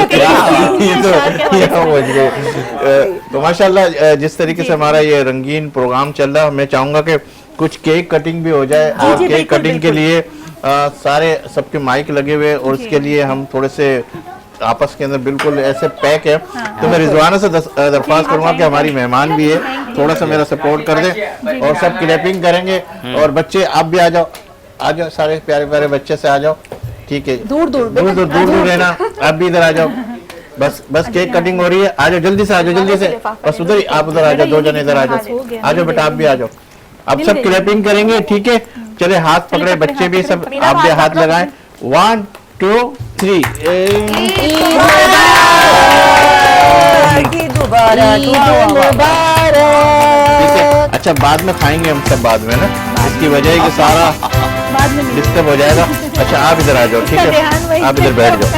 तो माशाल्लाह जिस तरीके से हमारा ये रंगीन प्रोग्राम चल रहा है, मैं चाहूंगा कि कुछ केक कटिंग भी हो जाए। और केक कटिंग के लिए सारे सबके माइक लगे हुए, और उसके लिए हम थोड़े से आपस के अंदर बिल्कुल ऐसे पैक है। तो मैं रिजवाना से दरख्वास्त करूंगा कि हमारी मेहमान भी है, थोड़ा सा मेरा सपोर्ट कर दे और सब क्लैपिंग करेंगे। और बच्चे आप भी आ जाओ, आ जाओ, सारे प्यारे प्यारे बच्चे से आ जाओ, ठीक है? दूर दूर रहना, आप भी इधर आ जाओ। बस केक कटिंग हो रही है, आ जाओ जल्दी से, आ जाओ जल्दी से। बस उधर ही आप उधर आ जाओ, 2 जने इधर आ जाओ, आ जाओ बेटा आप भी आ जाओ। अब सब क्लैपिंग करेंगे, ठीक है? चले हाथ पकड़े, बच्चे भी सब आप भी हाथ लगाएं। 1 2 3। अच्छा बाद में खाएंगे हम सब बाद में ना, इसकी वजह है कि सारा डिस्टर्ब हो जाएगा। अच्छा आप इधर आ जाओ, ठीक है? आप इधर बैठ जाओ।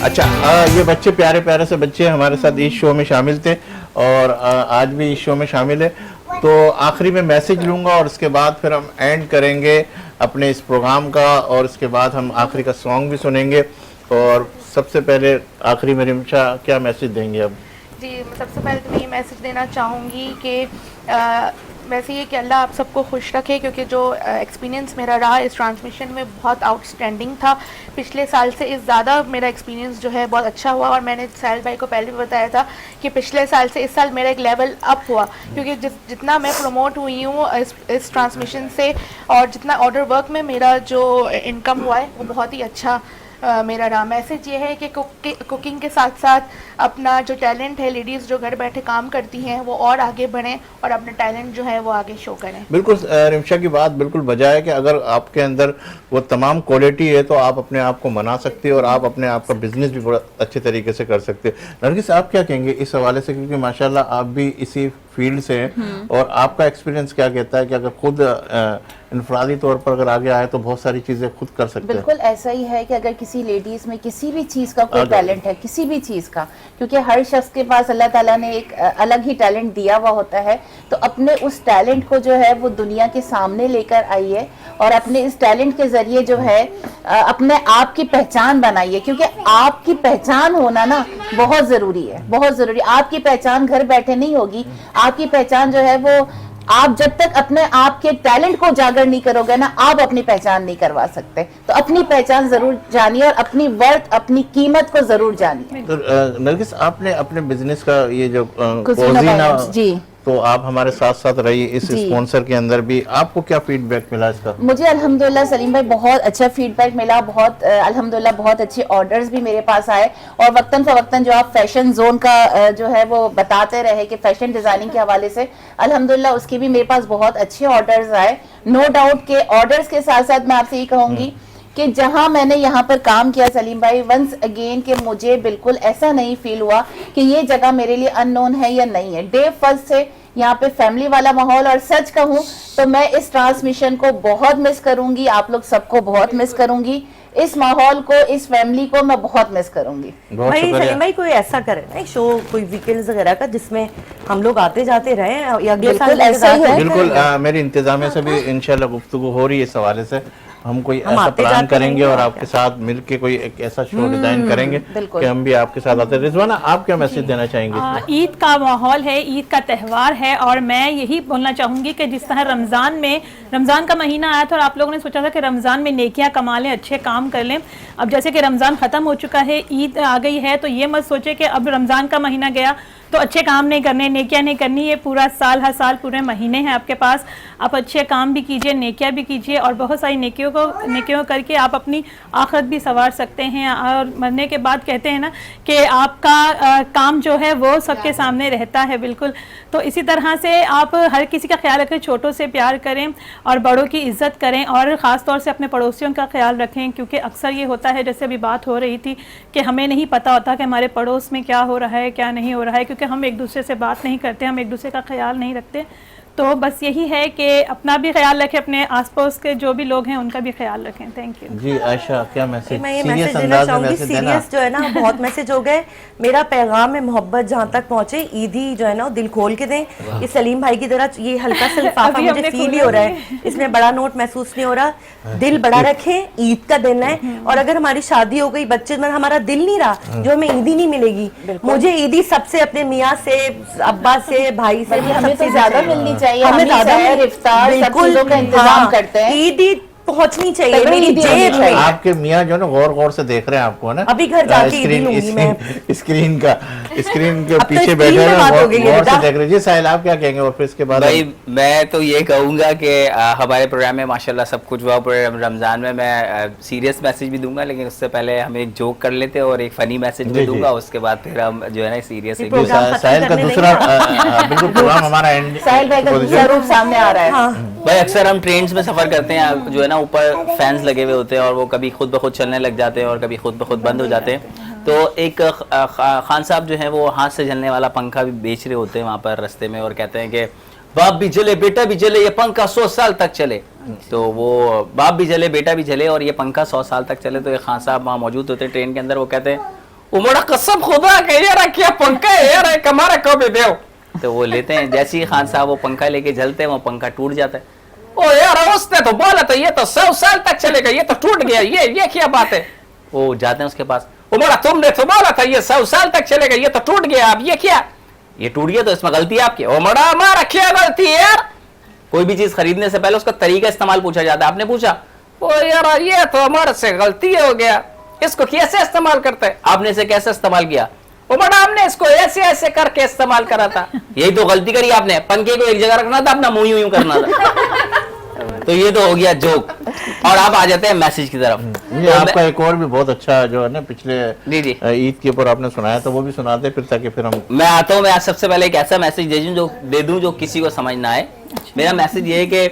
अच्छा ये बच्चे प्यारे प्यारे से बच्चे हमारे साथ इस शो में शामिल थे और आज भी इस शो में शामिल है। तो आखिरी में मैसेज लूँगा और उसके बाद फिर हम एंड करेंगे अपने इस प्रोग्राम का, और उसके बाद हम आखिरी का सॉन्ग भी सुनेंगे। और सबसे पहले आखिरी में रिमशा क्या मैसेज देंगे अब?
जी, सबसे पहले तो मैं ये मैसेज देना चाहूँगी कि वैसे ये कि अल्लाह आप सबको खुश रखे, क्योंकि जो एक्सपीरियंस मेरा रहा इस ट्रांसमिशन में बहुत आउटस्टैंडिंग था। पिछले साल से इस ज़्यादा मेरा एक्सपीरियंस जो है बहुत अच्छा हुआ, और मैंने साहिल भाई को पहले भी बताया था कि पिछले साल से इस साल मेरा एक लेवल अप हुआ, क्योंकि जितना मैं प्रमोट हुई हूँ इस ट्रांसमिशन से, और जितना ऑर्डर वर्क में मेरा जो इनकम हुआ है वो बहुत ही अच्छा मेरा रहा। मैसेज ये है कि कुकिंग के साथ साथ अपना जो टैलेंट है, लेडीज़ जो घर बैठे काम करती हैं वो और आगे बढ़ें और अपना टैलेंट जो है वो आगे शो करें।
बिल्कुल रिमशा की बात बिल्कुल बजा है कि अगर आपके अंदर वो तमाम क्वालिटी है तो आप अपने आप को मना सकते हो और आप अपने आप का बिजनेस भी बड़ा अच्छे तरीके से कर सकते हो। नरगिस, आप क्या कहेंगे इस हवाले से, क्योंकि माशाल्लाह आप भी इसी फील्ड से हैं और आपका एक्सपीरियंस क्या कहता है कि अगर खुद इनफरादी तौर पर अगर आगे आए तो बहुत सारी चीज़ें खुद कर सकते हैं?
बिल्कुल ऐसा ही है कि अगर किसी लेडीज़ में किसी भी चीज़ का कोई टैलेंट है, किसी भी चीज़ का, क्योंकि हर शख्स के पास अल्लाह ताला ने एक अलग ही टैलेंट दिया हुआ होता है, तो अपने उस टैलेंट को जो है वो दुनिया के सामने लेकर आइए और अपने इस टैलेंट के ज़रिए जो है अपने आप की पहचान बनाइए, क्योंकि आपकी पहचान होना ना बहुत ज़रूरी है, बहुत ज़रूरी। आपकी पहचान घर बैठे नहीं होगी, आपकी पहचान जो है वो आप जब तक अपने आप के टैलेंट को उजागर नहीं करोगे ना, आप अपनी पहचान नहीं करवा सकते। तो अपनी पहचान जरूर जानिए और अपनी वर्थ, अपनी कीमत को जरूर जानिए।
तो नरगिस, आपने अपने बिजनेस का ये जो
कुजीना जी,
तो आप हमारे साथ साथ रही इस स्पॉन्सर के अंदर भी, आपको क्या फीडबैक मिला इसका?
मुझे अल्हम्दुलिल्लाह सलीम भाई बहुत अच्छा फीडबैक मिला, बहुत अल्हम्दुलिल्लाह बहुत अच्छे ऑर्डर्स भी मेरे पास आए, और वक्तन फवक्तन जो आप फैशन जोन का जो है वो बताते रहे कि फैशन डिजाइनिंग के हवाले से अल्हम्दुलिल्लाह उसके भी मेरे पास बहुत अच्छे ऑर्डर्स आए। नो डाउट के ऑर्डर्स के साथ साथ मैं आपसे ये कहूँगी कि जहां मैंने यहाँ पर काम किया सलीम भाई, वंस अगेन कि मुझे बिल्कुल ऐसा नहीं फील हुआ कि ये जगह मेरे लिए अननोन है या नहीं है। डे फर्स्ट से यहाँ पे फैमिली वाला माहौल, और सच कहूँ तो मैं इस ट्रांसमिशन को बहुत मिस करूंगी, आप लोग सबको बहुत मिस करूंगी, इस माहौल को, इस फैमिली को मैं बहुत मिस करूंगी।
भाई सलीम भाई कोई ऐसा करे ना शो, कोई वीकेंड्स वगैरह का जिसमें हम लोग आते जाते रहे, अगले साल
ऐसा ही है।
बिल्कुल मेरी इंतजामिया से भी इंशाल्लाह गुफ्तगू हो रही है इस हवाले से। हम कोई ऐसा प्लान करेंगे और आपके साथ मिलके कोई एक ऐसा शो डिजाइन करेंगे कि हम भी आपके साथ आते हैं। रिजवाना, आप क्या मैसेज देना चाहेंगे?
ईद का माहौल है, ईद का त्यौहार है, और मैं यही बोलना चाहूँगी कि जिस तरह रमज़ान का महीना आया था और आप लोगों ने सोचा था कि रमज़ान में नेकियां कमा लें, अच्छे काम कर लें, अब जैसे कि रमज़ान ख़त्म हो चुका है, ईद आ गई है, तो ये मत सोचे कि अब रमज़ान का महीना गया तो अच्छे काम नहीं करने, नेकियां नहीं करनी। ये पूरा साल, हर साल पूरे महीने हैं आपके पास, आप अच्छे काम भी कीजिए, नेकियां भी कीजिए, और बहुत सारी नेकियों करके आप अपनी आखिरत भी संवार सकते हैं। और मरने के बाद कहते हैं ना कि आपका काम जो है वो सबके सामने रहता है। बिल्कुल, तो इसी तरह से आप हर किसी का ख्याल रखें, छोटों से प्यार करें और बड़ों की इज्जत करें, और ख़ास तौर से अपने पड़ोसियों का ख्याल रखें, क्योंकि अक्सर ये होता है, जैसे अभी बात हो रही थी कि हमें नहीं पता होता कि हमारे पड़ोस में क्या हो रहा है, क्या नहीं हो रहा है, क्योंकि हम एक दूसरे से बात नहीं करते, हम एक दूसरे का ख्याल नहीं रखते। तो बस यही है कि अपना भी ख्याल रखें, अपने आसपास के जो भी लोग हैं उनका भी ख्याल रखें। थैंक यू
जी आयशा, क्या मैसेज?
मैं ये मैसेज देना चाहूँगी, सीरियस जो है ना बहुत मैसेज हो गए। मेरा पैगाम है मोहब्बत जहाँ तक पहुँचे, ईदी जो है ना दिल खोल के दें। ये सलीम भाई की तरह ये हल्का सा लिफाफा मुझे फील ही हो रहा है, इसमें बड़ा नोट महसूस नहीं हो रहा। दिल बड़ा रखें, ईद का दिन है, और अगर हमारी शादी हो गई, बच्चे में हमारा दिल नहीं रहा, जो हमें ईदी नहीं मिलेगी। मुझे ईदी सबसे अपने मियाँ से, अब्बा से, भाई से,
हमें तो ज्यादा मिलनी चाहिए,
हमें ज्यादा
इफ्तार सब चीजों का इंतजाम करते हैं।
ईद पहुंचनी चाहिए, मेरी जेब है।
आपके मियाँ जो ना गौर से देख रहे हैं आपको, है ना?
अभी घर जाके ईदी लूंगी मैं।
स्क्रीन के पीछे बैठे हैं, गौर से देख रहे हैं। जी साहिल, आप क्या कहेंगे? और फिर इसके बाद
भाई मैं तो ये कहूँगा कि हमारे प्रोग्राम में माशाल्लाह सब कुछ हुआ। रमज़ान में मैं सीरियस मैसेज भी दूंगा, लेकिन उससे पहले हम एक जोक कर लेते हैं और एक फनी मैसेज भी दूंगा, उसके बाद फिर हम जो है ना सीरियस
साहिल का दूसरा बिल्कुल प्रोग्राम हमारा एंड,
साहिल भाई का दूसरा रूप सामने आ रहा है।
भाई अक्सर हम ट्रेन्स में सफ़र करते हैं, जो है ना ऊपर फैंस लगे हुए होते हैं और वो कभी खुद ब खुद चलने लग जाते हैं और कभी खुद ब खुद बंद हो जाते हैं। तो एक खान साहब जो है वो हाथ से चलने वाला पंखा भी बेच रहे होते हैं वहाँ पर रास्ते में, और कहते हैं कि बाप भी जले बेटा भी जले, ये पंखा 100 साल तक चले। तो वो बाप भी जले बेटा भी जले और ये पंखा 100 साल तक चले। तो ये खान साहब वहाँ मौजूद होते हैं ट्रेन के अंदर, वो कहते हैं उमड़ा कसम खुदा के यार क्या पंखा है यार, कमारा कब देव। तो वो लेते हैं, जैसे ही खान साहब वो पंखा लेके जलते हैं वो पंखा टूट जाता है। ओ यार उसने तो बोला था ये तो 100 साल तक चलेगा, ये तो टूट गया, ये क्या बात है। वो जाते हैं उसके पास, उमड़ा तुमने तो बोला था ये 100 साल तक चलेगा, ये तो टूट गया, अब ये क्या, ये टूट गया तो इसमें गलती आपकी। उमड़ा हमारा क्या गलती है यार, कोई भी चीज खरीदने से पहले उसका तरीका इस्तेमाल पूछा जाता है। आपने पूछा ओ यार ये तो हमारे से गलती हो गया, इसको कैसे इस्तेमाल करते हैं? आपने इसे कैसे इस्तेमाल किया? वो बड़ा हमने इसको ऐसे ऐसे करके इस्तेमाल करा था। यही तो गलती करी आपने, पंखे को एक जगह रखना था, अपना मुंह यूं करना था। तो ये तो हो गया जोक। और आप आ जाते हैं मैसेज की तरफ।
ये आपका एक और भी बहुत अच्छा जो है ना पिछले
जी
ईद के ऊपर आपने सुनाया था, वो भी सुनाते फिर ताकि फिर हम
मैं आता हूँ। मैं आज सबसे पहले एक ऐसा मैसेज दे दूं जो किसी को समझ ना आए। मेरा मैसेज ये है कि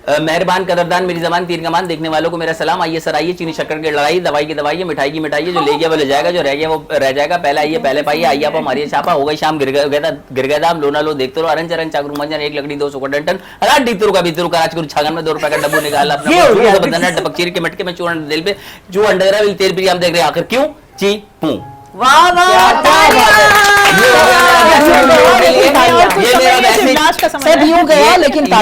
मेहरबान कदरदान मेरी जबान तीर कमान देखने वालों को मेरा सलाम। आइए सर आइए, चीनी शक्कर की लड़ाई, दवाई की दवाई, मिठाई की मिठाई, जो ले गया वो ले जाएगा, जो रह गया वो रह जाएगा। पहले आइए पहले पाइए, आइए आप हमारी छापा। हो गई शाम गिर गया दाम, लोना लो देखते रहो, अरन चरन चाकरू मंजन, एक लकड़ी 200 का डंटन, अरा डीतरू का बीतरू का राजकुर छागन में 2 रुपए का डब्बू निकाल अपना बदना टपक चीर के मटके में चूर्ण दिल पे जो अंडर तेल भी हम देख रहे हैं आखिर क्यों ची पू।
वाह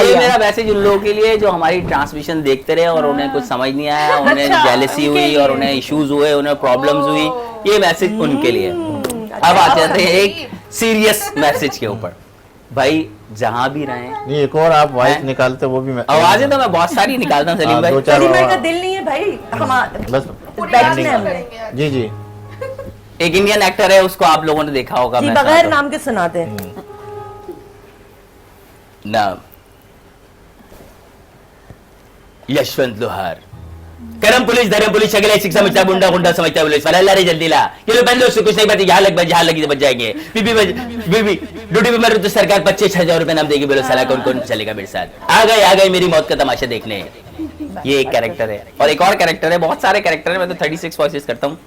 ये मेरा मैसेज उन लोगों के लिए जो हमारी ट्रांसमिशन देखते रहे और उन्हें कुछ समझ नहीं आया, उन्हें जेलसी हुई और उन्हें इश्यूज हुए, उन्हें प्रॉब्लम्स हुई, ये मैसेज उनके लिए। अब आ जाते हैं एक सीरियस मैसेज के ऊपर। भाई जहां भी रहें,
नहीं एक और आप वॉइस निकालते वो भी मैं
आवाजें तो मैं बहुत सारी निकालता हूँ सलीम भाई।
सलीम भाई का दिल नहीं है भाई,
बस
बैठने हमने।
जी जी
एक इंडियन एक्टर है, उसको आप लोगों ने देखा होगा। मैं
बगैर नाम के सुनाते हैं
नाम यशवंत लोहार, करम पुलिस धर्म पुलिस शगले शिक्षा समझता गुंडा गुंडा समझता पुलिस वाला रे जल्दी ला ये लो पहले उससे कुछ नहीं बात जहाँ लगी तो बच जाएंगे। बीबी ड्यूटी पे मरे तो सरकार 25,000 रुपए नाम देगी, बोलो साला कौन कौन चलेगा मेरे साथ। आ गए मेरी मौत का तमाशा देखने। ये एक कैरेक्टर है और एक और कैरेक्टर है, बहुत सारे कैरेक्टर है, मैं तो 36 वॉइसेस करता हूँ।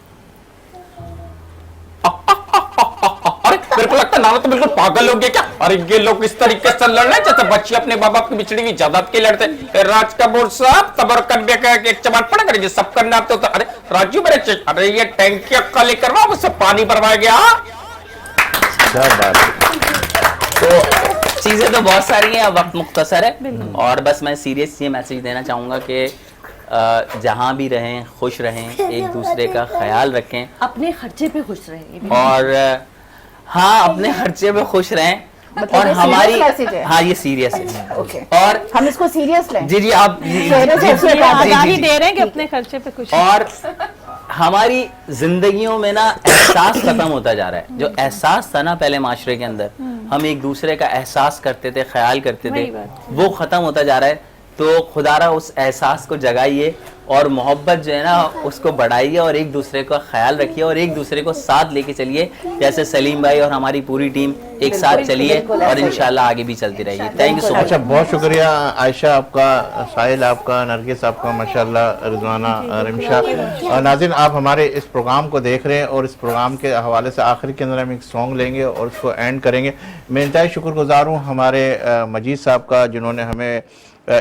मेरे को लगता है नाम तो बिल्कुल पागल हो गया क्या? अरे ये लोग इस तरीके से लड़ रहे जैसे बच्चे अपने बाप बाप की बिछड़ी हुई जायदाद के लड़ते। राज कपूर साहब तबर कर एक चमाट पड़ा करे सब करना आप तो अरे राजू मेरे अरे ये टैंकी खाली करवा उससे पानी भरवाया गया। तो चीजें तो बहुत सारी हैं, वक्त मुख्तसर है और बस मैं सीरियस ये मैसेज देना चाहूंगा कि जहां भी रहें खुश रहें, एक दूसरे का ख्याल रखें,
अपने खर्चे पे खुश रहें
और हाँ अपने खर्चे पे खुश रहें। और हमारी हाँ ये सीरियस है और
हम इसको सीरियस लें।
जी आप
आजादी दे रहे हैं कि अपने खर्चे पे खुश।
और हमारी जिंदगियों में ना एहसास खत्म होता जा रहा है। जो एहसास था ना पहले माशरे के अंदर, हम एक दूसरे का एहसास करते थे, ख्याल करते थे, वो खत्म होता जा रहा है। तो खुदारा उस एहसास को जगाइए और मोहब्बत जो है ना उसको बढ़ाइए और एक दूसरे का ख्याल रखिए और एक दूसरे को साथ लेके चलिए, जैसे सलीम भाई और हमारी पूरी टीम एक साथ चलिए और इंशाल्लाह आगे भी चलती रहेगी। Thank you so much.
अच्छा बहुत शुक्रिया आयशा आपका, साहिल आपका, नरगिस आपका, माशाल्लाह रिजवाना, रिमशा। और नाज़रीन आप हमारे इस प्रोग्राम को देख रहे हैं और इस प्रोग्राम के हवाले से आखिर के अंदर हम एक सॉन्ग लेंगे और उसको एंड करेंगे। मैं इंतहाई शुक्रगुजार हूँ हमारे मजीद साहब का जिन्होंने हमें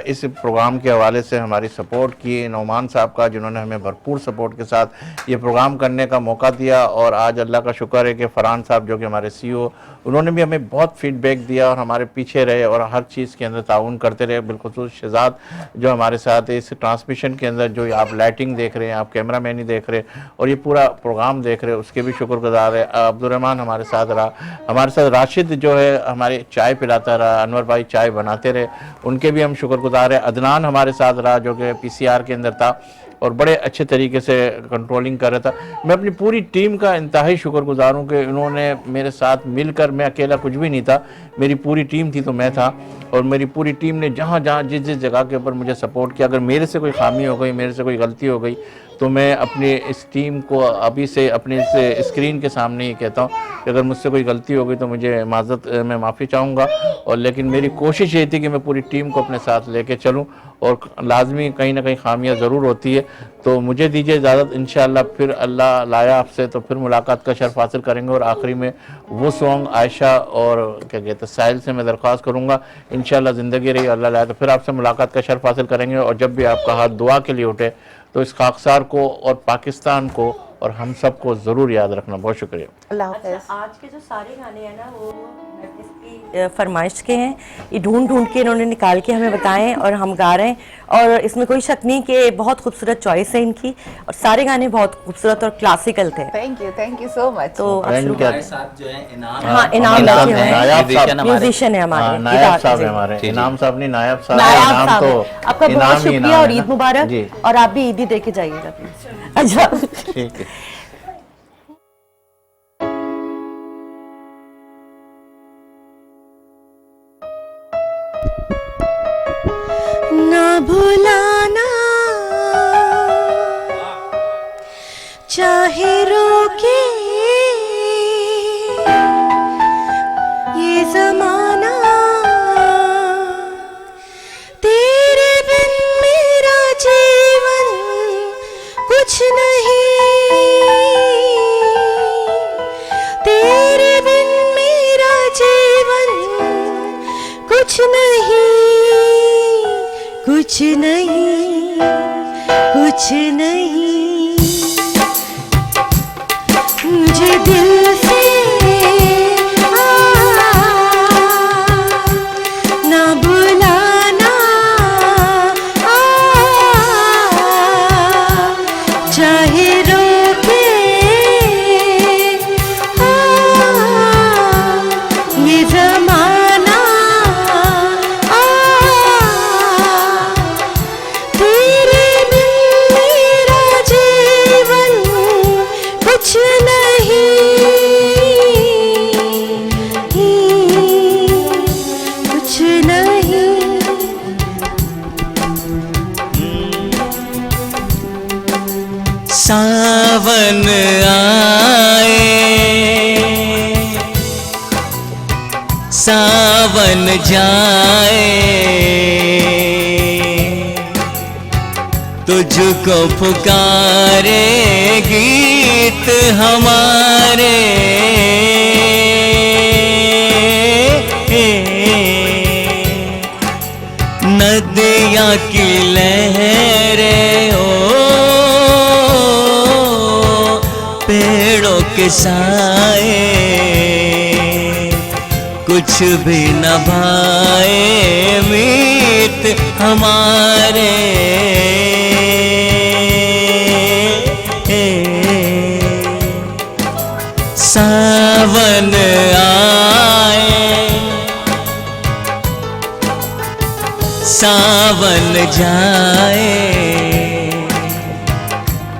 इस प्रोग्राम के हवाले से हमारी सपोर्ट की, नौमान साहब का जिन्होंने हमें भरपूर सपोर्ट के साथ ये प्रोग्राम करने का मौका दिया, और आज अल्लाह का शुक्र है कि फरहान साहब जो कि हमारे CEO, उन्होंने भी हमें बहुत फीडबैक दिया और हमारे पीछे रहे और हर चीज़ के अंदर ताउन करते रहे। बिलखुसूस शहजाद जो हमारे साथ इस ट्रांसमिशन के अंदर, जो आप लाइटिंग देख रहे हैं, आप कैमरा मैन ही देख रहे हैं और ये पूरा प्रोग्राम देख रहे हैं, उसके भी शुक्रगुजार है। अब्दुर्रहमान हमारे साथ रहा, हमारे साथ राशिद जो है हमारे चाय पिलाता रहा, अनवर भाई चाय बनाते रहे, उनके भी हम शुक्रगुजार है। अदनान हमारे साथ रहा जो कि PCR के अंदर था और बड़े अच्छे तरीके से कंट्रोलिंग कर रहा था। मैं अपनी पूरी टीम का इंतहाई शुक्रगुजार हूँ कि इन्होंने मेरे साथ मिलकर, मैं अकेला कुछ भी नहीं था, मेरी पूरी टीम थी तो मैं था, और मेरी पूरी टीम ने जहाँ जहाँ जिस जिस जगह के ऊपर मुझे सपोर्ट किया। अगर मेरे से कोई खामी हो गई, मेरे से कोई गलती हो गई, तो मैं अपने इस टीम को अभी से अपने इस स्क्रीन के सामने ही कहता हूँ कि अगर मुझसे कोई गलती हो गई तो मुझे माज़रत, मैं माफ़ी चाहूँगा। और लेकिन मेरी कोशिश ये थी कि मैं पूरी टीम को अपने साथ लेके चलूँ, और लाजमी कहीं ना कहीं खामियां ज़रूर होती है। तो मुझे दीजिए इजाज़त, इंशाअल्लाह फिर अल्लाह लाया आपसे तो फिर मुलाकात का शर्फ हासिल करेंगे। और आखिरी में वो सॉन्ग आयशा और क्या कहते हैं साहिल से मैं दरख्वास्त करूँगा, इंशाअल्लाह ज़िंदगी रही अल्लाह लाया तो फिर आपसे मुलाकात का शर्फ हासिल करेंगे। और जब भी आपका हाथ दुआ के लिए उठे तो इस खाकसार को और पाकिस्तान को और हम सब को ज़रूर याद रखना। बहुत शुक्रिया।
अल्लाह हाफ़िज़।
आज के जो सारे गाने हैं ना वो फरमाइश के हैं, ये ढूंढ ढूंढ के इन्होंने निकाल के हमें बताए हैं और हम गा रहे हैं। और इसमें कोई शक नहीं कि बहुत खूबसूरत चॉइस है इनकी और सारे गाने बहुत खूबसूरत और क्लासिकल थे।
Thank you so much.
तो
हमारे साथ जो है इनाम,
हाँ इनाम
नायाब
बैठे
साहब,
हैं, म्यूजिशियन है हमारे,
नायाब साहब
जी।
है हमारे, इनाम साहब नहीं नायाब साहब,
नायाब
इनाम
साहब
तो
है। आपका
इनाम
बहुत
ही
शुक्रिया
इनाम
और
है
ईद
ना।
मुबारक।
जी
और आप भी ईद ही दे के जाइएगा प्लीज। अच्छा
ठीक है।
ना भुलाना चाहे रोके ये जमाना, तेरे बिन मेरा जीवन कुछ नहीं, तेरे बिन मेरा जीवन कुछ नहीं, कुछ नहीं, कुछ नहीं। मुझे दिल से ना बुलाना, चाहे रोके ये जमाना, तेरे बिन मेरा जीवन कुछ नहीं, कुछ नहीं।
सावन आए, सावन जाए, तुझको पुकारे गीत हमारे, नदिया की लहरें ओ पेड़ों के साए, कुछ भी न भाए मीत हमारे, सावन आए, सावन जाए,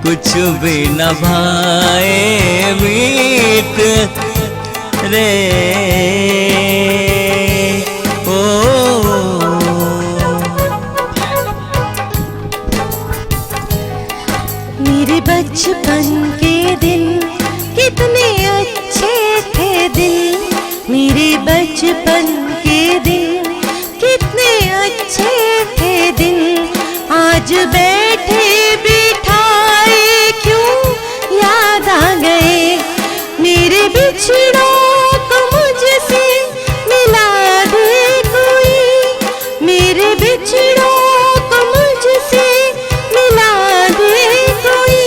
कुछ भी न भाए मीत रे ओ।
मेरे बचपन के दिन कितने अच्छे थे दिन, मेरे बचपन के दिन कितने अच्छे थे दिन, आज बैठे बिठाए क्यों याद आ गए, मेरे बिछड़ों को मुझसे मिला दे कोई, मेरे बिछड़ों को मुझसे मिला दे कोई,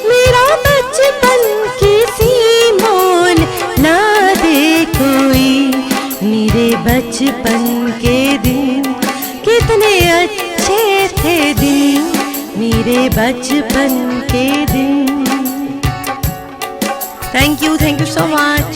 मेरा बचपन किसी मोल ना दे कोई, मेरे बचपन के दिन कितने अच्छे थे दिन, मेरे बचपन के दिन। Thank you so much.